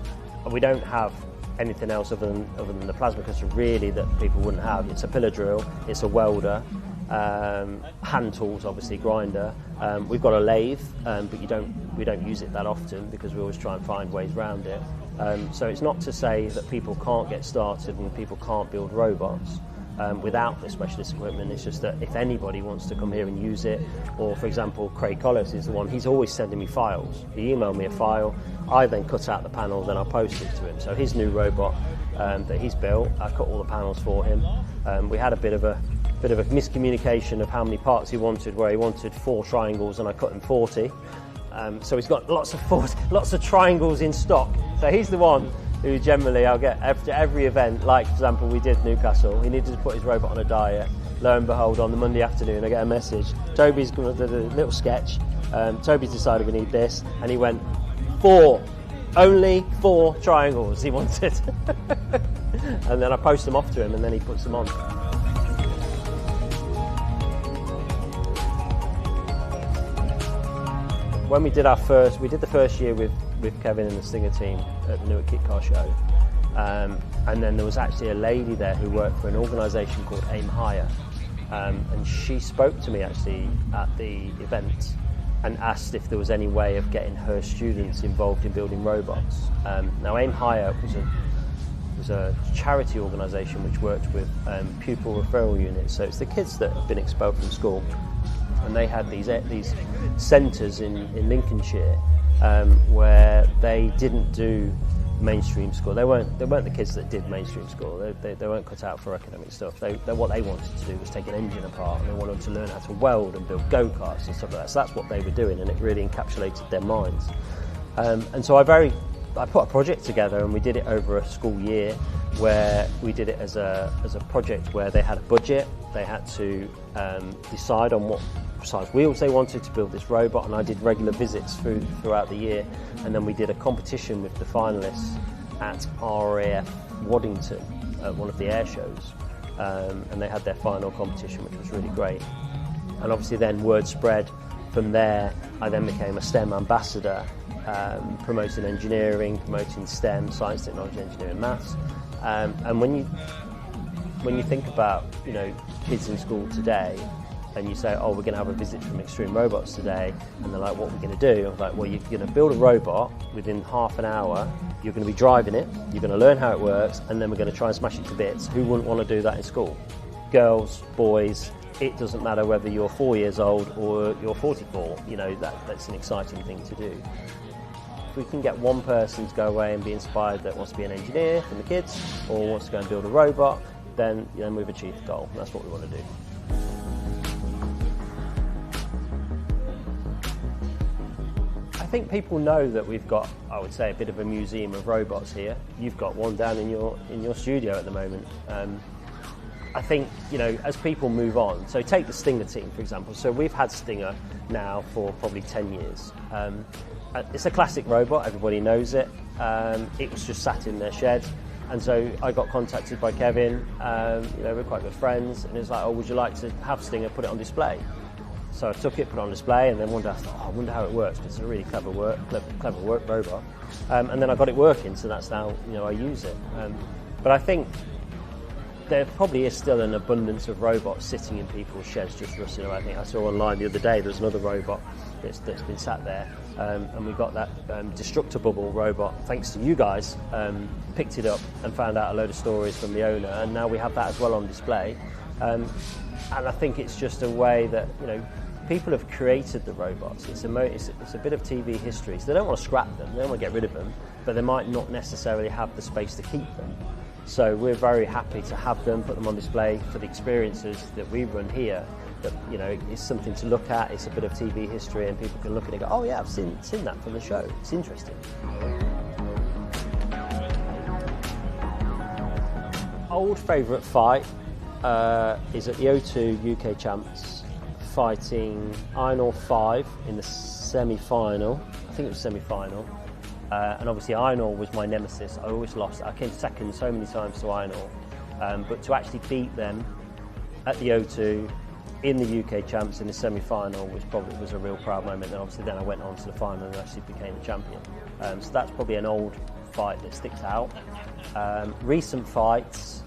M: we don't have anything else other than the plasma cutter, really, that people wouldn't have. It's a pillar drill, it's a welder, hand tools, obviously, grinder. We've got a lathe, but we don't use it that often because we always try and find ways around it. So it's not to say that people can't get started and people can't build robots without the specialist equipment. It's just that if anybody wants to come here and use it, or for example, Craig Collis is the one, he's always sending me files. He emailed me a file, I then cut out the panel, then I post it to him. So his new robot that he's built, I cut all the panels for him. We had a bit of a miscommunication of how many parts he wanted, where he wanted 4 triangles and I cut him 40. So he's got lots of triangles in stock. So he's the one who generally I'll get after every event. Like, for example, we did Newcastle. He needed to put his robot on a diet. Lo and behold, on the Monday afternoon, I get a message. Toby's did a little sketch. Toby's decided we need this, and he went 4. Only 4 triangles he wanted. And then I post them off to him, and then he puts them on. When we did the first year with Kevin and the Stinger team at the Newark Kit Car Show, and then there was actually a lady there who worked for an organisation called Aim Higher, and she spoke to me actually at the event and asked if there was any way of getting her students involved in building robots. Now Aim Higher was a charity organisation which worked with pupil referral units, so it's the kids that have been expelled from school. And they had these centres in Lincolnshire where they didn't do mainstream school. They weren't the kids that did mainstream school. They weren't cut out for academic stuff. What they wanted to do was take an engine apart, and they wanted to learn how to weld and build go-karts and stuff like that. So that's what they were doing, and it really encapsulated their minds. And so I put a project together, and we did it over a school year, where we did it as a project where they had a budget. They had to decide on what size wheels they wanted to build this robot, and I did regular visits throughout the year, and then we did a competition with the finalists at RAF Waddington at one of the air shows, and they had their final competition, which was really great. And obviously then word spread from there. I then became a STEM ambassador, promoting engineering, promoting STEM, science, technology, engineering, maths. And when you think about, you know, kids in school today, and you say, oh, we're going to have a visit from Extreme Robots today, and they're like, what are we going to do? I'm like, well, you're going to build a robot within half an hour, you're going to be driving it, you're going to learn how it works, and then we're going to try and smash it to bits. Who wouldn't want to do that in school? Girls, boys, it doesn't matter whether you're 4 years old or you're 44, you know, that's an exciting thing to do. If we can get one person to go away and be inspired that wants to be an engineer from the kids, or wants to go and build a robot, then we've achieved the goal. That's what we want to do. I think people know that we've got, I would say, a bit of a museum of robots here. You've got one down in your studio at the moment. I think, you know, as people move on, so take the Stinger team, for example. So we've had Stinger now for probably 10 years. It's a classic robot, everybody knows it. It was just sat in their shed. And so I got contacted by Kevin, you know, we're quite good friends, and he was like, oh, would you like to have Stinger, put it on display? So I took it, put it on display, and then one day I thought, oh, I wonder how it works, because it's a really clever work robot. And then I got it working, so that's now, you know, I use it. But I think there probably is still an abundance of robots sitting in people's sheds just rusting around. I think I saw online the other day there was another robot that's been sat there, and we got that destructor bubble robot, thanks to you guys, picked it up and found out a load of stories from the owner, and now we have that as well on display. And I think it's just a way that, you know, people have created the robots. It's a bit of TV history, so they don't want to scrap them, they don't want to get rid of them, but they might not necessarily have the space to keep them. So we're very happy to have them, put them on display for the experiences that we run here. That, you know, it's something to look at. It's a bit of TV history, and people can look at it and go, "Oh yeah, I've seen that from the show. It's interesting." Old favourite fight is at the O2 UK Champs, fighting Einor 5 in the semi-final. I think it was semi-final. And obviously Einor was my nemesis. I always lost. I came second so many times to Einor. But to actually beat them at the O2 in the UK Champs in the semi-final was a real proud moment. And obviously then I went on to the final and actually became the champion. So that's probably an old fight that sticks out. Recent fights,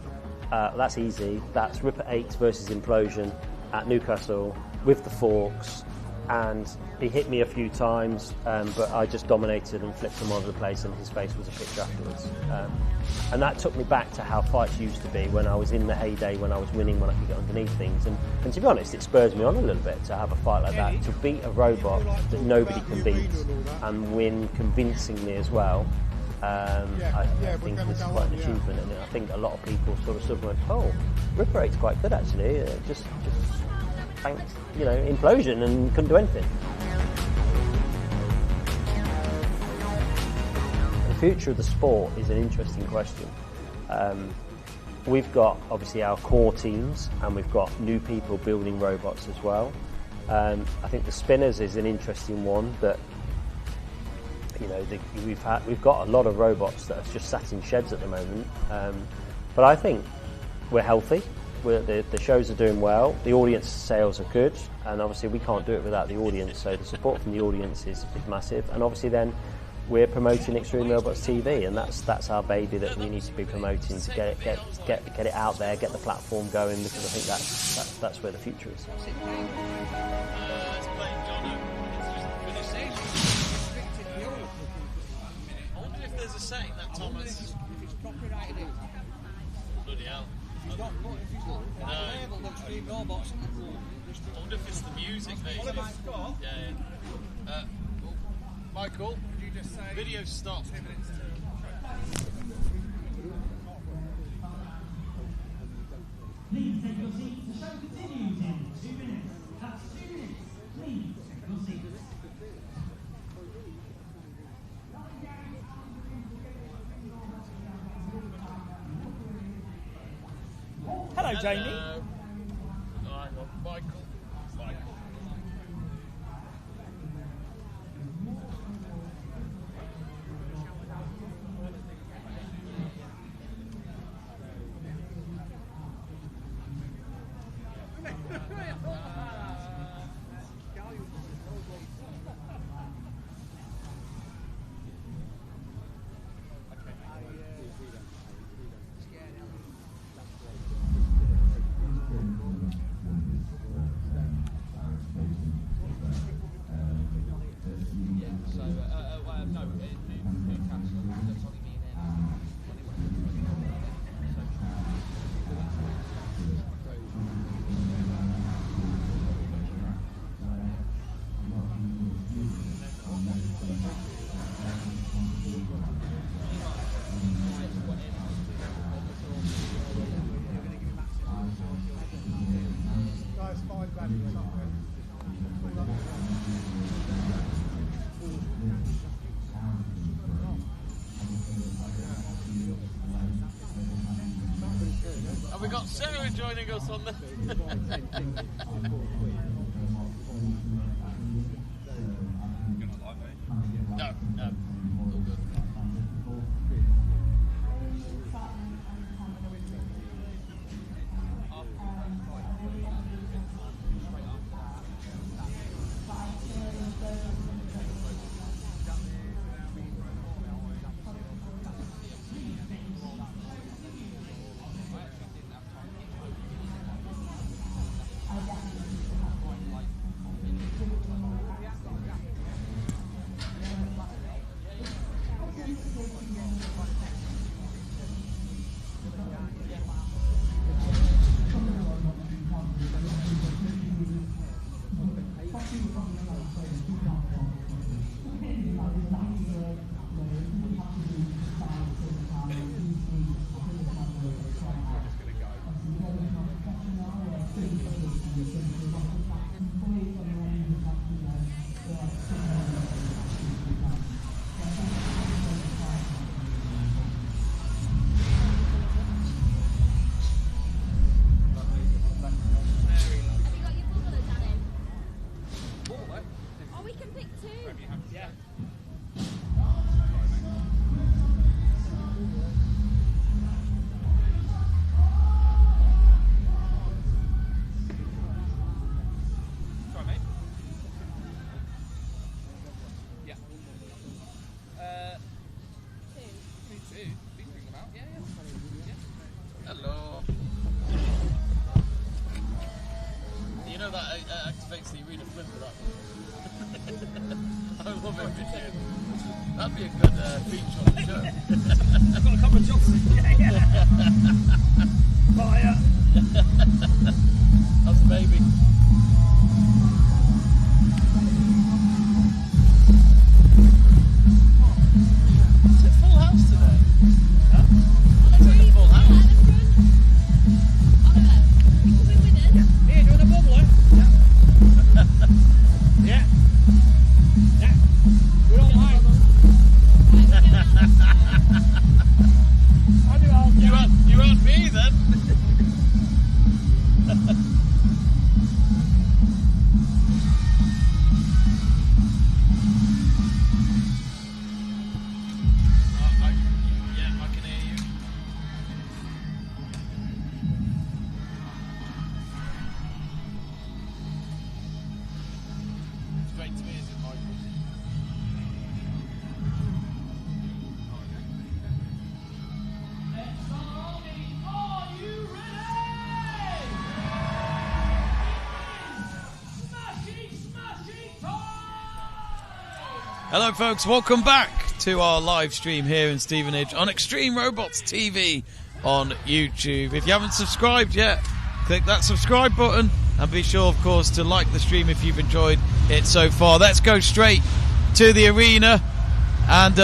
M: that's easy. That's Ripper 8 versus Implosion at Newcastle with the forks. And he hit me a few times, but I just dominated and flipped him all over the place, and his face was a picture afterwards. And that took me back to how fights used to be when I was in the heyday, when I was winning, when I could get underneath things. And to be honest, it spurs me on a little bit to have a fight like that, to beat a robot that nobody can beat and win convincingly as well. I think this is quite an achievement, and I think a lot of people sort of went, oh, Ripper 8's quite good actually, just thanks, you know, Implosion, and couldn't do anything. The future of the sport is an interesting question. We've got obviously our core teams, and we've got new people building robots as well. I think the spinners is an interesting one, that, you know, we've got a lot of robots that are just sat in sheds at the moment. But I think we're healthy. The shows are doing well, the audience sales are good, and obviously we can't do it without the audience, so the support from the audience is massive. And obviously then we're promoting Extreme Robots TV, and that's our baby that we need to be promoting to get it out there, get the platform going, because I think that's where the future is.
A: I wonder if there's a setting that Thomas. Bloody hell. I wonder if it's the music, maybe. Yeah. Michael, could you just say video stop? 2 minutes
N: Please take your seats. The show continues in 2 minutes. That's 2 minutes. Please take your seats.
O: Hello, Jamie.
A: Michael. And we got Sarah joining joining us on the... No, no. All good. Hello. You know that activates the arena flip for that one. I love it, Richard. That'd be a good feature on the show.
O: I've got a couple of jobs. Yeah. Fire.
A: That's a baby. Is it full house today? Huh? It's like a full house.
O: Here, doing a bubbler. Yeah. Yeah. We don't mind.
A: You aren't me then. Yeah, I can hear you. Straight to me, is it, Michael? Hello folks, welcome back to our live stream here in Stevenage on Extreme Robots TV on YouTube. If you haven't subscribed yet, click that subscribe button and be sure, of course, to like the stream if you've enjoyed it so far. Let's go straight to the arena. And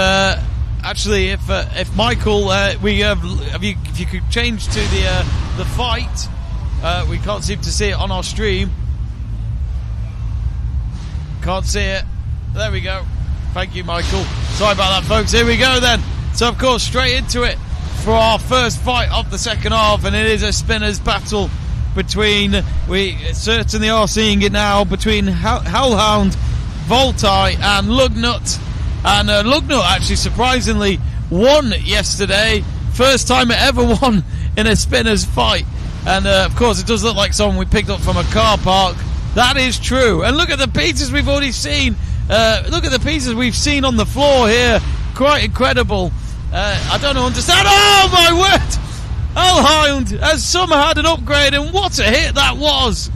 A: actually, if Michael, if you could change to the fight, we can't seem to see it on our stream. Can't see it. There we go. Thank you, Michael. Sorry about that, folks. Here we go then. So, of course, straight into it for our first fight of the second half, and it is a spinners battle between, we certainly are seeing it now, between Hellhound, Voltai and Lugnut. And Lugnut actually surprisingly won yesterday. First time it ever won in a spinners fight. And of course it does look like someone we picked up from a car park. That is true. And look at the pieces we've already seen. Look at the pieces we've seen on the floor here. Quite incredible. I don't understand. Oh my word! Hellhound has somehow had an upgrade, and what a hit that was.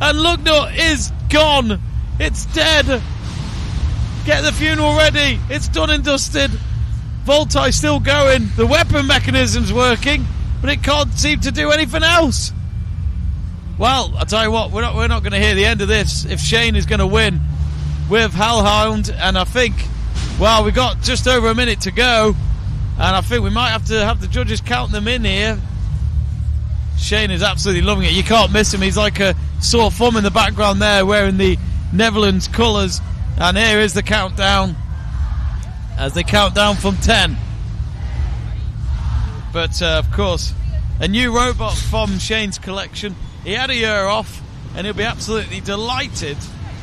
A: And Lugnut is gone. It's dead. Get the funeral ready. It's done and dusted. Voltai's still going. The weapon mechanism's working, but it can't seem to do anything else. Well, I'll tell you what, we're not going to hear the end of this if Shane is going to win with Hellhound. And I think, well, we've got just over a minute to go, and I think we might have to have the judges count them in here. Shane is absolutely loving it. You can't miss him. He's like a sore thumb in the background there, wearing the Netherlands colours. And here is the countdown as they count down from 10. But of course, a new robot from Shane's collection. He had a year off, and he'll be absolutely delighted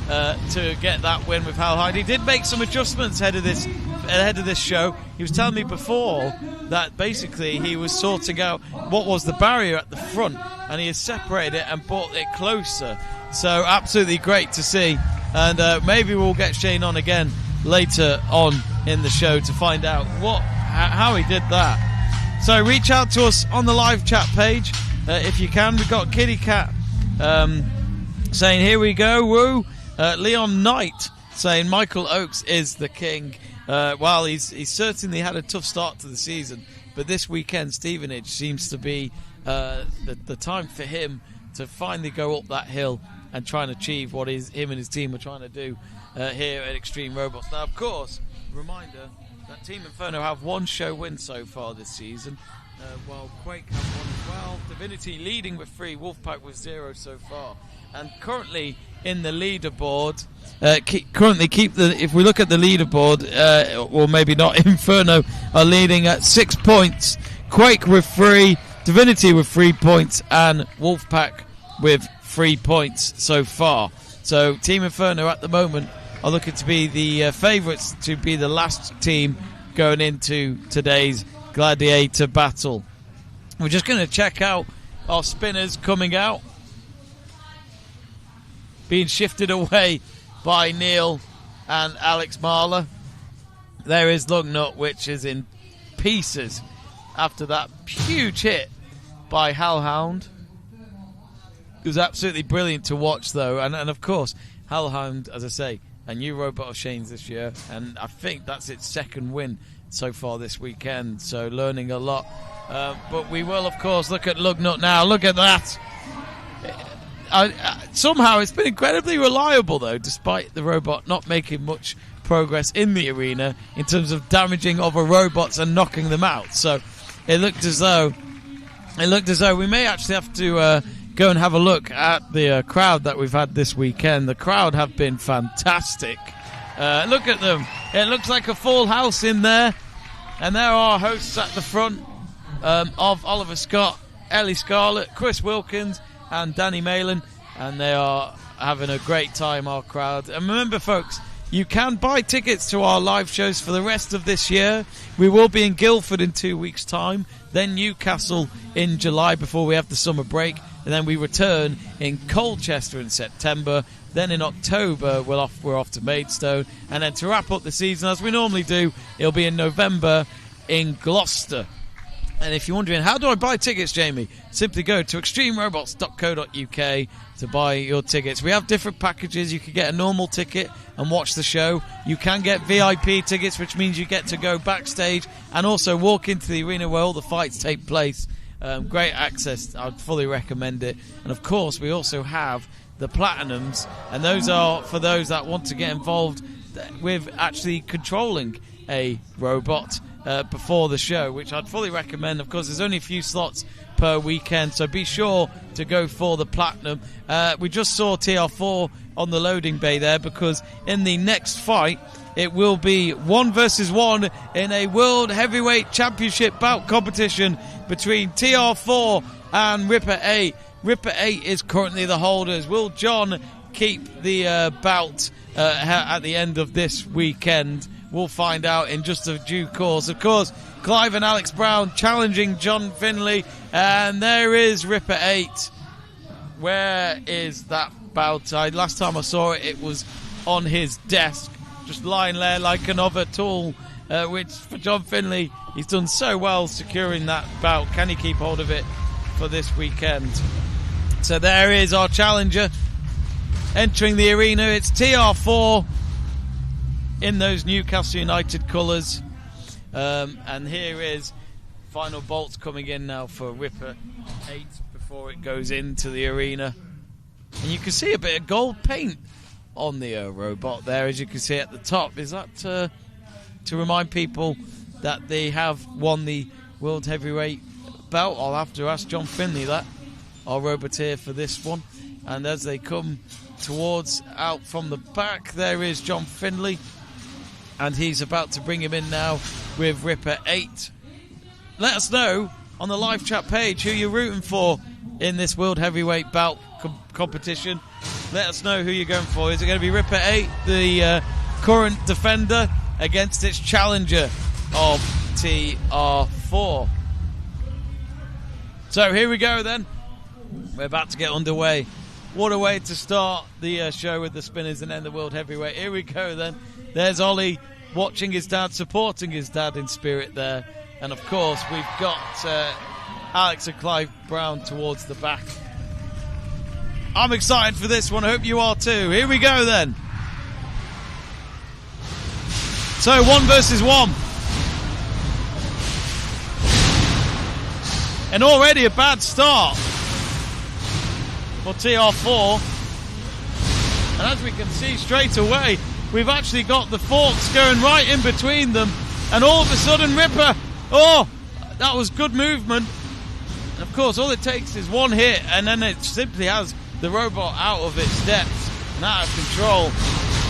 A: to get that win with Hal Hyde. He did make some adjustments ahead of this show. He was telling me before that basically he was sorting out what was the barrier at the front, and he has separated it and brought it closer. So absolutely great to see, and maybe we'll get Shane on again later on in the show to find out how he did that. So reach out to us on the live chat page if you can. We've got Kitty Cat saying here we go, woo. Leon Knight saying Michael Oakes is the king. Well, he's certainly had a tough start to the season, but this weekend Stevenage seems to be the time for him to finally go up that hill and try and achieve what him and his team are trying to do here at Extreme Robots. Now, of course, reminder that Team Inferno have one show win so far this season, while Quake have one as well. Divinity leading with 3, Wolfpack with 0 so far. And currently in the leaderboard, if we look at the leaderboard, or maybe not, Inferno are leading at 6 points, Quake with 3, Divinity with 3 points, and Wolfpack with 3 points so far. So Team Inferno at the moment are looking to be the favourites to be the last team going into today's Gladiator battle. We're just going to check out our spinners coming out, being shifted away by Neil and Alex Marler. There is Lugnut, which is in pieces after that huge hit by Hellhound. It was absolutely brilliant to watch, though, and of course Hellhound, as I say, a new robot of Shane's this year, and I think that's its second win so far this weekend, so learning a lot. But we will, of course, look at Lugnut now. Look at that. Somehow it's been incredibly reliable, though, despite the robot not making much progress in the arena in terms of damaging other robots and knocking them out. So it looked as though we may actually have to go and have a look at the crowd that we've had this weekend. The crowd have been fantastic. Look at them. It looks like a full house in there. And there are our hosts at the front of Oliver Scott, Ellie Scarlett, Chris Wilkins and Danny Malin. And they are having a great time, our crowd. And remember, folks, you can buy tickets to our live shows for the rest of this year. We will be in Guildford in 2 weeks' time, then Newcastle in July before we have the summer break, and then we return in Colchester in September. Then in October we're off to Maidstone, and then to wrap up the season as we normally do, it'll be in November in Gloucester. And if you're wondering, how do I buy tickets, Jamie? Simply go to extremerobots.co.uk to buy your tickets. We have different packages. You can get a normal ticket and watch the show. You can get VIP tickets, which means you get to go backstage and also walk into the arena where all the fights take place. Great access. I'd fully recommend it. And of course, we also have the Platinums, and those are for those that want to get involved with actually controlling a robot before the show, which I'd fully recommend. Of course, there's only a few slots per weekend, so be sure to go for the Platinum. We just saw TR4 on the loading bay there, because in the next fight it will be 1 versus 1 in a World Heavyweight Championship bout competition between TR4 and Ripper 8. Ripper 8 is currently the holders. Will John keep the bout at the end of this weekend? We'll find out in just a due course. Of course, Clive and Alex Brown challenging John Finley. And there is Ripper 8. Where is that bout? Last time I saw it, it was on his desk, just lying there like another tool, which for John Finley, he's done so well securing that bout. Can he keep hold of it for this weekend? So there is our challenger entering the arena. It's TR4 in those Newcastle United colours. And here is final bolts coming in now for Ripper 8 before it goes into the arena. And you can see a bit of gold paint on the robot there, as you can see at the top. Is that to remind people that they have won the World Heavyweight belt? I'll have to ask John Finley that, our roboteer for this one. And as they come towards out from the back, there is John Finley, and he's about to bring him in now with Ripper 8. Let us know on the live chat page who you're rooting for in this World Heavyweight Bout competition. Let us know who you're going for. Is it going to be Ripper 8, the current defender, against its challenger of TR4? So here we go then. We're about to get underway. What a way to start the show with the spinners and then the World Heavyweight. Here we go then. There's Ollie watching his dad, supporting his dad in spirit there. And of course we've got Alex and Clive Brown towards the back. I'm excited for this one. I hope you are too. Here we go then. So 1 versus 1. And already a bad start for TR4. And as we can see straight away, we've actually got the forks going right in between them. And all of a sudden Ripper, oh, that was good movement. And of course all it takes is one hit and then it simply has the robot out of its depths and out of control.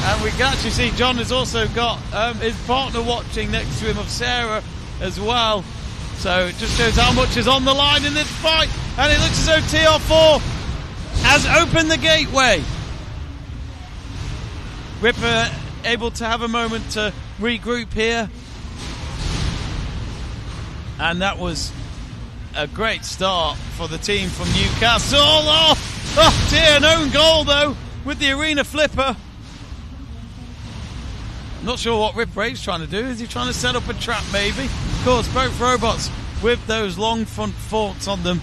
A: And we can actually see John has also got his partner watching next to him of Sarah as well. So it just shows how much is on the line in this fight. And it looks as though TR4 has opened the gateway. Ripper able to have a moment to regroup here. And that was a great start for the team from Newcastle. Oh dear, an own goal though with the arena flipper. I'm not sure what Ripper 8's trying to do. Is he trying to set up a trap maybe? Of course, both robots with those long front forks on them.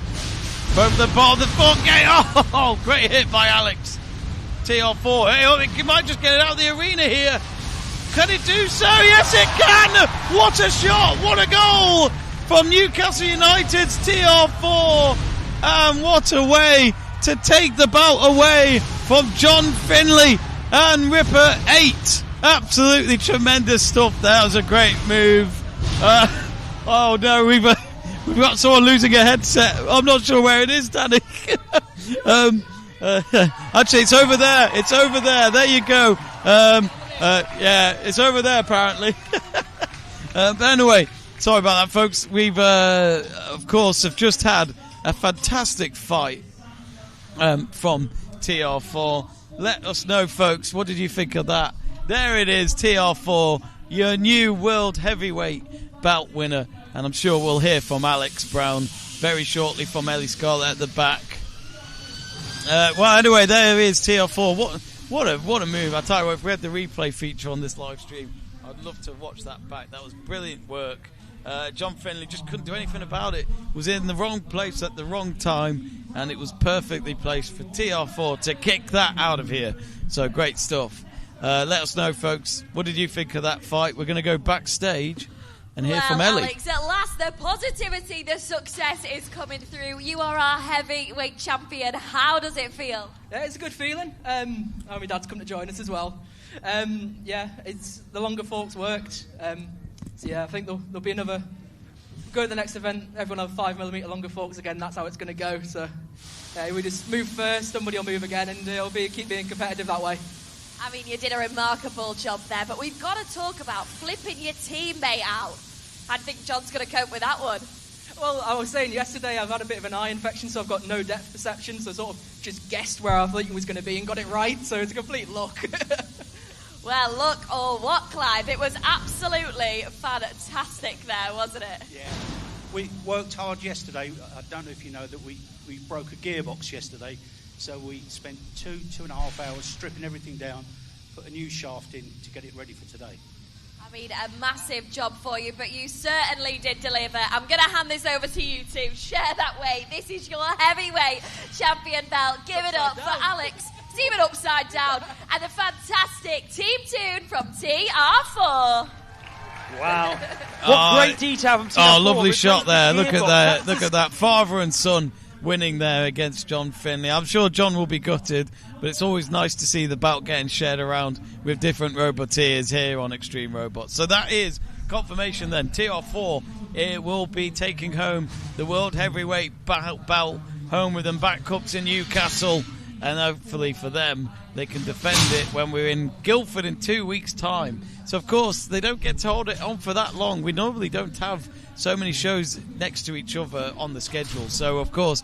A: Both the ball, the fork gate. Oh, great hit by Alex. TR4. Hey, he might just get it out of the arena here. Can it do so? Yes, it can. What a shot. What a goal from Newcastle United's TR4. And what a way to take the bout away from John Finley and Ripper 8. Absolutely tremendous stuff. That was a great move. Oh no, we've got someone losing a headset. I'm not sure where it is, Danny. Actually, it's over there. It's over there. There you go. Yeah, it's over there apparently. But anyway, sorry about that, folks. We've, of course, have just had a fantastic fight from TR4. Let us know, folks. What did you think of that? There it is, TR4, your new World Heavyweight Bout winner. And I'm sure we'll hear from Alex Brown very shortly from Ellie Scarlett at the back. Well, anyway, there is TR4. What a move. I tell you what, if we had the replay feature on this live stream, I'd love to watch that back. That was brilliant work. John Finley just couldn't do anything about it. Was in the wrong place at the wrong time, and it was perfectly placed for TR4 to kick that out of here. So great stuff. Let us know, folks. What did you think of that fight? We're going to go backstage and hear from Ellie.
B: Alex, at last the positivity, the success is coming through. You are our heavyweight champion. How does it feel?
K: Yeah, it's a good feeling. My dad's come to join us as well. Yeah, it's the longer forks worked. So yeah, I think there'll be another. Go to the next event, everyone have 5mm longer forks again. That's how it's going to go. So yeah, we just move first, somebody will move again, and it'll keep being competitive that way.
B: I mean, you did a remarkable job there, but we've got to talk about flipping your teammate out. I think John's going to cope with that one.
K: Well, I was saying yesterday I've had a bit of an eye infection, so I've got no depth perception, so I sort of just guessed where I thought he was going to be and got it right, so it's a complete luck.
B: Well, look or what, Clive? It was absolutely fantastic there, wasn't it?
P: Yeah. We worked hard yesterday. I don't know if you know that we broke a gearbox yesterday, so we spent 2.5 hours stripping everything down, put a new shaft in to get it ready for today.
B: I mean, a massive job for you, but you certainly did deliver. I'm going to hand this over to you two. Share that way. This is your heavyweight champion belt. Give it up for Alex, Steven Upside Down, and the fantastic team tune from TR4.
M: Wow. What great detail from TR4.
A: Oh, lovely shot there. Look at that. Father and son winning there against John Finley. I'm sure John will be gutted, but it's always nice to see the bout getting shared around with different roboteers here on Extreme Robots. So that is confirmation then. TR4 it will be taking home the World Heavyweight bout home with them back cups in Newcastle. and hopefully for them, they can defend it when we're in Guildford in 2 weeks' time. So, of course, they don't get to hold it on for that long. We normally don't have so many shows next to each other on the schedule. So, of course,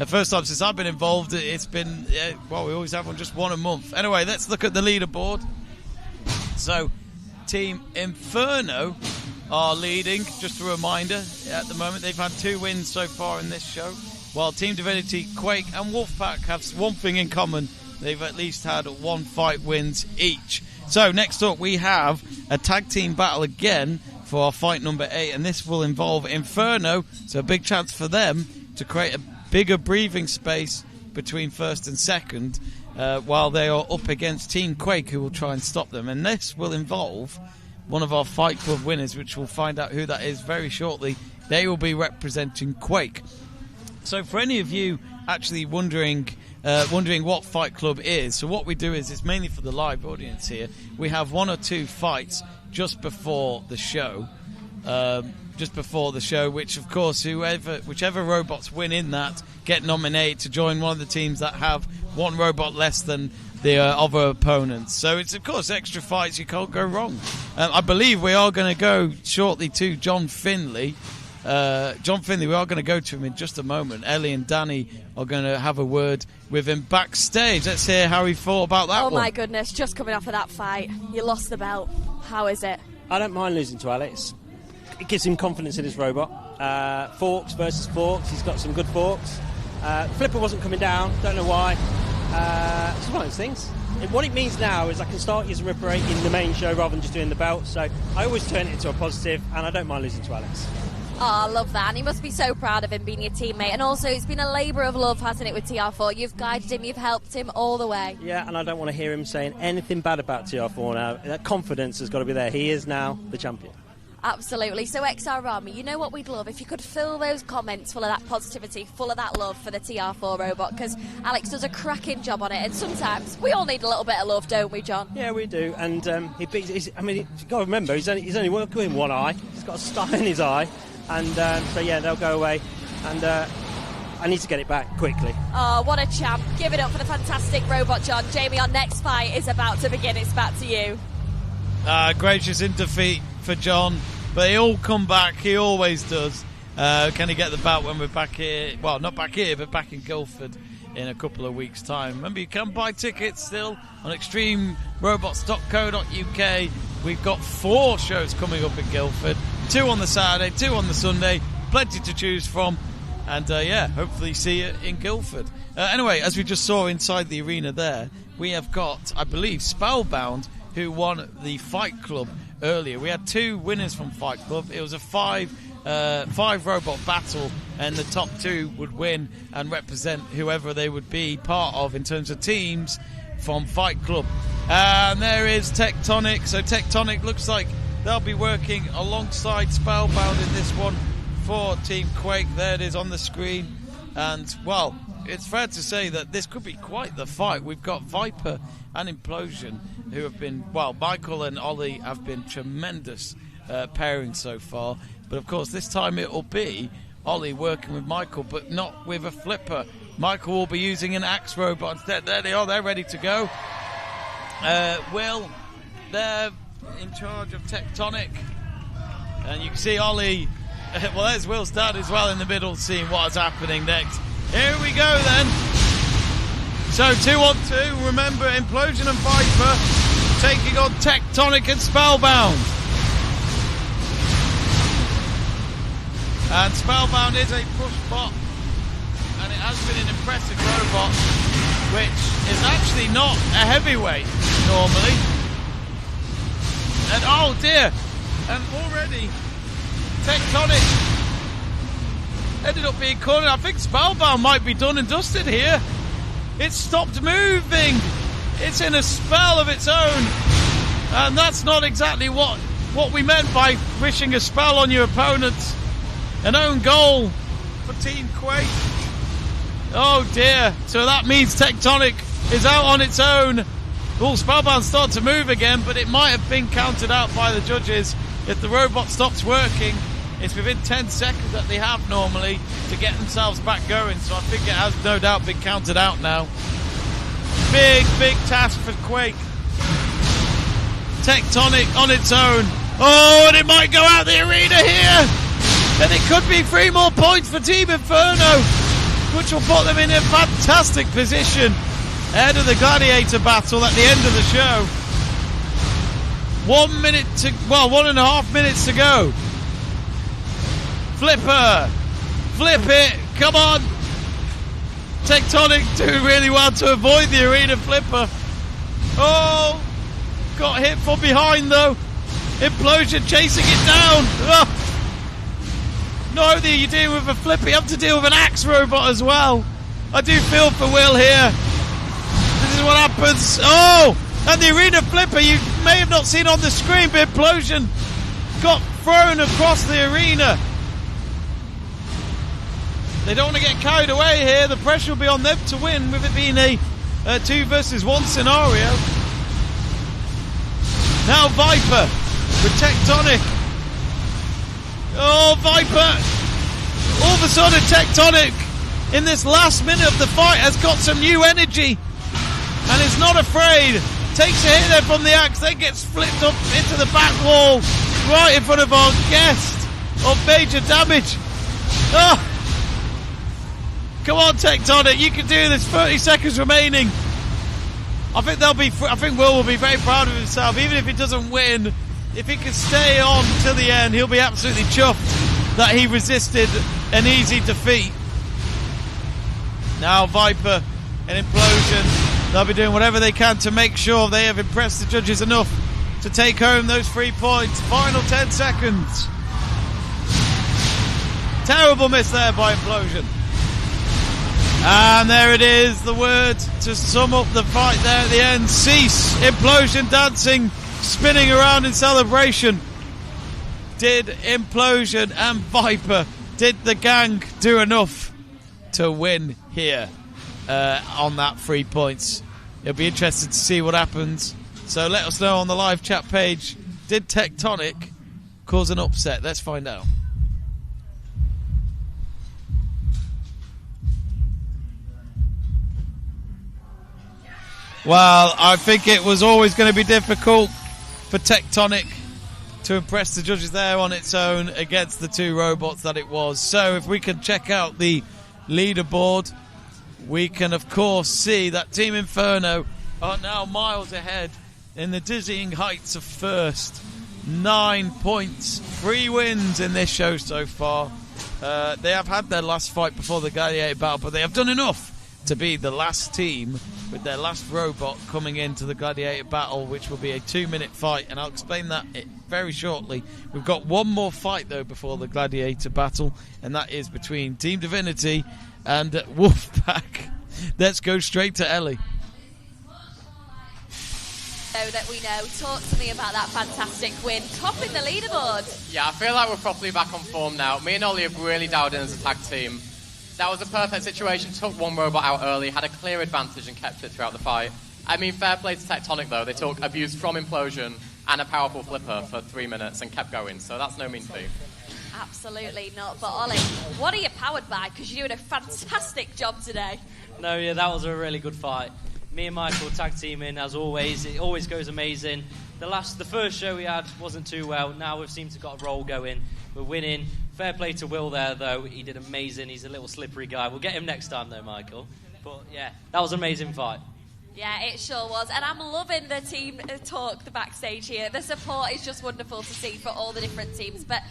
A: first time since I've been involved, it's been, we always have just one a month. Anyway, let's look at the leaderboard. So, Team Inferno are leading, just a reminder, at the moment. They've had 2 wins so far in this show, while Team Divinity, Quake and Wolfpack have one thing in common. They've at least had 1 fight wins each. So next up we have a tag team battle again for our fight number 8, and this will involve Inferno, so a big chance for them to create a bigger breathing space between first and second, while they are up against Team Quake, who will try and stop them. And this will involve one of our Fight Club winners, which we'll find out who that is very shortly. They will be representing Quake. So for any of you actually wondering what Fight Club is, so what we do is, it's mainly for the live audience here. We have 1 or 2 fights just before the show, which of course whichever robots win in that get nominated to join one of the teams that have 1 robot less than the other opponents. So it's of course extra fights, you can't go wrong. I believe we are going to go shortly to John Finley. We are going to go to him in just a moment. Ellie and Danny are going to have a word with him backstage. Let's hear how he thought about that one.
B: Oh my goodness, just coming off of that fight, you lost the belt. How is it?
I: I don't mind losing to Alex. It gives him confidence in his robot. Forks versus forks, he's got some good forks. Flipper wasn't coming down, don't know why. It's one of those things. What it means now is I can start using Ripper 8 in the main show rather than just doing the belt, so I always turn it into a positive, and I don't mind losing to Alex.
B: Oh, I love that. And he must be so proud of him being your teammate. And also, it's been a labour of love, hasn't it, with TR4? You've guided him, you've helped him all the way.
I: Yeah, and I don't want to hear him saying anything bad about TR4 now. That confidence has got to be there. He is now the champion.
B: Absolutely. So, XR Army, you know what we'd love? If you could fill those comments full of that positivity, full of that love for the TR4 robot, because Alex does a cracking job on it. And sometimes we all need a little bit of love, don't we, John?
I: Yeah, we do. And he beats. You've got to remember, he's only working with 1 eye. He's got a star in his eye. And so, yeah, they'll go away. And I need to get it back quickly.
B: Oh, what a champ. Give it up for the fantastic robot, John. Jamie, our next fight is about to begin. It's back to you.
A: Gracious in defeat for John, but he'll come back. He always does. Can he get the bout when we're back here? Well, not back here, but back in Guildford in a couple of weeks' time. Remember, you can buy tickets still on extremerobots.co.uk. We've got 4 shows coming up in Guildford, 2 on the Saturday, 2 on the Sunday, plenty to choose from, and hopefully see you in Guildford. Anyway, as we just saw inside the arena there, we have got, I believe, Spellbound, who won the Fight Club earlier. We had 2 winners from Fight Club. It was a 5 robot battle, and the top 2 would win and represent whoever they would be part of in terms of teams from Fight Club. And there is Tectonic. So Tectonic looks like they'll be working alongside Spellbound in this one for Team Quake. There it is on the screen. And, well, it's fair to say that this could be quite the fight. We've got Viper and Implosion, who have been, well, Michael and Ollie have been tremendous pairing so far. But, of course, this time it will be Ollie working with Michael, but not with a flipper. Michael will be using an axe robot instead. There they are, they're ready to go. Will, they're in charge of Tectonic. And you can see Ollie, well, there's Will's dad as well in the middle, seeing what is happening next. Here we go then. So 2 on 2, remember, Implosion and Viper taking on Tectonic and Spellbound. And Spellbound is a push bot, and it has been an impressive robot, which is actually not a heavyweight normally. And oh dear, and already Tectonic ended up being cornered. I think Spellbound might be done and dusted here. It's stopped moving. It's in a spell of its own, and that's not exactly what we meant by wishing a spell on your opponents. An own goal for Team Quake. Oh dear. So that means Tectonic is out on its own. Will Spellbound start to move again, but it might have been counted out by the judges. If the robot stops working, it's within 10 seconds that they have normally to get themselves back going. So I think it has no doubt been counted out now. Big task for Quake. Tectonic on its own. Oh, and it might go out the arena here. And it could be 3 more points for Team Inferno, which will put them in a fantastic position ahead of the Gladiator battle at the end of the show. 1.5 minutes to go. Flipper. Flip it. Come on. Tectonic doing really well to avoid the arena flipper. Oh, got hit from behind though. Implosion chasing it down. Oh. Not only are you dealing with a flipper, you have to deal with an axe robot as well. I do feel for Will here. This is what happens. Oh, and the arena flipper you may have not seen on the screen, but Implosion got thrown across the arena. They don't want to get carried away here. The pressure will be on them to win with it being a 2 versus 1 scenario. Now Viper with Tectonic. Oh, Viper! All of a sudden, Tectonic in this last minute of the fight has got some new energy and is not afraid. Takes a hit there from the axe, then gets flipped up into the back wall right in front of our guest of major damage. Oh! Come on, Tectonic, you can do this. 30 seconds remaining. I think Will be very proud of himself, even if he doesn't win. If he can stay on till the end, he'll be absolutely chuffed that he resisted an easy defeat. Now Viper and Implosion, they'll be doing whatever they can to make sure they have impressed the judges enough to take home those 3 points. Final 10 seconds. Terrible miss there by Implosion. And there it is, the word to sum up the fight there at the end. Cease. Implosion dancing, spinning around in celebration. Did Implosion and Viper, did the gang do enough to win here on that 3 points? It'll be interesting to see what happens. So let us know on the live chat page. Did Tectonic cause an upset? Let's find out. Well, I think it was always going to be difficult for Tectonic to impress the judges there on its own against the 2 robots that it was. So if we can check out the leaderboard, we can of course see that Team Inferno are now miles ahead in the dizzying heights of first. 9 points, 3 wins in this show so far. They have had their last fight before the Gladiator battle, but they have done enough to be the last team with their last robot coming into the Gladiator battle, which will be a 2-minute fight, and I'll explain that very shortly. We've got one more fight though before the Gladiator battle, and that is between Team Divinity and Wolfpack. Let's go straight to Ellie.
B: That we know. Talk to me about that fantastic win, topping the leaderboard.
J: Yeah, I feel like we're properly back on form now. Me and Ollie have really dialed in as a tag team. That was a perfect situation. Took one robot out early, had a clear advantage and kept it throughout the fight. I mean, fair play to Tectonic though. They took abuse from Implosion and a powerful flipper for 3 minutes and kept going. So that's no mean feat.
B: Absolutely not. But Ollie, what are you powered by? Because you're doing a fantastic job today.
F: No, yeah, that was a really good fight. Me and Michael tag teaming as always. It always goes amazing. The first show we had wasn't too well. Now we've seemed to got a roll going. We're winning. Fair play to Will there, though. He did amazing. He's a little slippery guy. We'll get him next time, though, Michael. But, yeah, that was an amazing fight.
B: Yeah, it sure was. And I'm loving the team talk, the backstage here. The support is just wonderful to see for all the different teams. But,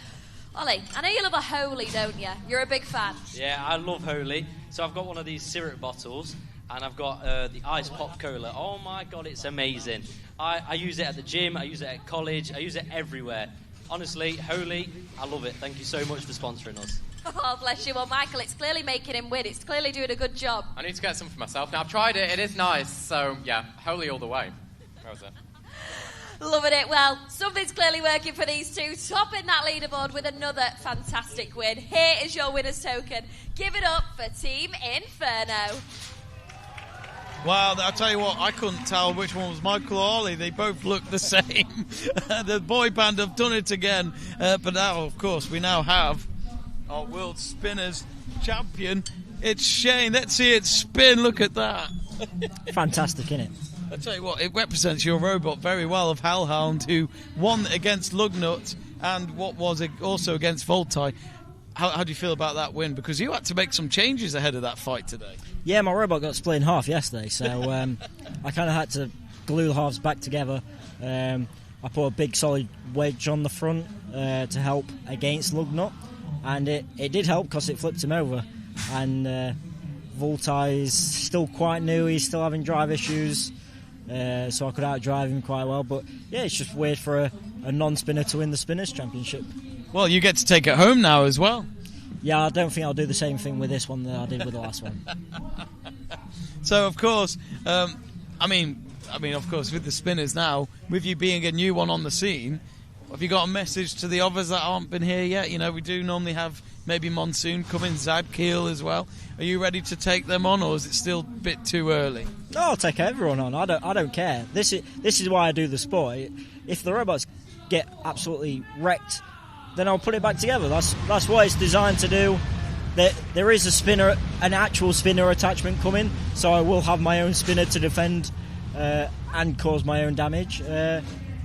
B: Ollie, I know you love a Holy, don't you? You're a big fan.
F: Yeah, I love Holy. So I've got one of these syrup bottles, and I've got the Ice Pop Cola. Oh, my God, it's amazing. I use it at the gym. I use it at college. I use it everywhere. Honestly, Holy, I love it. Thank you so much for sponsoring us.
B: Oh, bless you. Well, Michael, it's clearly making him win. It's clearly doing a good job.
J: I need to get some for myself. Now, I've tried it. It is nice. So, yeah, Holy all the way. Where was it?
B: Loving it. Well, something's clearly working for these two. Topping that leaderboard with another fantastic win. Here is your winner's token. Give it up for Team Inferno.
A: Well, I'll tell you what, I couldn't tell which one was Michael or Ollie. They both look the same. The boy band have done it again. But now, of course, we now have our World Spinners champion. It's Shane. Let's see it spin. Look at that.
L: Fantastic, innit?
A: I tell you what, it represents your robot very well, of Hellhound, who won against Lugnut and what was also against Voltai. How do you feel about that win? Because you had to make some changes ahead of that fight today.
L: Yeah, my robot got split in half yesterday, so I kind of had to glue the halves back together. I put a big solid wedge on the front to help against Lugnut, and it did help because it flipped him over. And Voltai is still quite new, he's still having drive issues, so I could outdrive him quite well. But yeah, it's just weird for a non-spinner to win the Spinners Championship. Well, you get to take it home now as well. Yeah, I don't think I'll do the same thing with this one that I did with the last one. So, of course, I mean, of course, with the Spinners now, with you being a new one on the scene, have you got a message to the others that aren't been here yet? You know, we do normally have maybe Monsoon come in, Zadkiel as well. Are you ready to take them on, or is it still a bit too early? No, I'll take everyone on. I don't care. This is why I do the sport. If the robots get absolutely wrecked, then I'll put it back together. That's what it's designed to do. There is a spinner, an actual spinner attachment coming, so I will have my own spinner to defend and cause my own damage.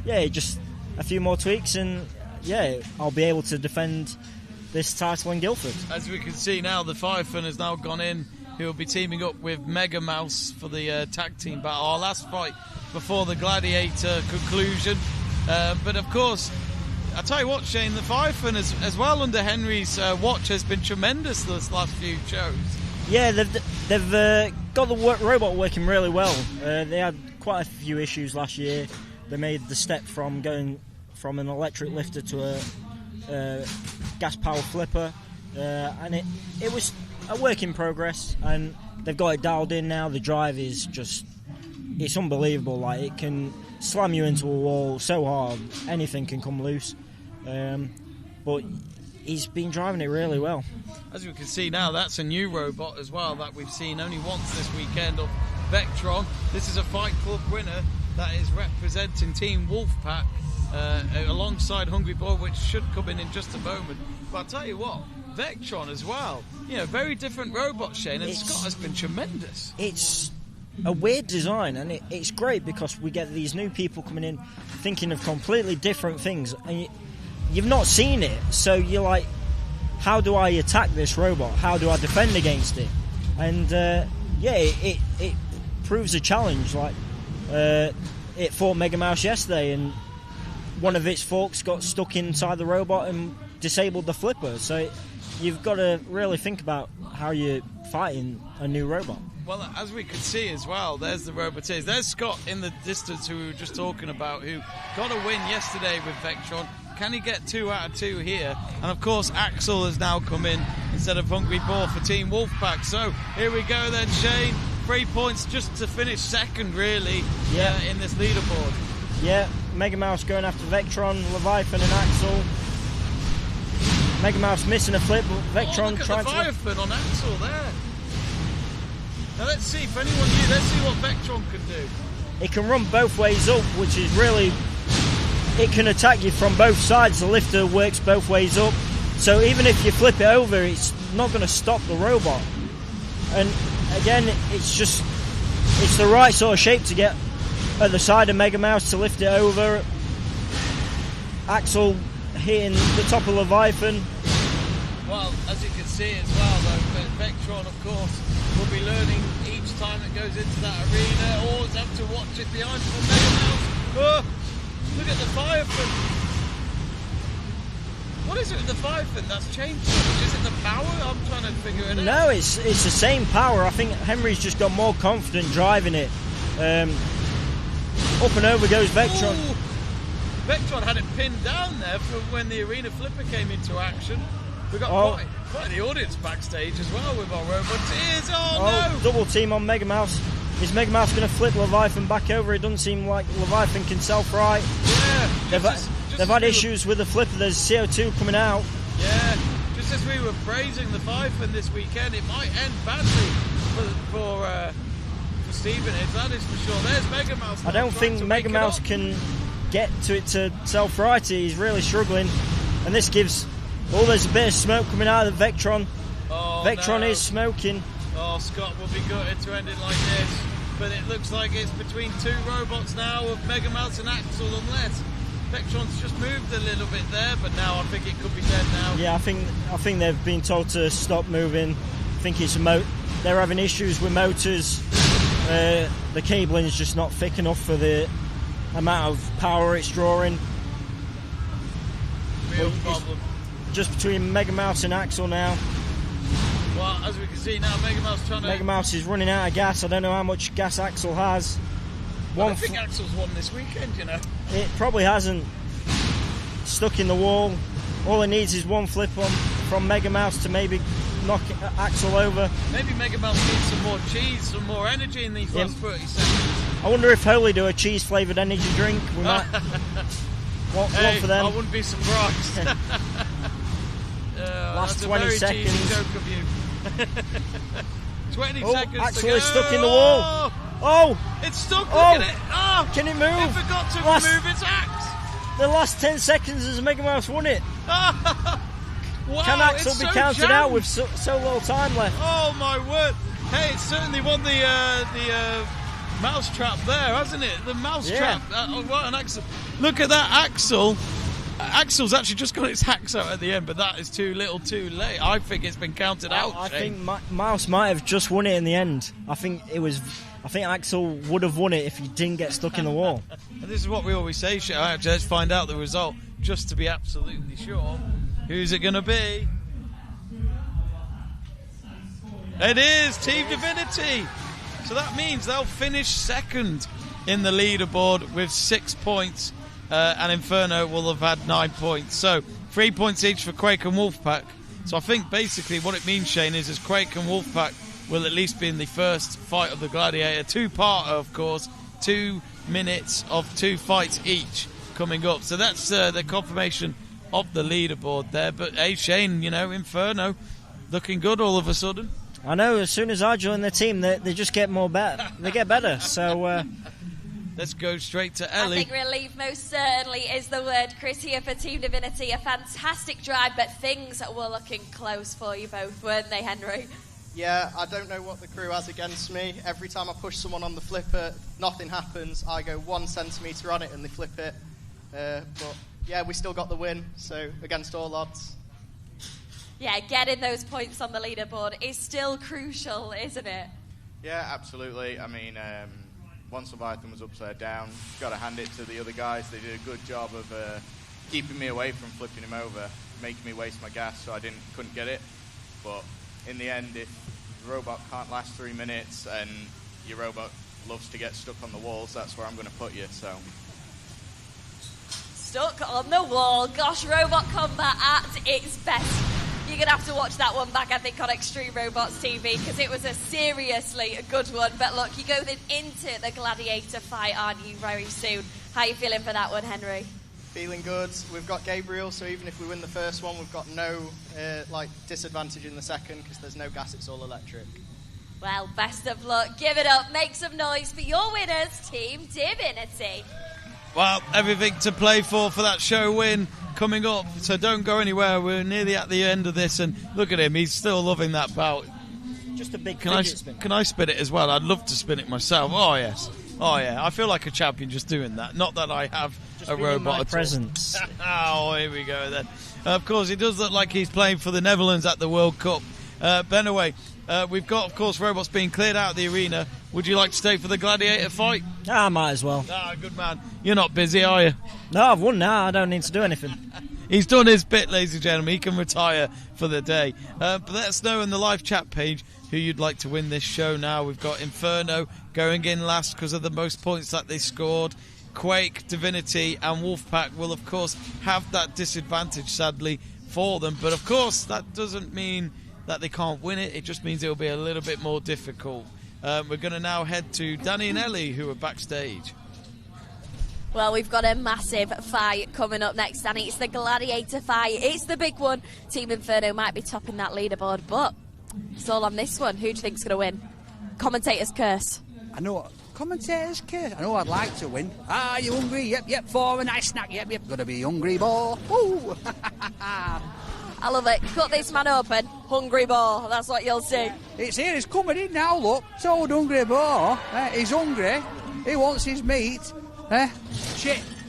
L: Just a few more tweaks, and I'll be able to defend this title in Guildford. As we can see now, the Firefin has now gone in. He'll be teaming up with Mega Mouse for the tag team battle. Our last fight before the Gladiator conclusion. But of course, I tell you what, Shane, the Firefin as well under Henry's watch has been tremendous this last few shows. Yeah, they've got the robot working really well. They had quite a few issues last year. They made the step from going from an electric lifter to a gas powered flipper, and it was a work in progress, and they've got it dialed in now. The drive is it's unbelievable. Like, it can slam you into a wall so hard, anything can come loose. But he's been driving it really well. As we can see now, that's a new robot as well that we've seen only once this weekend, of Vectron. This is a Fight Club winner that is representing Team Wolfpack alongside Hungry Boy, which should come in just a moment. But I'll tell you what, Vectron as well, very different robot, Shane, and Scott has been tremendous. It's a weird design, and it's great because we get these new people coming in thinking of completely different things, and you've not seen it, so you're like, how do I attack this robot? How do I defend against it? And it proves a challenge. Like, it fought Mega Mouse yesterday, and one of its forks got stuck inside the robot and disabled the flipper. So you've got to really think about how you're fighting a new robot. Well, as we could see as well, there's the Roboteers. There's Scott in the distance, who we were just talking about, who got a win yesterday with Vectron. Can he get 2 out of 2 here? And of course, Axel has now come in instead of Hungry Boar for Team Wolfpack. So here we go then, Shane. 3 points just to finish second, really, in this leaderboard. Yeah, Mega Mouse going after Vectron, Leviathan and Axel. Mega Mouse missing a flip, but Vectron trying to... Leviathan on Axel there. Now let's see, for anyone new, let's see what Vectron can do. It can run both ways up, which is really... It can attack you from both sides. The lifter works both ways up. So even if you flip it over, it's not going to stop the robot. And again, it's the right sort of shape to get at the side of Mega Mouse to lift it over. Axel hitting the top of Leviathan. Well, as you can see as well, though, Vectron, of course, will be learning each time it goes into that arena. Always have to watch it behind for Mega Mouse. Oh, look at the Firefin. What is it with the Firefin that's changed? Is it the power? I'm trying to figure it out. No, it's the same power. I think Henry's just got more confident driving it. Up and over goes Vectron. Ooh. Vectron had it pinned down there for when the arena flipper came into action. We've got quite the audience backstage as well with our Roboteers. Oh no! Double team on Mega Mouse. Is Mega Mouse going to flip Leviathan back over? It doesn't seem like Leviathan can self-right. Yeah. They've had issues with the flipper. There's CO2 coming out. Yeah. Just as we were praising the Firefin this weekend, it might end badly for Stevenage. That is for sure. There's Mega Mouse. I don't think Mega Mouse can get to it to self-right. He's really struggling, and this gives. Oh, there's a bit of smoke coming out of Vectron. Oh, Vectron is smoking. Oh, Scott will be gutted to end it like this.
A: but it looks like it's between two robots now of Mega Mouse and Axel, unless Vectron's just moved a little bit there, but now I think it could be dead now.
L: Yeah, I think they've been told to stop moving. I think it's they're having issues with motors. The cabling is just not thick enough for the amount of power it's drawing.
A: Real problem.
L: Just between Mega Mouse and Axel now.
A: Well, as we can see now, Mega Mouse trying to...
L: Mega Mouse is running out of gas. I don't know how much gas Axel has.
A: I don't think Axel's won this weekend, you know.
L: It probably hasn't. Stuck in the wall. All it needs is one flip on from Mega Mouse to maybe knock Axel over.
A: Maybe Mega Mouse needs some more cheese, some more energy in these last 30 seconds.
L: I wonder if Holy do a cheese-flavoured energy drink. We might want for them.
A: I wouldn't be surprised.
L: Last
A: that's
L: 20
A: a very
L: seconds.
A: cheesy joke of you. 20 seconds
L: Axel
A: to go.
L: is stuck in the wall. Oh!
A: It's stuck, look at it. Oh!
L: Can it move?
A: It forgot to remove its axe.
L: The last 10 seconds has Mega Mouse won it.
A: Wow,
L: Can Axel
A: it's
L: be
A: so
L: counted
A: jammed.
L: out with so little time left?
A: Oh my word! Hey, it's certainly won the mouse trap there, hasn't it? The mouse trap. What an Axel! Look at that Axel. Axel's actually just got its hacks out at the end, but that is too little, too late. I think it's been counted out.
L: I think Mouse might have just won it in the end. I think Axel would have won it if he didn't get stuck in the wall.
A: And this is what we always say. Actually, let's find out the result just to be absolutely sure. Who's it going to be? It is Team Divinity. So that means they'll finish second in the leaderboard with 6 points. And Inferno will have had 9 points. So 3 points each for Quake and Wolfpack. So I think basically what it means, Shane, is Quake and Wolfpack will at least be in the first fight of the Gladiator. Two-parter, of course. 2 minutes of 2 fights each coming up. So that's the confirmation of the leaderboard there. But hey, Shane, you know, Inferno looking good all of a sudden.
L: I know, as soon as I join the team, they just get more better. They get better, so...
A: Let's go straight to Ellie.
B: I think relief most certainly is the word, Chris, here for Team Divinity. A fantastic drive, but things were looking close for you both, weren't they, Henry?
D: Yeah, I don't know what the crew has against me. Every time I push someone on the flipper, nothing happens. I go 1 centimetre on it and they flip it. But yeah, we still got the win, so against all odds.
B: Yeah, getting those points on the leaderboard is still crucial, isn't it?
Q: Yeah, absolutely. I mean, once Leviathan was upside down, got to hand it to the other guys. They did a good job of keeping me away from flipping him over, making me waste my gas so I couldn't get it. But in the end, if the robot can't last 3 minutes and your robot loves to get stuck on the walls, that's where I'm going to put you. So
B: Stuck on the wall. Gosh, robot combat at its best. You're going to have to watch that one back, I think, on Extreme Robots TV, because it was a seriously good one. But look, you're going into the Gladiator fight, aren't you, very soon? How are you feeling for that one, Henry?
D: Feeling good. We've got Gabriel, so even if we win the first one, we've got no disadvantage in the second, because there's no gas, it's all electric.
B: Well, best of luck. Give it up. Make some noise for your winners, Team Divinity.
A: Well, everything to play for that show win coming up, so don't go anywhere. We're nearly at the end of this, and look at him, he's still loving that bout.
L: Just a big
A: Can I spin it as well? I'd love to spin it myself. Oh yes, oh yeah, I feel like a champion just doing that. Not that I have
L: just
A: a robot at
L: presence.
A: Oh, here we go then. Of course, he does look like he's playing for the Netherlands at the World Cup. But anyway, we've got, of course, robots being cleared out of the arena. Would you like to stay for the Gladiator fight?
L: I might as well.
A: Good man. You're not busy, are you?
L: No, I've won now. I don't need to do anything.
A: He's done his bit, ladies and gentlemen. He can retire for the day. But let us know in the live chat page who you'd like to win this show now. We've got Inferno going in last because of the most points that they scored. Quake, Divinity and Wolfpack will, of course, have that disadvantage, sadly, for them. But, of course, that doesn't mean that they can't win it. It just means it'll be a little bit more difficult. We're going to now head to Danny and Ellie, who are backstage.
B: Well, we've got a massive fight coming up next, Danny. It's the Gladiator fight. It's the big one. Team Inferno might be topping that leaderboard, but it's all on this one. Who do you think's going to win? Commentator's curse.
C: I know. Commentator's curse. I know I'd like to win. Are you hungry? Yep. For a nice snack. Yep. Gonna be hungry, boy. Woo!
B: I love it. Cut this man open. Hungry Boar. That's what you'll see.
C: It's here. It's coming in now, look. It's old Hungry Boar. He's hungry. He wants his meat.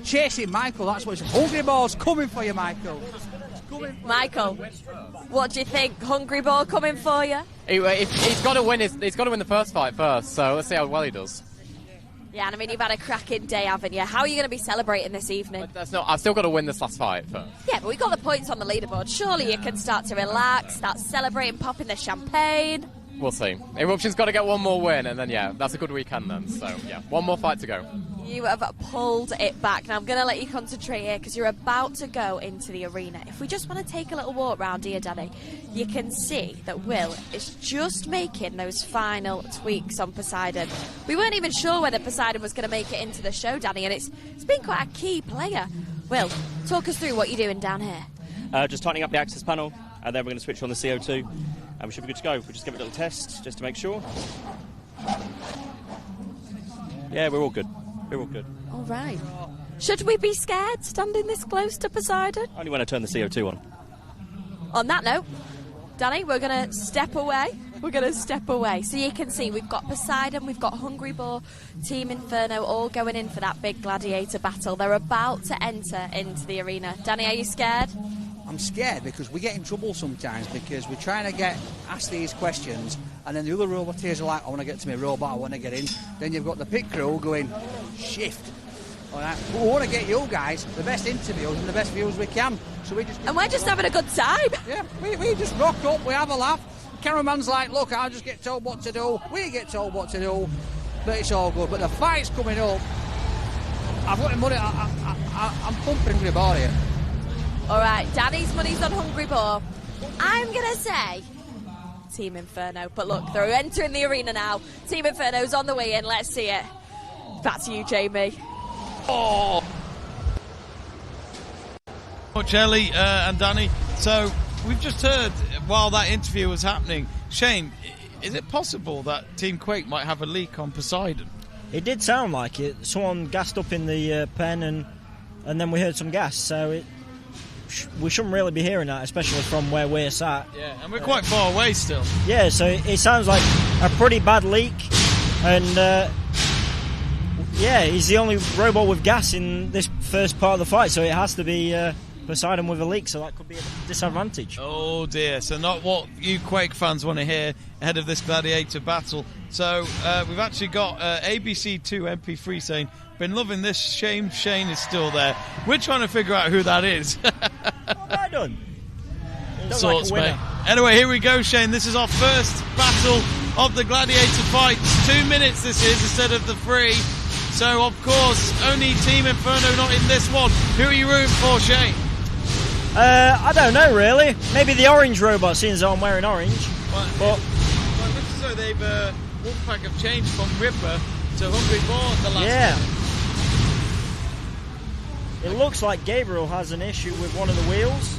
C: Chasing Michael. That's what it's... Hungry Boar's coming for you, Michael.
B: Michael, what do you think? Hungry Boar coming for you?
J: He's got to win. He's got to win the first fight first. So let's see how well he does.
B: Yeah, and I mean, you've had a cracking day, haven't you? How are you going to be celebrating this evening?
J: I've still got to win this last fight first.
B: Yeah, but we got the points on the leaderboard. Surely you can start to relax, start celebrating, popping the champagne.
J: We'll see. Eruption's got to get one more win, and then, yeah, that's a good weekend then. So, yeah, one more fight to go.
B: You have pulled it back. Now, I'm going to let you concentrate here because you're about to go into the arena. If we just want to take a little walk round here, Danny, you can see that Will is just making those final tweaks on Poseidon. We weren't even sure whether Poseidon was going to make it into the show, Danny, and it's been quite a key player. Will, talk us through what you're doing down here.
H: Just tightening up the access panel, and then we're going to switch on the CO2, and we should be good to go. We'll just give it a little test, just to make sure. Yeah, we're all good. We're all good.
B: All right. Should we be scared standing this close to Poseidon?
H: Only when I turn the CO2 on.
B: On that note, Danny, we're going to step away. We're going to step away. So you can see we've got Poseidon, we've got Hungry Boar, Team Inferno all going in for that big gladiator battle. They're about to enter into the arena. Danny, are you scared?
C: I'm scared because we get in trouble sometimes because we're trying to get asked these questions and then the other roboteers are like, I want to get to my robot, I want to get in. Then you've got the pit crew going, shift. All right. But we want to get you guys the best interviews and the best views we can. So we just...
B: And we're just having a good time.
C: Yeah, we just rock up, we have a laugh. Cameraman's like, look, I'll just get told what to do. We get told what to do. But it's all good. But the fight's coming up. I've got the money, I'm pumping the ball here.
B: All right, Danny's money's on Hungry Boar. I'm going to say Team Inferno. But look, they're entering the arena now. Team Inferno's on the way in. Let's see it. Back to you, Jamie.
A: Oh! Much Ellie and Danny. So we've just heard while that interview was happening, Shane, is it possible that Team Quake might have a leak on Poseidon?
L: It did sound like it. Someone gassed up in the pen and then we heard some gas. So we shouldn't really be hearing that, especially from where we're sat.
A: Yeah, and we're quite far away still.
L: Yeah, so it sounds like a pretty bad leak, and yeah, he's the only robot with gas in this first part of the fight, so it has to be Poseidon with a leak, so that could be a disadvantage.
A: Oh dear, so not what you Quake fans want to hear ahead of this gladiator battle. So we've actually got ABC2 MP3 saying, been loving this, shame Shane is still there. We're trying to figure out who that is.
L: What have I done?
A: All sorts, mate. Anyway, here we go, Shane. This is our first battle of the gladiator fights. 2 minutes this is instead of the 3. So, of course, only Team Inferno not in this one. Who are you rooting for, Shane?
L: I don't know, really. Maybe the orange robot, seeing as I'm wearing orange.
A: Well, it looks as though they've Wolfpack have changed from Ripper to Hungry Boar at the last
L: one. It looks like Gabriel has an issue with one of the wheels.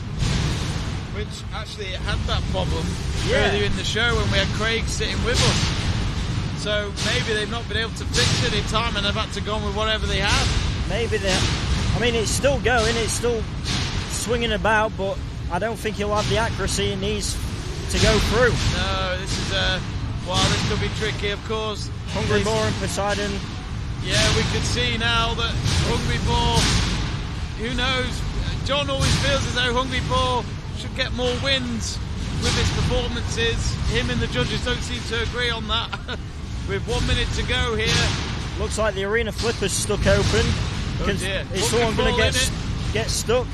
A: Which actually it had that problem earlier in the show when we had Craig sitting with us. So maybe they've not been able to fix it in time and they've had to go on with whatever they have.
L: Maybe they... I mean, it's still going, it's still swinging about, but I don't think he'll have the accuracy it needs to go through.
A: No, this is... well, this could be tricky, of course.
L: Hungry Boar and Poseidon.
A: Yeah, we can see now that Hungry Boar... Who knows? John always feels as though Hungry Boar should get more wins with his performances. Him and the judges don't seem to agree on that. With 1 minute to go here.
L: Looks like the arena flipper's stuck open.
A: Oh dear.
L: Is someone going to get stuck?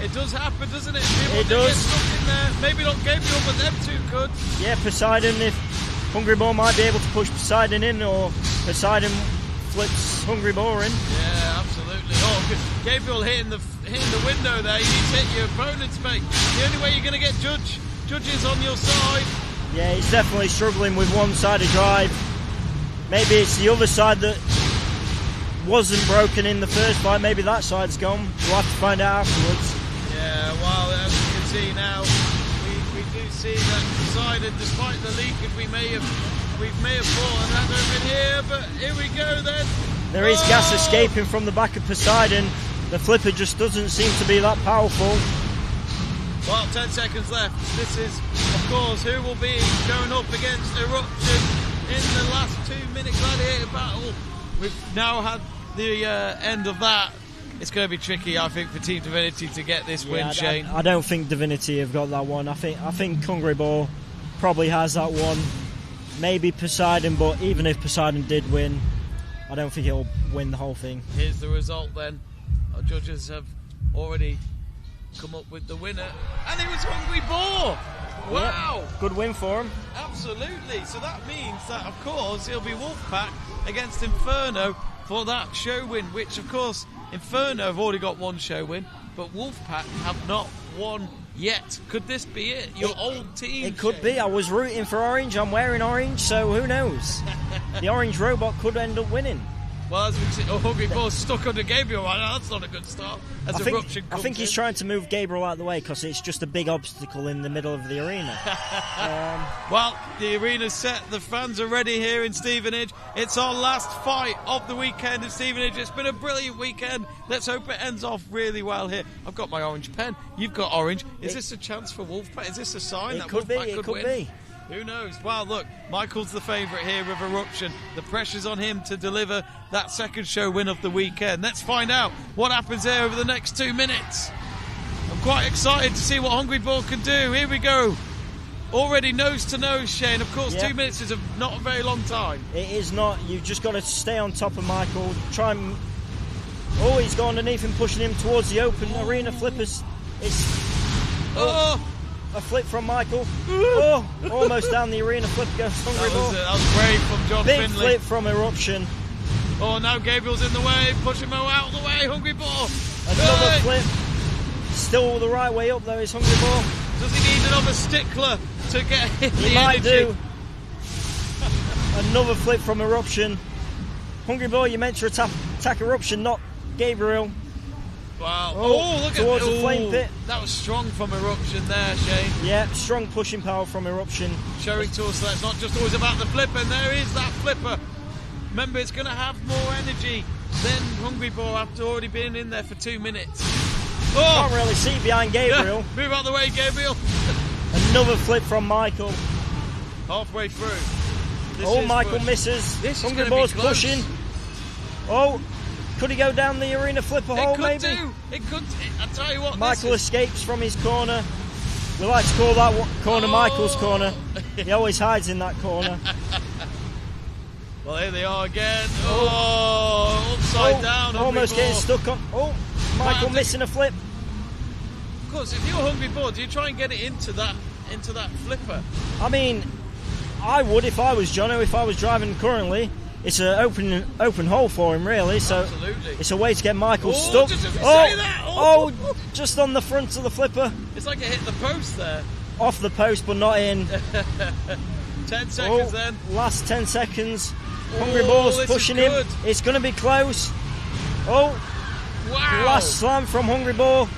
A: It does happen, doesn't it? People
L: it does.
A: Get stuck in there. Maybe not Gabriel, but them two could.
L: Yeah, Poseidon, if Hungry Boar might be able to push Poseidon in, or Poseidon flips Hungry Boar in.
A: Yeah, absolutely. Oh, Gabriel hitting the window there. You need to hit your opponent's mate. The only way you're going to get judges on your side.
L: Yeah, he's definitely struggling with one side of drive. Maybe it's the other side that wasn't broken in the first fight. Maybe that side's gone. We'll have to find out afterwards.
A: Yeah, well, as you can see now, we do see that Poseidon, despite the leakage, we may have fallen that over here, but here we go then.
L: There is gas escaping from the back of Poseidon. The flipper just doesn't seem to be that powerful.
A: Well, 10 seconds left. This is, of course, who will be going up against Eruption in the last 2-minute gladiator battle. We've now had the end of that. It's going to be tricky, I think, for Team Divinity to get this win, Shane.
L: I don't think Divinity have got that one. I think Hungry Ball probably has that one. Maybe Poseidon, but even if Poseidon did win, I don't think he'll win the whole thing.
A: Here's the result then. Our judges have already come up with the winner, and it was Hungry Ball. Wow.
L: Yep, good win for him.
A: Absolutely. So that means that, of course, it'll be Wolfpack against Inferno for that show win, which, of course, Inferno have already got one show win, but Wolfpack have not won yet. Could this be it? Your old team?
L: It could be. I was rooting for Orange. I'm wearing orange, so who knows? The orange robot could end up winning.
A: Well, as we see, Hungry Ball's stuck under Gabriel right now. That's not a good start. As Eruption
L: I think he's trying to move Gabriel out of the way because it's just a big obstacle in the middle of the arena.
A: Well, the arena's set. The fans are ready here in Stevenage. It's our last fight of the weekend in Stevenage. It's been a brilliant weekend. Let's hope it ends off really well here. I've got my orange pen. You've got orange. Is this a chance for Wolfpack? Is this a sign that Wolfpack could win?
L: Be.
A: Who knows? Well, look, Michael's the favourite here with Eruption. The pressure's on him to deliver that second show win of the weekend. Let's find out what happens there over the next 2 minutes. I'm quite excited to see what Hungry Ball can do. Here we go. Already nose to nose, Shane. Of course, 2 minutes is not a very long time.
L: It is not. You've just got to stay on top of Michael. Try and... Oh, he's gone underneath him, pushing him towards the open arena flippers. It's... A flip from Michael. Oh, almost down the arena. Flip goes Hungry Ball.
A: That was brave from John
L: Big
A: Finley.
L: flip from Eruption.
A: Oh, now Gabriel's in the way. Pushing him out of the way. Hungry Ball.
L: Another flip. Still the right way up, though, is Hungry Ball.
A: Does he need another stickler to get hit the
L: He might
A: energy?
L: do. Another flip from Eruption. Hungry Ball, you meant to attack Eruption, not Gabriel.
A: Wow. Oh, look
L: towards
A: at
L: the flame pit.
A: That was strong from Eruption there, Shane.
L: Yeah, strong pushing power from Eruption.
A: Showing to us that it's not just always about the flipper, and there is that flipper. Remember, it's going to have more energy than Hungry Ball after already being in there for 2 minutes. Oh!
L: Can't really see behind Gabriel.
A: Yeah, move out the way, Gabriel.
L: Another flip from Michael.
A: Halfway through.
L: Michael misses. Hungry
A: Ball's
L: Ball's pushing. Oh, could he go down the arena flipper hole, maybe?
A: It could. I tell you what,
L: Michael escapes from his corner. We like to call that corner Michael's corner. He always hides in that corner.
A: Well, here they are again. Oh, upside down.
L: Almost getting stuck on. Oh, Michael missing a flip.
A: Of course, if you're Hungry Ball, do you try and get it into that flipper?
L: I mean, I would if I was Jono, if I was driving currently. It's an open hole for him, really. So
A: absolutely.
L: It's a way to get Michael stuck.
A: Just say that.
L: Just on the front of the flipper.
A: It's like it hit the post there.
L: Off the post, but not in.
A: 10 seconds then.
L: Last 10 seconds. Hungry Ball's pushing him. It's going to be close. Oh.
A: Wow.
L: Last slam from Hungry Ball.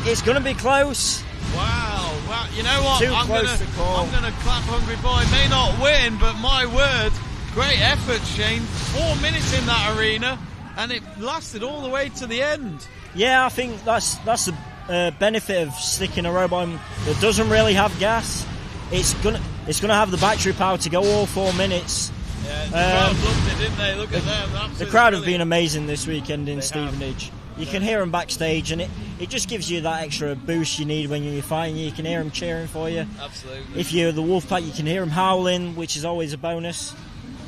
L: It's going to be close.
A: Wow. Well, you know what?
L: Too close to call.
A: I'm going to clap Hungry Ball. He may not win, but my word. Great effort, Shane. 4 minutes in that arena, and it lasted all the way to the end.
L: Yeah, I think that's the benefit of sticking a robot in that doesn't really have gas. It's gonna have the battery power to go all 4 minutes.
A: Yeah, the crowd loved it, didn't they? Look at them.
L: The crowd have been amazing this weekend in Stevenage. You can hear them backstage, and it just gives you that extra boost you need when you're fighting. You can hear them cheering for you.
A: Absolutely.
L: If you're the Wolfpack, you can hear them howling, which is always a bonus.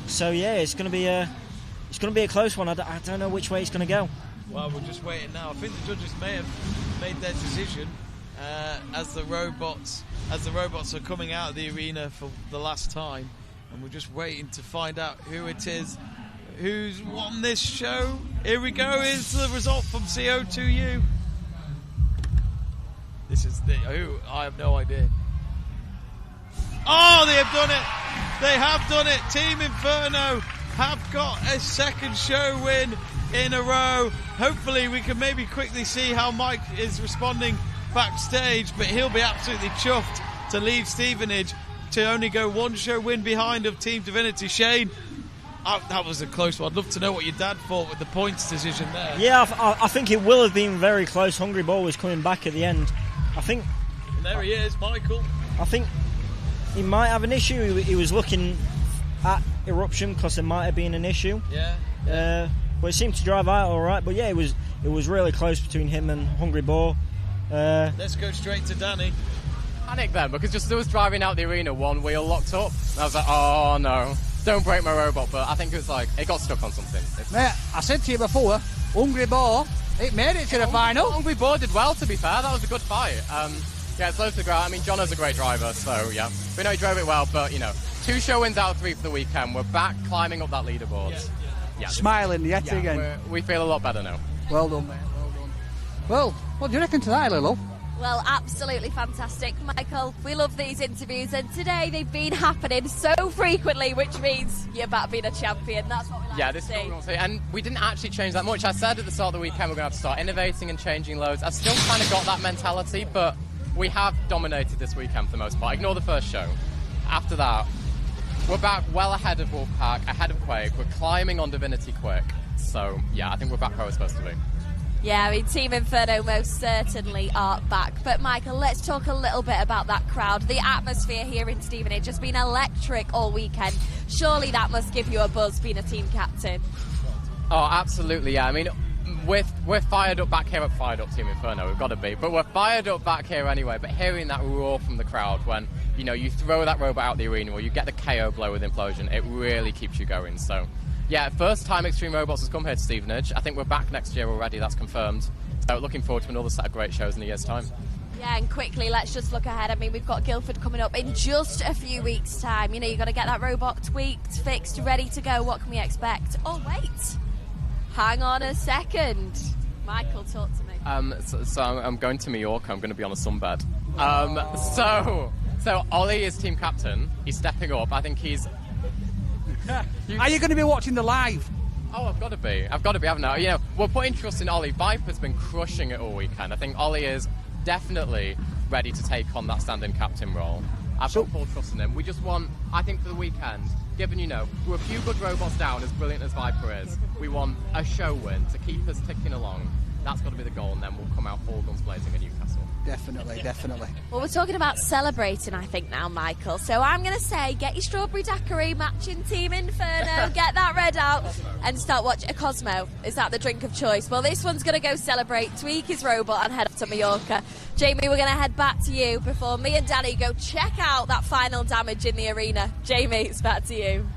L: So yeah, it's going to be a close one. I don't know which way it's going to go.
A: Well, we're just waiting now. I think the judges may have made their decision as the robots are coming out of the arena for the last time, and we're just waiting to find out who it is who's won this show. Here we go. Here's the result from CO2U. This is who I have no idea. Oh, they have done it. They have done it. Team Inferno have got a second show win in a row. Hopefully we can maybe quickly see how Mike is responding backstage, but he'll be absolutely chuffed to leave Stevenage to only go one show win behind of Team Divinity. Shane, that was a close one. I'd love to know what your dad thought with the points decision there.
L: Yeah, I think it will have been very close. Hungry Ball was coming back at the end. I think.
A: And there he is, Michael.
L: I think he might have an issue. He was looking at Eruption because there might have been an issue.
A: Yeah.
L: But it seemed to drive out all right. But yeah, it was really close between him and Hungry Boar.
A: Let's go straight to Danny.
J: Panic then, because just as I was driving out the arena, one wheel locked up. And I was like, oh no, don't break my robot. But I think it was like, it got stuck on something.
C: Mate, I said to you before, Hungry Boar, it made it to the final.
J: Hungry Boar did well, to be fair. That was a good fight. Yeah, it's low to the ground. I mean, Jono's a great driver, so yeah. We know he drove it well, but, 2 show wins out of 3 for the weekend. We're back climbing up that leaderboard. Yeah.
C: Smiling yet again.
J: We feel a lot better now.
C: Well done, mate. Well done. Well, what do you reckon tonight, Lilo?
B: Well, absolutely fantastic, Michael. We love these interviews, and today they've been happening so frequently, which means you're back being a champion. That's what we like to see.
J: This is what we want to see. And we didn't actually change that much. I said at the start of the weekend we're going to have to start innovating and changing loads. I've still kind of got that mentality, but we have dominated this weekend for the most part. Ignore the first show. After that, we're back well ahead of Wolfpack, ahead of Quake. We're climbing on Divinity quick. So, yeah, I think we're back where we're supposed to be.
B: Yeah, I mean, Team Inferno most certainly are back. But, Michael, let's talk a little bit about that crowd. The atmosphere here in Stevenage has been electric all weekend. Surely that must give you a buzz being a team captain.
J: Oh, absolutely, yeah. I mean, we're fired up back here at Fired Up Team Inferno. We've got to be. But we're fired up back here anyway. But hearing that roar from the crowd when, you throw that robot out the arena or you get the KO blow with Implosion, it really keeps you going. So, yeah, first time Extreme Robots has come here to Stevenage. I think we're back next year already, that's confirmed. So looking forward to another set of great shows in a year's time.
B: Yeah, and quickly, let's just look ahead. I mean, we've got Guildford coming up in just a few weeks' time. You've got to get that robot tweaked, fixed, ready to go. What can we expect? Oh, wait. Hang on a second. Michael, talk to me.
J: So I'm going to Mallorca. I'm going to be on a sunbed. So Ollie is team captain. He's stepping up. I think he's...
C: Are you going to be watching the live?
J: Oh, I've got to be, haven't I? We're putting trust in Ollie. Viper's been crushing it all weekend. I think Ollie is definitely ready to take on that stand-in captain role. I've got full trust in him. We just want, I think for the weekend, given, we're a few good robots down, as brilliant as Viper is, we want a show win to keep us ticking along. That's got to be the goal, and then we'll come out all guns blazing at Newcastle.
C: Definitely.
B: Well, we're talking about celebrating, I think, now, Michael. So I'm going to say, get your strawberry daiquiri, matching Team Inferno, get that red out, and start watching a Cosmo. Is that the drink of choice? Well, this one's going to go celebrate, tweak his robot, and head up to Mallorca. Jamie, we're going to head back to you before me and Danny go check out that final damage in the arena. Jamie, it's back to you.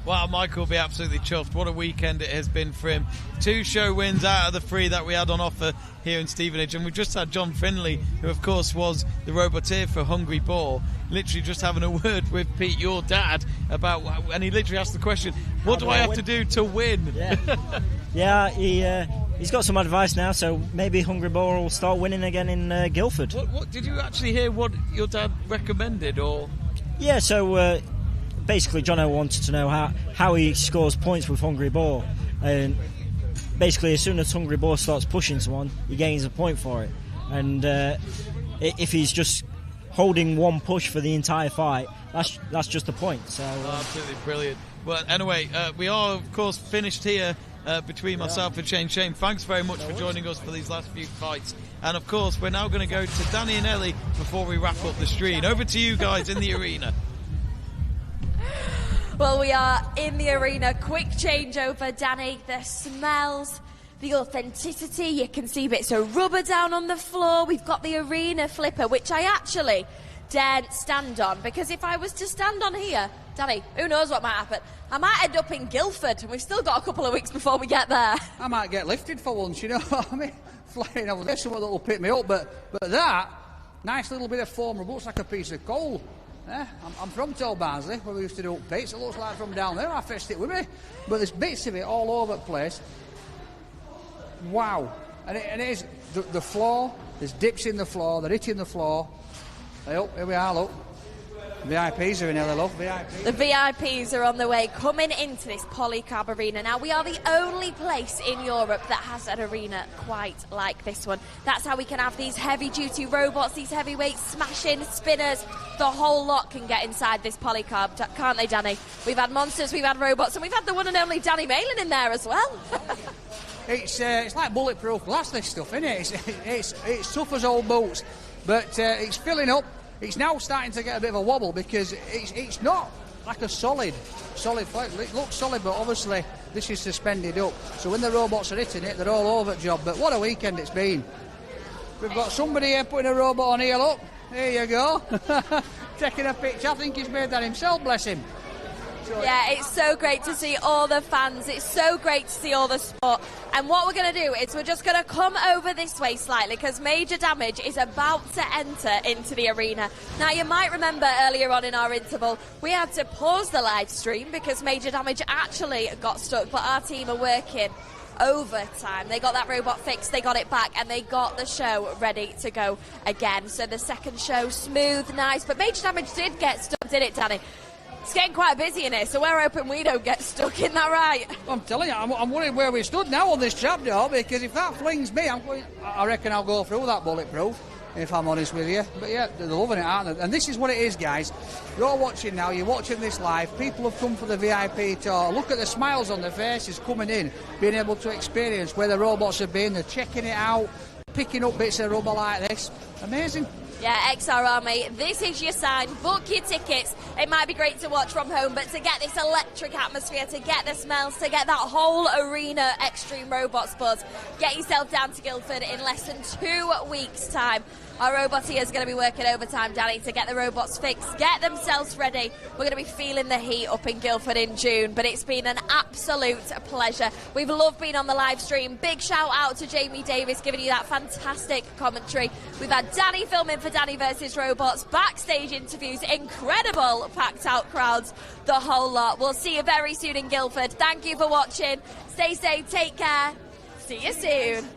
A: Wow, Michael will be absolutely chuffed. What a weekend it has been for him. 2 show wins out of the 3 that we had on offer here in Stevenage. And we just had John Finley, who of course was the roboteer for Hungry Boar, literally just having a word with Pete, your dad, about, and he literally asked the question, what do I have to do to win?
L: Yeah, he's got some advice now, so maybe Hungry Boar will start winning again in Guildford.
A: What did you actually hear what your dad recommended, or?
L: Yeah, so... basically, Jono wanted to know how he scores points with Hungry Boar. And basically, as soon as Hungry Boar starts pushing someone, he gains a point for it. And if he's just holding one push for the entire fight, that's just a point. So
A: absolutely brilliant. Well, anyway, we are, of course, finished here between myself and Shane. Shane, thanks very much for joining us for these last few fights. And, of course, we're now going to go to Danny and Ellie before we wrap up the stream. Over to you guys in the arena.
B: Well, we are in the arena. Quick changeover, Danny. The smells, the authenticity. You can see bits of rubber down on the floor. We've got the arena flipper, which I actually daren't stand on, because if I was to stand on here, Danny, who knows what might happen? I might end up in Guildford, and we've still got a couple of weeks before we get there.
C: I might get lifted for once, I mean, flying over there, someone that will pick me up, but that, nice little bit of foam, it looks like a piece of coal. I'm from Toll Barnsley, where we used to do up pits. It looks like from down there. I fetched it with me, but there's bits of it all over the place. Wow! And it is the floor. There's dips in the floor. They're hitting the floor. Here we are. Look, VIPs are in here. Love VIPs.
B: The VIPs are on the way, coming into this Polycarb arena. Now, we are the only place in Europe that has an arena quite like this one. That's how we can have these heavy-duty robots, these heavyweights, smashing, spinners. The whole lot can get inside this Polycarb, can't they, Danny? We've had monsters, we've had robots, and we've had the one and only Danny Malin in there as well.
C: it's like bulletproof glass, this stuff, isn't it? It's tough as old boots, but it's filling up. It's now starting to get a bit of a wobble because it's not like a solid flight. It looks solid, but obviously this is suspended up. So when the robots are hitting it, they're all over the job. But what a weekend it's been. We've got somebody here putting a robot on here, look. Here you go. Taking a picture. I think he's made that himself, bless him.
B: Yeah, it's so great to see all the fans. It's so great to see all the sport. And what we're going to do is we're just going to come over this way slightly because Major Damage is about to enter into the arena. Now, you might remember earlier on in our interval, we had to pause the live stream because Major Damage actually got stuck, but our team are working overtime. They got that robot fixed, they got it back, and they got the show ready to go again. So the second show, smooth, nice, but Major Damage did get stuck, did it, Danny? It's getting quite busy in here, so we're hoping we don't get stuck, isn't that right?
C: I'm telling you, I'm worried where we stood now on this trapdoor, because if that flings me, I reckon I'll go through that bulletproof, if I'm honest with you. But yeah, they're loving it, aren't they? And this is what it is, guys. You're watching now, you're watching this live. People have come for the VIP tour. Look at the smiles on their faces coming in, being able to experience where the robots have been. They're checking it out, picking up bits of rubber like this. Amazing.
B: Yeah, XR Army, this is your sign. Book your tickets. It might be great to watch from home, but to get this electric atmosphere, to get the smells, to get that whole arena Extreme Robots buzz, get yourself down to Guildford in less than 2 weeks' time. Our roboteer is going to be working overtime, Danny, to get the robots fixed, get themselves ready. We're going to be feeling the heat up in Guildford in June, but it's been an absolute pleasure. We've loved being on the live stream. Big shout out to Jamie Davis giving you that fantastic commentary. We've had Danny filming for Danny vs Robots, backstage interviews, incredible packed out crowds, the whole lot. We'll see you very soon in Guildford. Thank you for watching. Stay safe, take care. See you soon.